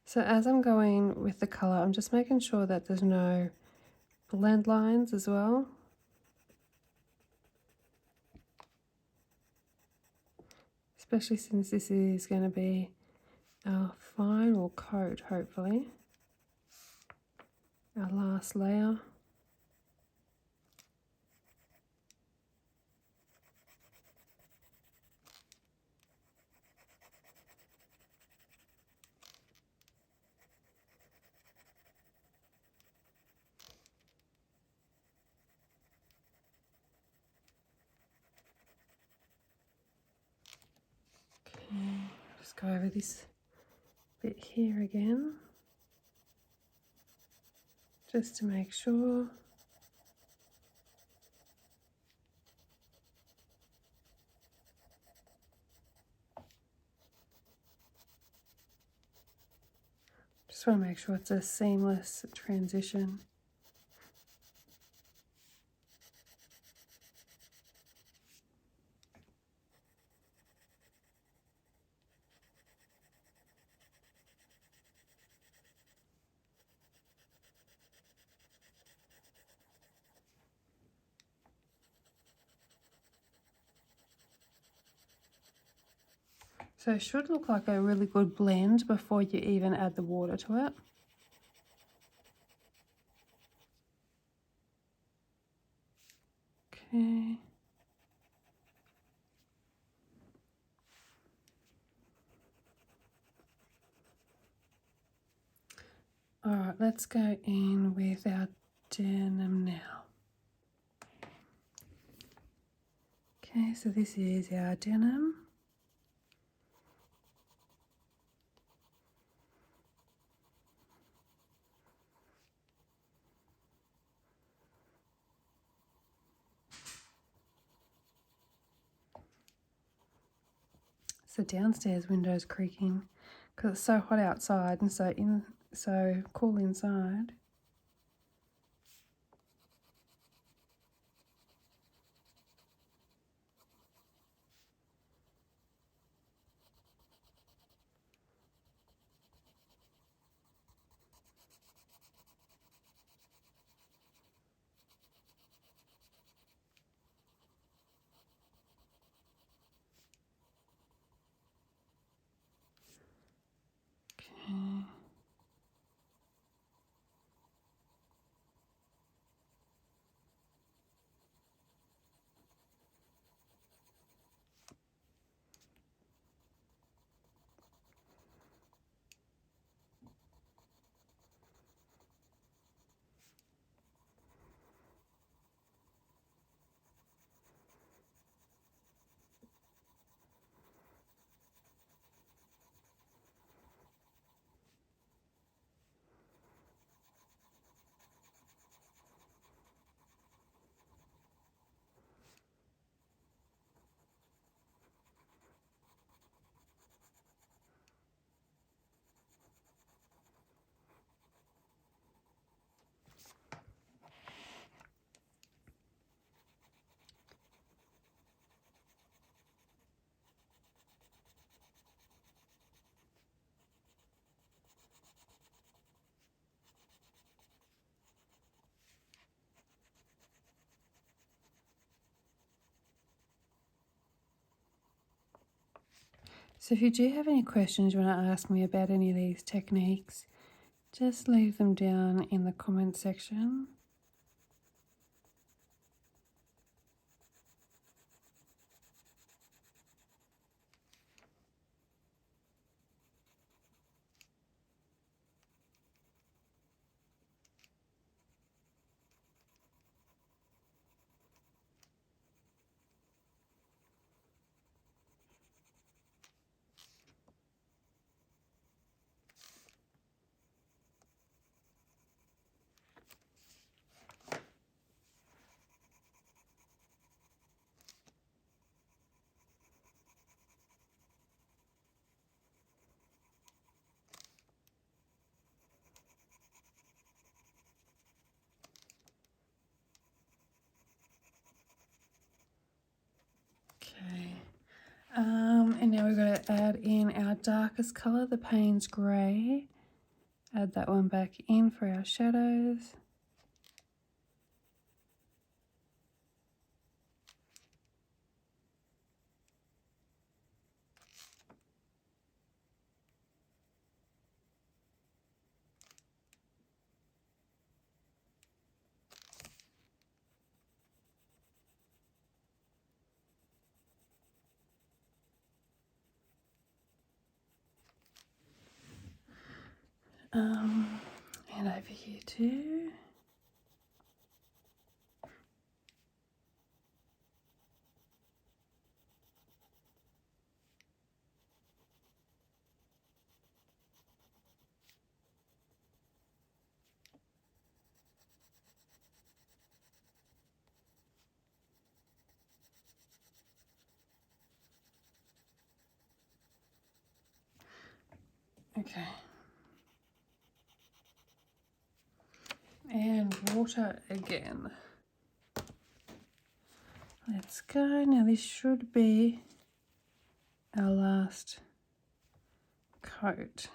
So as I'm going with the colour, I'm just making sure that there's no blend lines as well. Especially since this is going to be our final coat, hopefully. Our last layer. just go over this bit here again, just to make sure. Just want to make sure it's a seamless transition. So it should look like a really good blend before you even add the water to it. Okay. All right, let's go in with our denim now. Okay, so this is our denim. So downstairs window's creaking because it's so hot outside and so cool inside. Okay. So if you do have any questions you want to ask me about any of these techniques, just leave them down in the comment section. Okay. And now we've got to add in our darkest colour, the Payne's Grey. Add that one back in for our shadows. And over here too. Okay. And water again. Let's go. Now this should be our last coat.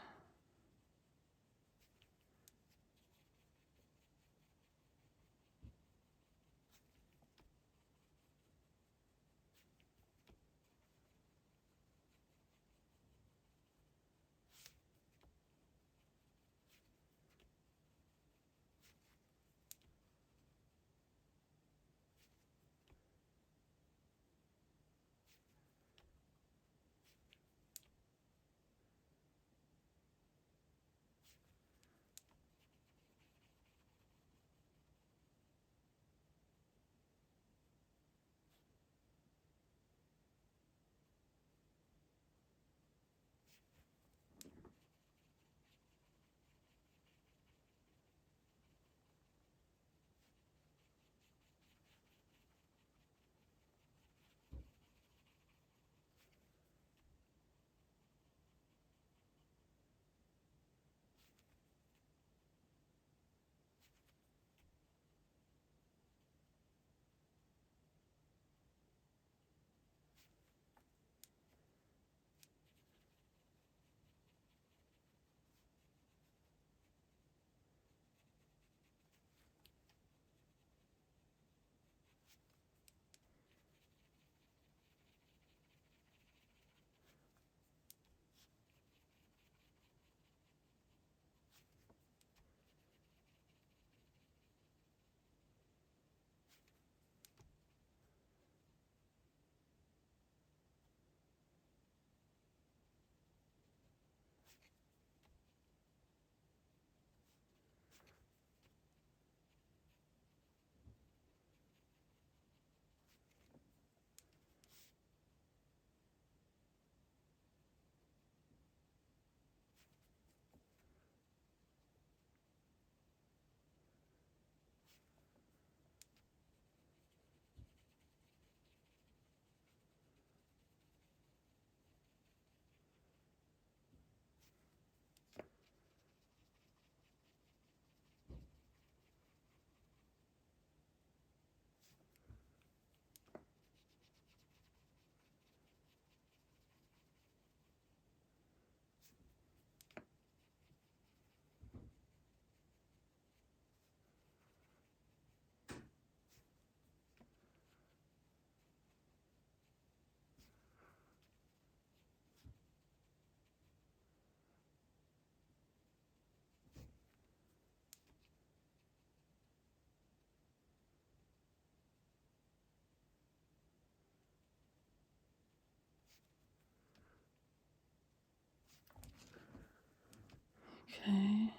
Okay.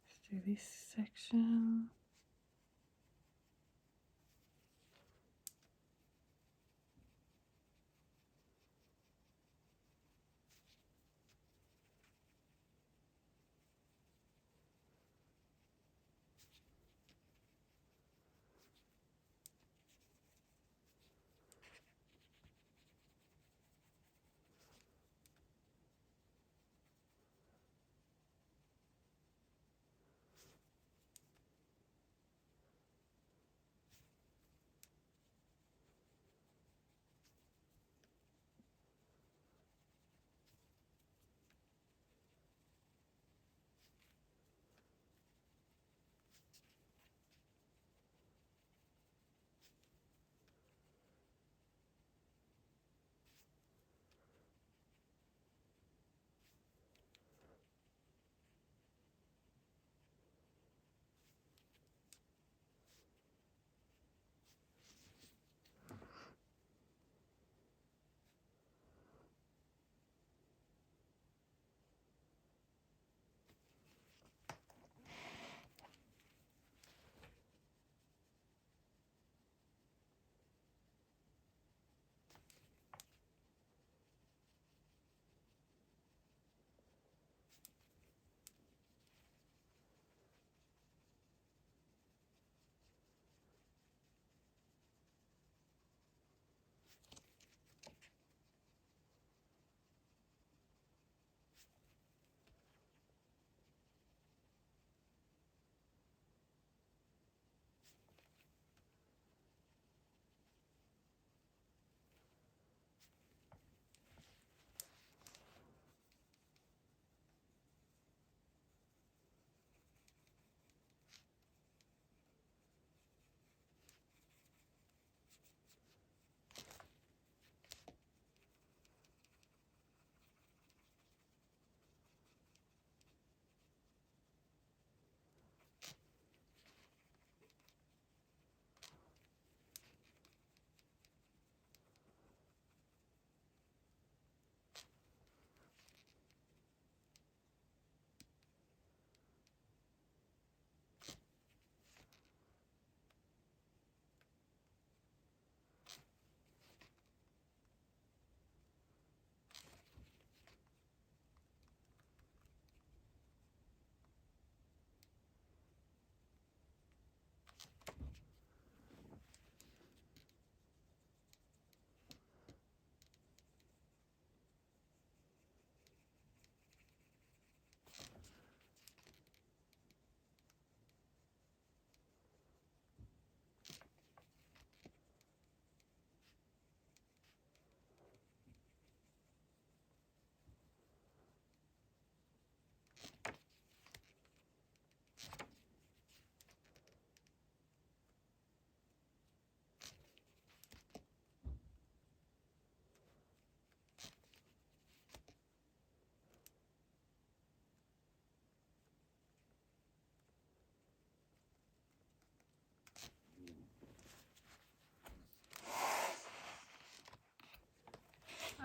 Let's do this section.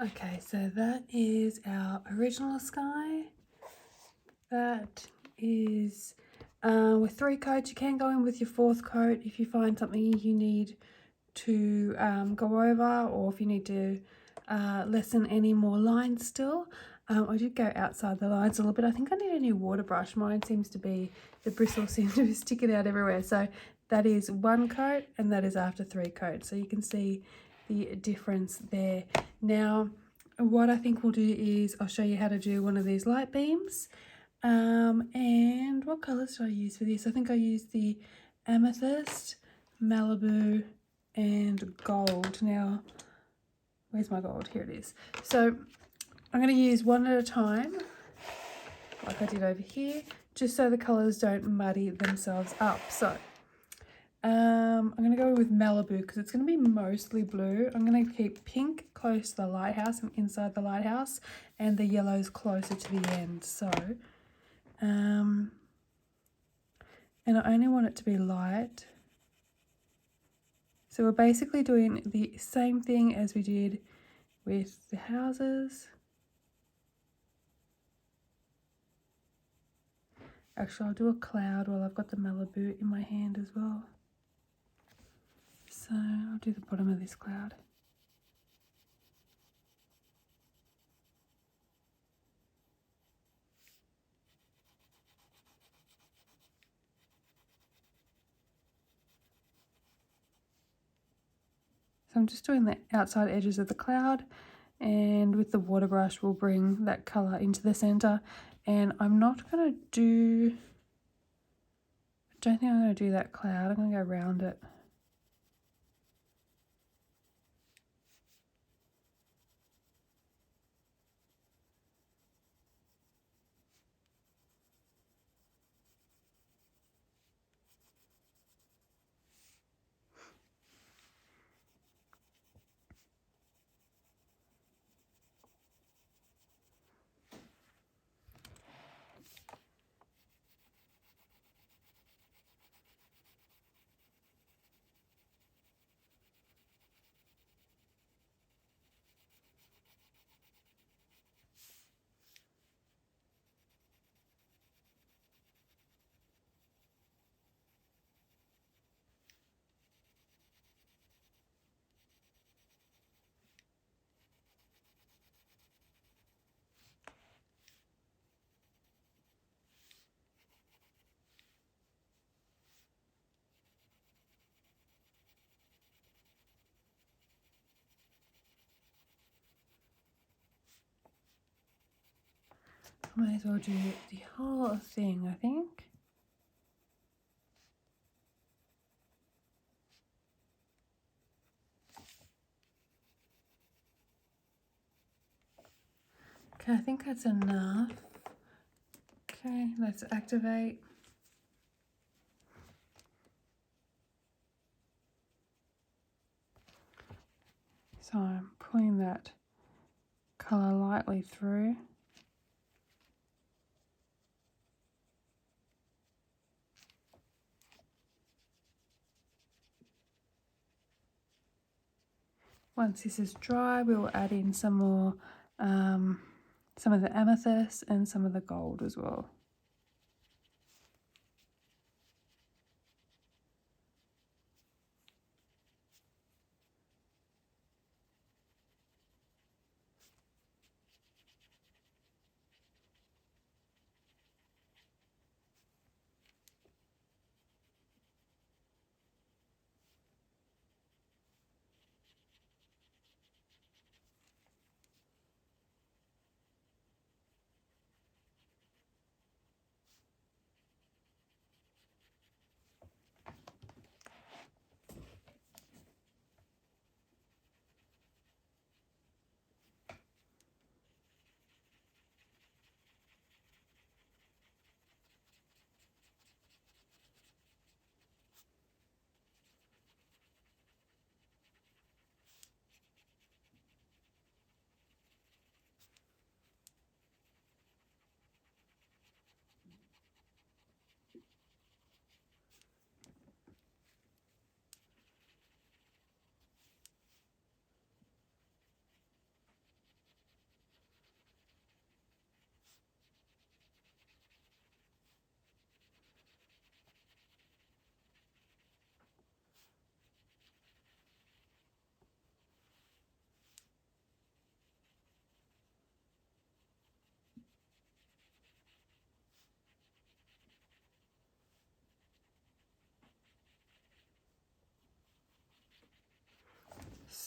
Okay, so that is our original sky. That is with 3 coats. You can go in with your 4th coat if you find something you need to go over, or if you need to lessen any more lines still. I did go outside the lines a little bit. I think I need a new water brush. Mine seems to be, the bristles seem to be sticking out everywhere. So that is 1 coat, and that is after 3 coats. So you can see the difference there. Now, what I think we'll do is I'll show you how to do one of these light beams. And what colours did I use for this? I think I used the amethyst, Malibu, and gold. Now, where's my gold? Here it is. So I'm going to use one at a time, like I did over here, just so the colours don't muddy themselves up. So I'm going to go with Malibu because it's going to be mostly blue. I'm going to keep pink close to the lighthouse and inside the lighthouse, and the yellows closer to the end. So, and I only want it to be light. So we're basically doing the same thing as we did with the houses. Actually, I'll do a cloud while I've got the Malibu in my hand as well. So I'll do the bottom of this cloud. So I'm just doing the outside edges of the cloud, and with the water brush we'll bring that colour into the centre. And I'm not going to do, I don't think I'm going to do that cloud. I'm going to go around it. I might as well do the whole thing, I think. Okay, I think that's enough. Okay, let's activate. So I'm pulling that colour lightly through. Once this is dry, we will add in some more, some of the amethyst and some of the gold as well.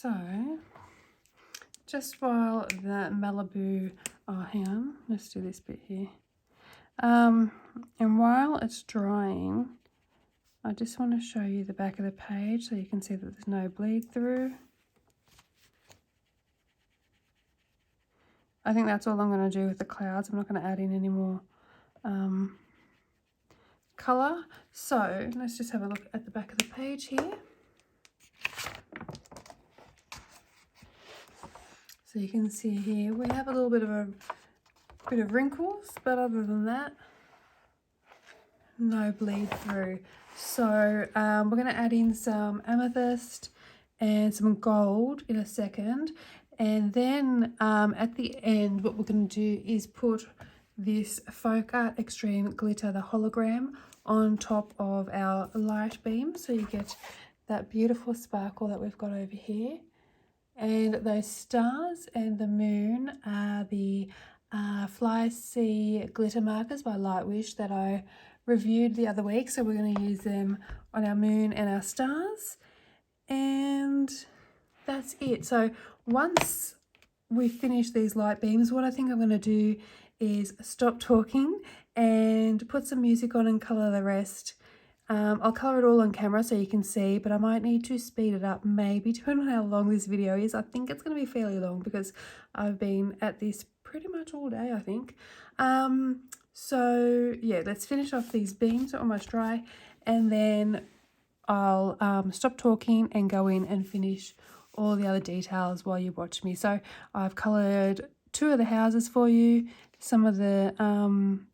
So, just while the Malibu, oh hang on, let's do this bit here. And while it's drying, I just want to show you the back of the page so you can see that there's no bleed through. I think that's all I'm going to do with the clouds. I'm not going to add in any more colour. So let's just have a look at the back of the page here. So you can see here we have a little bit of wrinkles, but other than that, no bleed through. So we're going to add in some amethyst and some gold in a second, and then at the end what we're going to do is put this Folk Art Extreme Glitter, the hologram, on top of our light beam, so you get that beautiful sparkle that we've got over here. And those stars and the moon are the Fly Sea glitter markers by Lightwish that I reviewed the other week. So we're going to use them on our moon and our stars. And that's it. So once we finish these light beams, what I think I'm going to do is stop talking and put some music on and colour the rest. I'll colour it all on camera so you can see, but I might need to speed it up maybe, depending on how long this video is. I think it's going to be fairly long because I've been at this pretty much all day, I think. So yeah, let's finish off these beams. They're almost dry, and then I'll stop talking and go in and finish all the other details while you watch me. So I've coloured 2 of the houses for you, some of the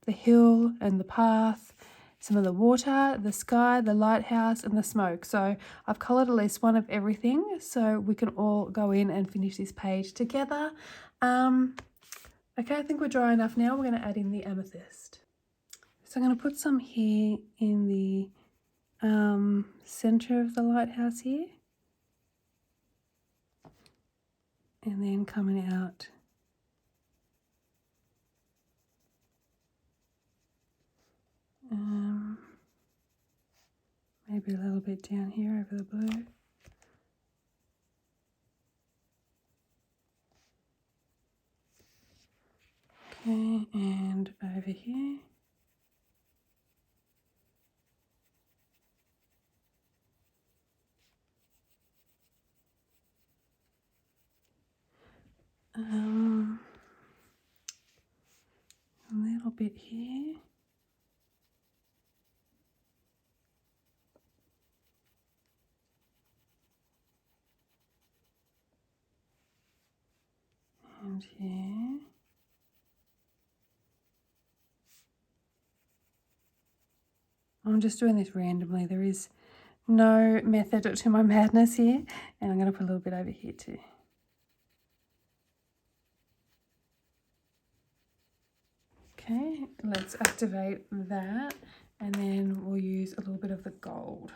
hill and the path, some of the water, the sky, the lighthouse, and the smoke. So I've coloured at least one of everything so we can all go in and finish this page together. Okay, I think we're dry enough now. We're going to add in the amethyst. So I'm going to put some here in the centre of the lighthouse here. And then coming out maybe a little bit down here over the blue. Okay, and over here. A little bit here. And here. I'm just doing this randomly. There is no method to my madness here. And I'm going to put a little bit over here too. Okay, let's activate that, and then we'll use a little bit of the gold.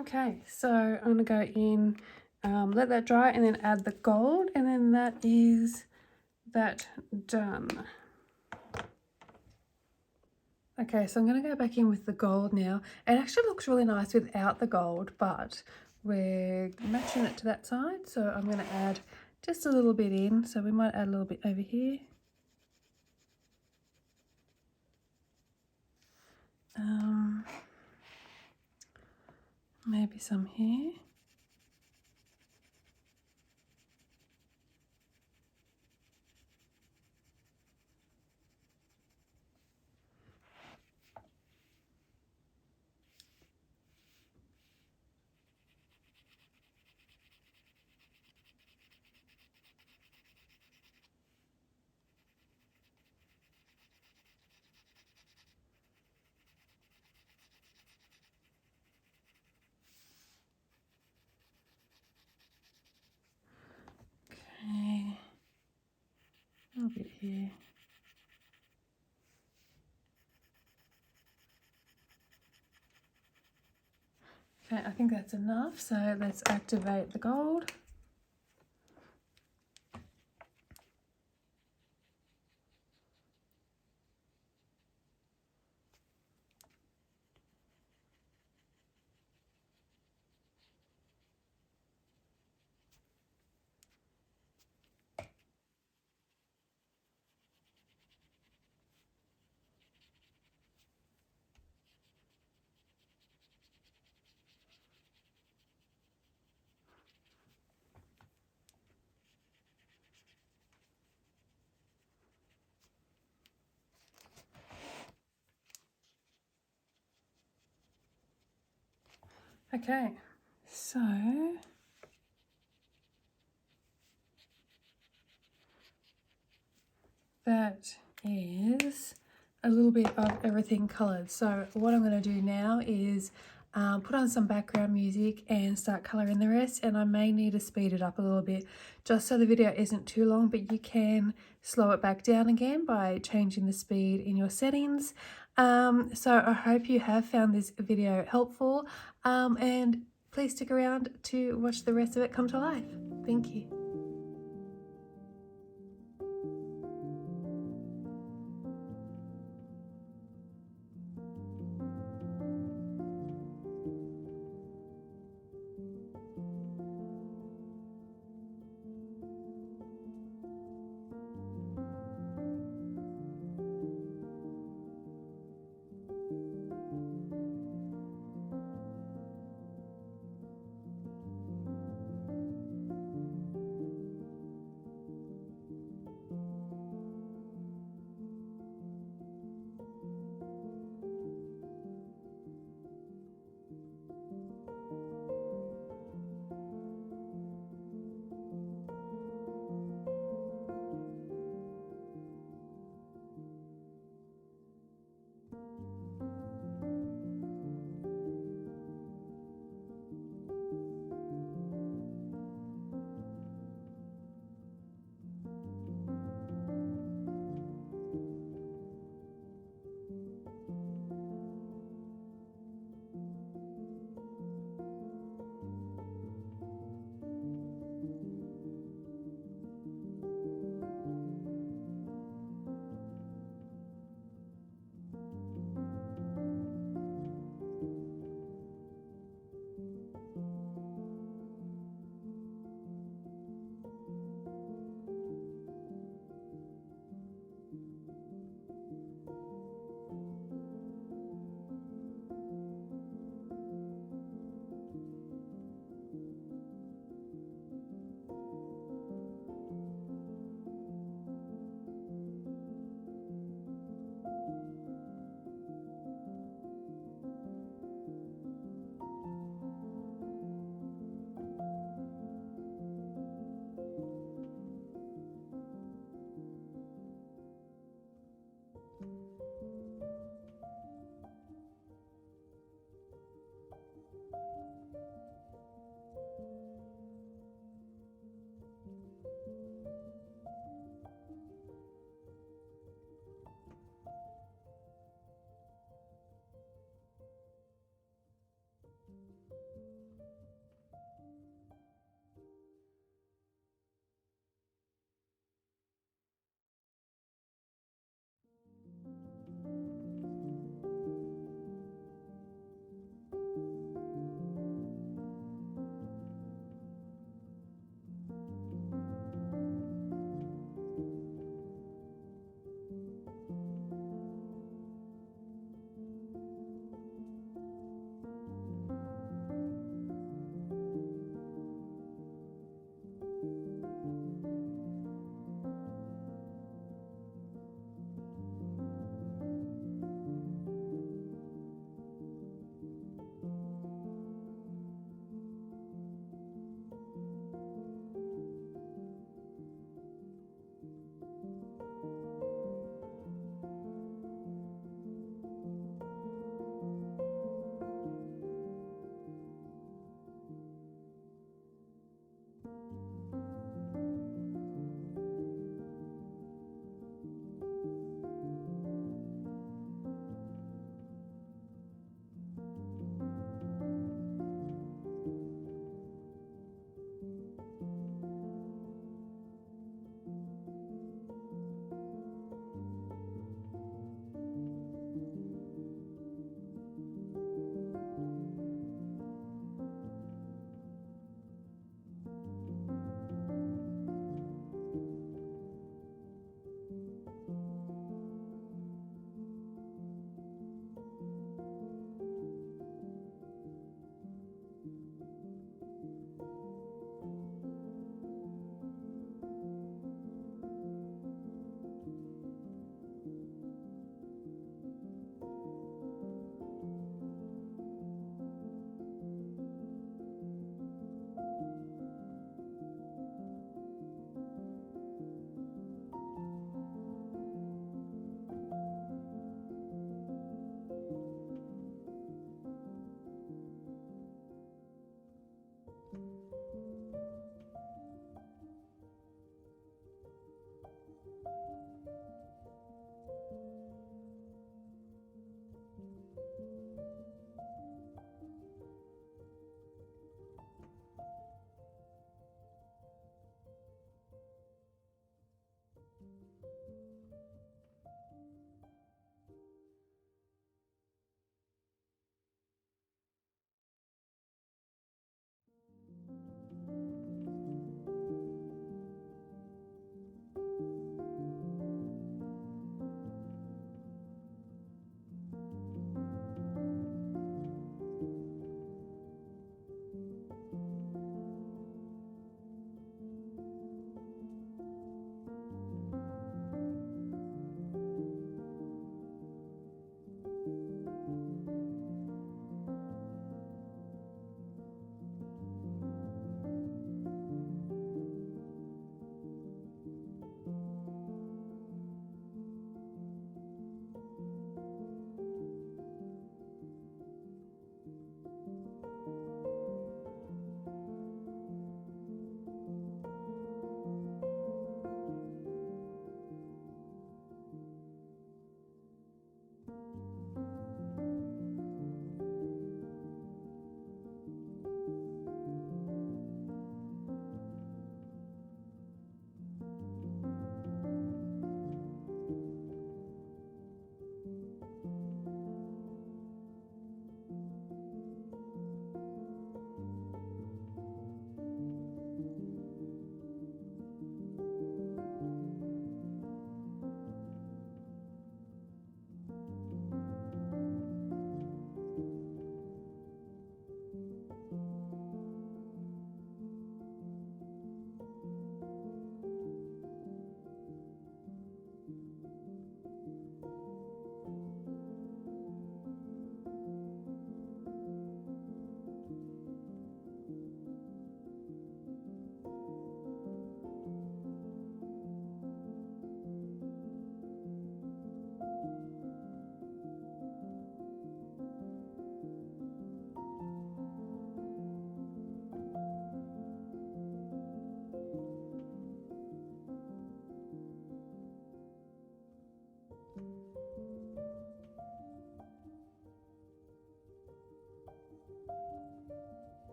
Okay, so I'm going to go in, let that dry, and then add the gold, and then that is that done. Okay, so I'm going to go back in with the gold now. It actually looks really nice without the gold, but we're matching it to that side, so I'm going to add just a little bit in, so we might add a little bit over here. Maybe some here. Okay, a little bit here. Okay, I think that's enough, so let's activate the gold. Okay, so that is a little bit of everything coloured. So what I'm going to do now is put on some background music and start colouring the rest, and I may need to speed it up a little bit just so the video isn't too long, but you can slow it back down again by changing the speed in your settings. So I hope you have found this video helpful, and please stick around to watch the rest of it come to life. Thank you.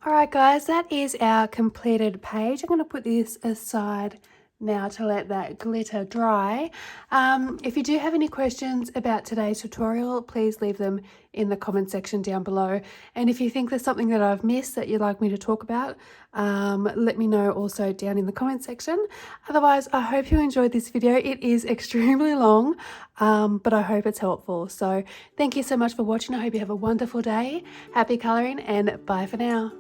Alright guys, that is our completed page. I'm going to put this aside now to let that glitter dry. If you do have any questions about today's tutorial, please leave them in the comment section down below. And if you think there's something that I've missed that you'd like me to talk about, let me know also down in the comment section. Otherwise, I hope you enjoyed this video. It is extremely long, but I hope it's helpful. So thank you so much for watching. I hope you have a wonderful day. Happy colouring and bye for now.